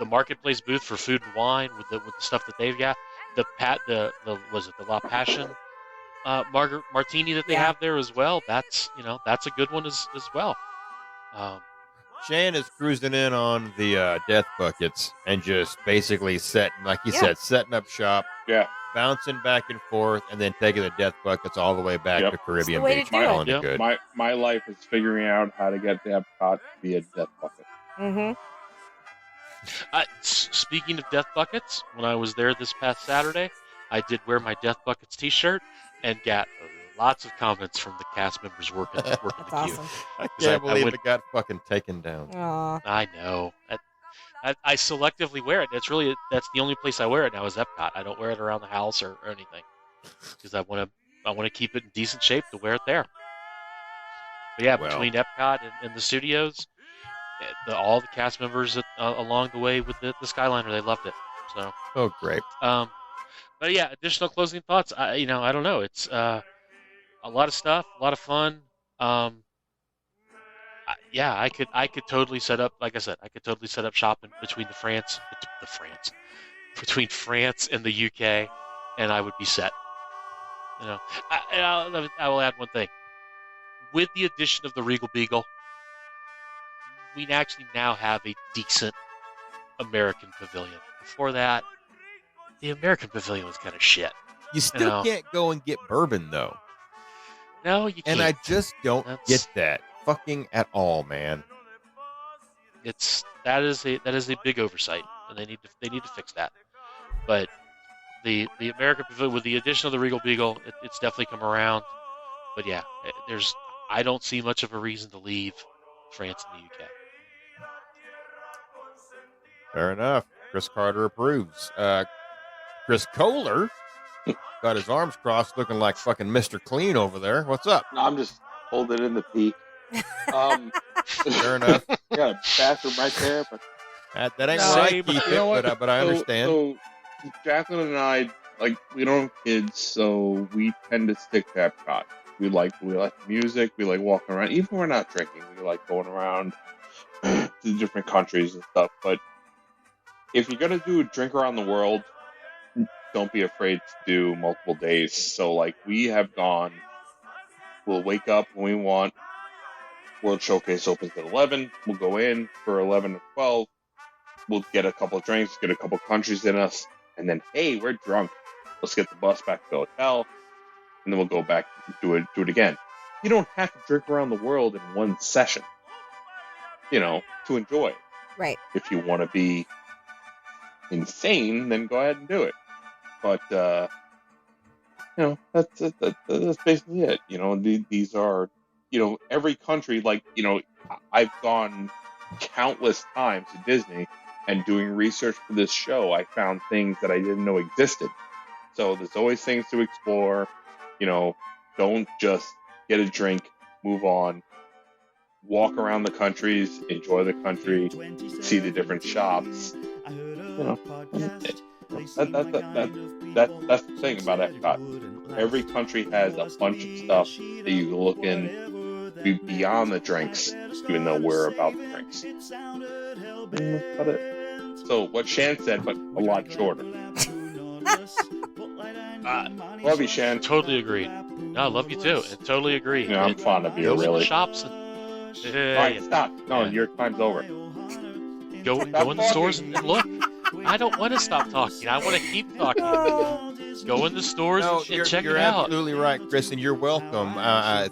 marketplace booth for food and wine with the stuff that they've got, the La Passion martini that they Yeah. have there as well. That's a good one as well. Shan is cruising in on the death buckets and just basically setting, like you Yeah. said, setting up shop, Yeah. bouncing back and forth, and then taking the death buckets all the way back Yep. to Caribbean the way to Beach. do it. Calling Yep. good. My life is figuring out how to get to Epcot via Death Bucket. Mm-hmm. Speaking of death buckets, when I was there this past Saturday, I did wear my death buckets T-shirt and got lots of comments from the cast members working That's the queue. awesome. I 'Cause I can't believe went- it got fucking taken down. Aw. I know. I selectively wear it. That's the only place I wear it now is Epcot. I don't wear it around the house or anything because I want to keep it in decent shape to wear it there. But yeah, Well. between Epcot and the studios, all the cast members along the way with the Skyliner, they loved it. So, Oh, great. but yeah, additional closing thoughts. I don't know. It's a lot of stuff, a lot of fun. I could totally set up. Like I said, I could totally set up shop between between France and the UK, and I would be set. You know, I will add one thing. With the addition of the Regal Beagle, we actually now have a decent American pavilion. Before that, the American pavilion was kind of shit. You still know. can't go and get bourbon, though. No, you can't. And I just don't That's- get that fucking at all, man. That is a big oversight, and they need to fix that. But the American Pavilion, with the addition of the Regal Beagle, it's definitely come around. But yeah, I don't see much of a reason to leave France and the UK. Fair enough. Chris Carter approves. Chris Kohler got his arms crossed looking like fucking Mr. Clean over there. What's up? No, I'm just holding in the peak. Fair enough. Got a bathroom right there, but That ain't No, where I same. keep You know it, what? but I understand. So Jacqueline and I, like, we don't have kids, so we tend to stick to Epcot. We like music. We like walking around. Even when we're not drinking, we like going around to different countries and stuff. But if you're gonna do a drink around the world, don't be afraid to do multiple days. So, like, we have gone. We'll wake up when we want. World Showcase opens at 11. We'll go in for 11 to 12. We'll get a couple of drinks, get a couple of countries in us, and then, hey, we're drunk. Let's get the bus back to the hotel, and then we'll go back and do it again. You don't have to drink around the world in one session, to enjoy it. Right. If you want to be insane, then go ahead and do it. But, that's basically it. These are, every country, like, I've gone countless times to Disney, And doing research for this show, I found things that I didn't know existed. So there's always things to explore. You know, don't just get a drink, move on. Walk around the countries, enjoy the country, see the different shops. You know, that's the thing about Epcot. Every country has a bunch of stuff that you look in beyond the drinks, even though we're about the drinks. That's about it. So what Shan said, but a lot shorter. Love you, Shan. Totally agreed. No, I love you too, and totally agree. Yeah, I'm fond of you, Go to the really. shops and All right, stop. No, your time's over. go in the stores and look. I don't want to stop talking. I want to keep talking. Go in the stores No, and you're check it out. absolutely right, Chris, and you're welcome.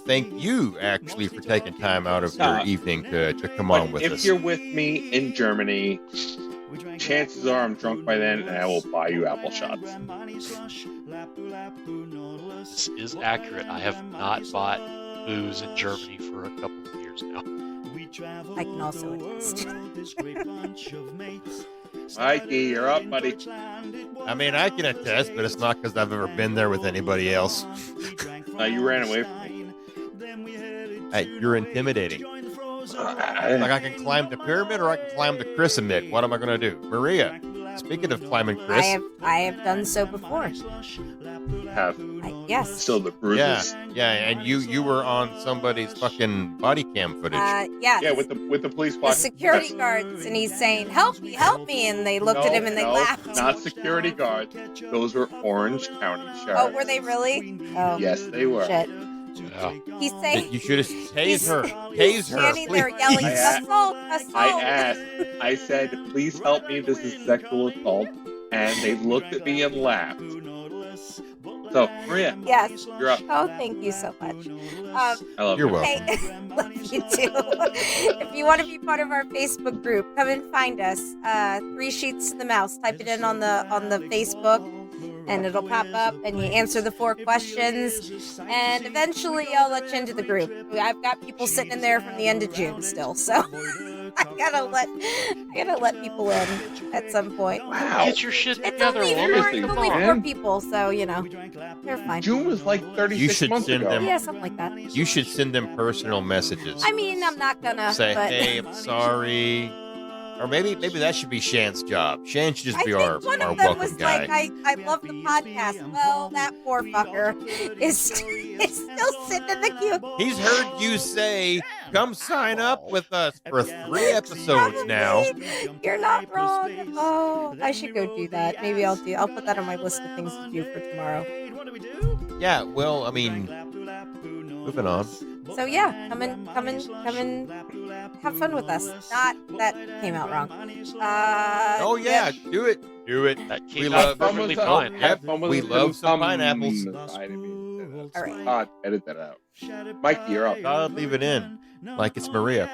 Thank you, actually, for taking time out of your evening to come on with if us. you're with me in Germany, chances are I'm drunk by then, and I will buy you apple shots. This is accurate. I have not bought booze in Germany for a couple of years now. I can also attest. Mikey, you're up, buddy. I mean, I can attest, but it's not because I've ever been there with anybody else. You ran away from me. Hey, you're intimidating. Like I can climb the pyramid or I can climb the Chrysamid. What am I going to do? Maria, speaking of climbing Chris. I have done so before. Have Yes. still the bruises. Yeah, and you were on somebody's fucking body cam footage. Yes. Yeah, with the police the watching. security guards, and he's saying, "Help me, help me!" And they looked at him and they laughed. Not security guards. Those were Orange County sheriffs. Oh, were they really? Oh, Yes, they were. shit. Yeah. He's saying, You should have tased her. he's Tase her, standing there please. yelling, I asked- "Assault! Assault!" I asked. I said, "Please help me. This is sexual assault." And they looked at me and laughed. So, Maria, Yes. you're up. Oh, thank you so much. I love You're you. welcome. Hey, love you too. If you want to be part of our Facebook group, come and find us. 3 Sheets to the Mouse. Type it in on the Facebook, and it'll pop up. And you answer the 4 questions, and eventually I'll let you into the group. I've got people sitting in there from the end of June still, so I gotta let people in at some point. Wow. Get your shit It's together, only, woman. Seriously, it's only man. 4 people, so you know they're fine. June was like 36 You should months send ago. them- Yeah, something like that. You should send them personal messages. I mean, I'm not gonna Say, but hey, I'm sorry. Or maybe that should be Shan's job. Shan should just I be think our one of them welcome was guy. like, I love the podcast. Well, that poor fucker is still sitting in the queue. He's heard you say, come sign up with us for 3 episodes now. You're not wrong. Oh, I should go do that. Maybe I'll put that on my list of things to do for tomorrow. Yeah, well, I mean, moving on. So yeah, come and have fun with us. Not that came out wrong. Oh yeah, do it. That We came love- out perfectly Have fine. have fun with We the love some thumbs. pineapples. I didn't mean to say that. All right. God, edit that out. Mikey, you're up. I'll leave it in, like it's Maria.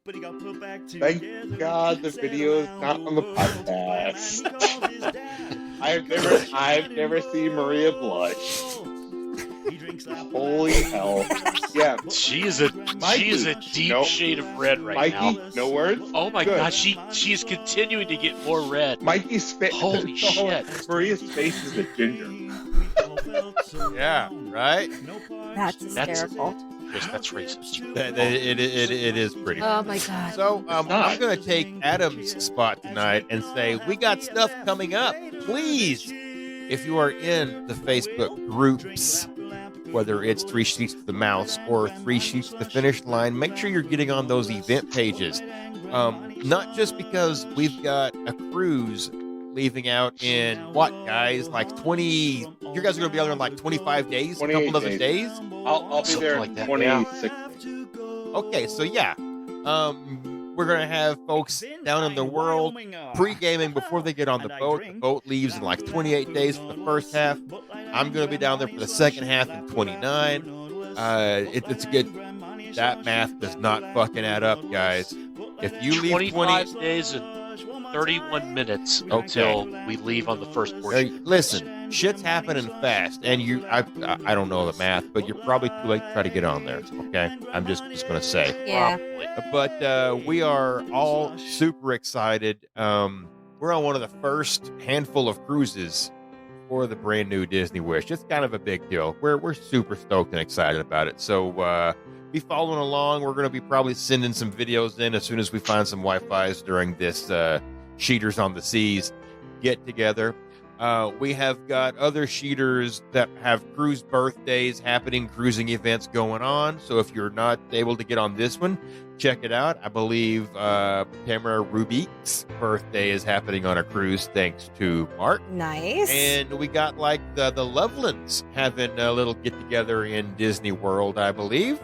Thank God the video is not on the podcast. I've never seen Maria blush. Holy hell. Yeah, She is a deep no. shade of red right Mikey, now. no words? Oh my Good. gosh, she is continuing to get more red. Mikey's face. Holy shit. Maria's face is a ginger. Yeah, right? That's hysterical. Chris, that's racist. It is pretty. Oh my god. So not. I'm going to take Adam's spot tonight and say, we got stuff coming up. Please, if you are in the Facebook groups, whether it's 3 Sheets to the Mouse or 3 Sheets to the Finish Line, make sure you're getting on those event pages. Not just because we've got a cruise leaving out in what, guys? Like 20. You guys are going to be out there in like 25 days, a 28 couple dozen days. I'll be Something there like that, 26. Okay, so yeah, we're gonna have folks down in the world pre-gaming before they get on the boat. The boat leaves in like 28 days for the first half. I'm gonna be down there for the second half in 29. It's good. That math does not fucking add up, guys. If you leave 25 days and 31 minutes until we leave on the first portion. listen, shit's happening fast, and I don't know the math, but you're probably too late to try to get on there. Okay, I'm just gonna say. Yeah. Probably. But we are all super excited. We're on one of the first handful of cruises for the brand new Disney Wish. It's kind of a big deal. We're super stoked and excited about it. So be following along. We're going to be probably sending some videos in as soon as we find some Wi-Fi's during this Sheeters on the Seas get together. We have got other Sheeters that have cruise birthdays happening, cruising events going on. So if you're not able to get on this one, check it out. I believe Tamara Rubik's birthday is happening on a cruise, thanks to Mark. Nice. And we got like the Lovelands having a little get together in Disney World, I believe.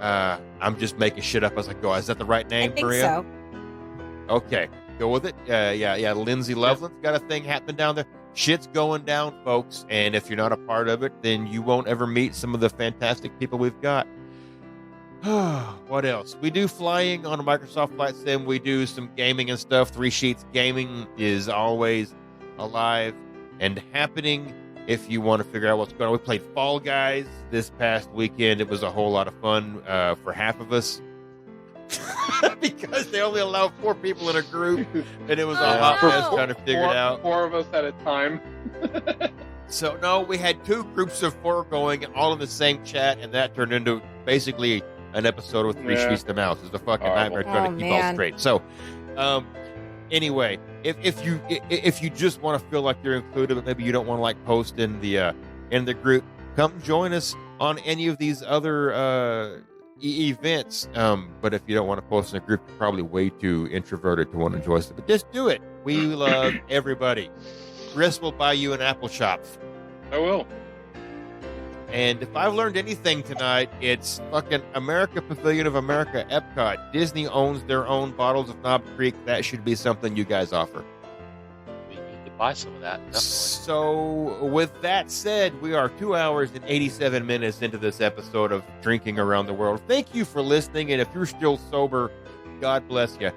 I'm just making shit up as I go. Is that the right name, I think Maria? so. Okay, go with it. Yeah. Lindsay Loveland's got a thing happening down there. Shit's going down, folks. And if you're not a part of it, then you won't ever meet some of the fantastic people we've got. What else? We do flying on a Microsoft Flight Sim. We do some gaming and stuff. 3 Sheets Gaming is always alive and happening. If you want to figure out what's going on, we played Fall Guys this past weekend. It was a whole lot of fun for half of us. Because they only allow 4 people in a group, and it was a hot mess trying to figure it out. 4 of us at a time. So, no, we had 2 groups of 4 going, all in the same chat, and that turned into basically an episode with 3 Sheets to Mouse. It's a fucking nightmare trying to keep all straight. So, anyway, if you just want to feel like you're included, but maybe you don't want to like post in the group, come join us on any of these other events. But if you don't want to post in a group, you're probably way too introverted to want to join us. But just do it. We love everybody. Chris will buy you an apple chop. I will. And if I've learned anything tonight, it's fucking America Pavilion of America, Epcot. Disney owns their own bottles of Knob Creek. That should be something you guys offer. We need to buy some of that. Definitely. So, with that said, we are 2 hours and 87 minutes into this episode of Drinking Around the World. Thank you for listening, and if you're still sober, God bless you.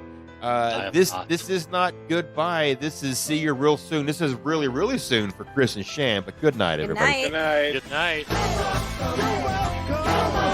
This is not goodbye. This is see you real soon. This is really, really soon for Chris and Shan, but good night, everybody. Good night. Good night. Good night.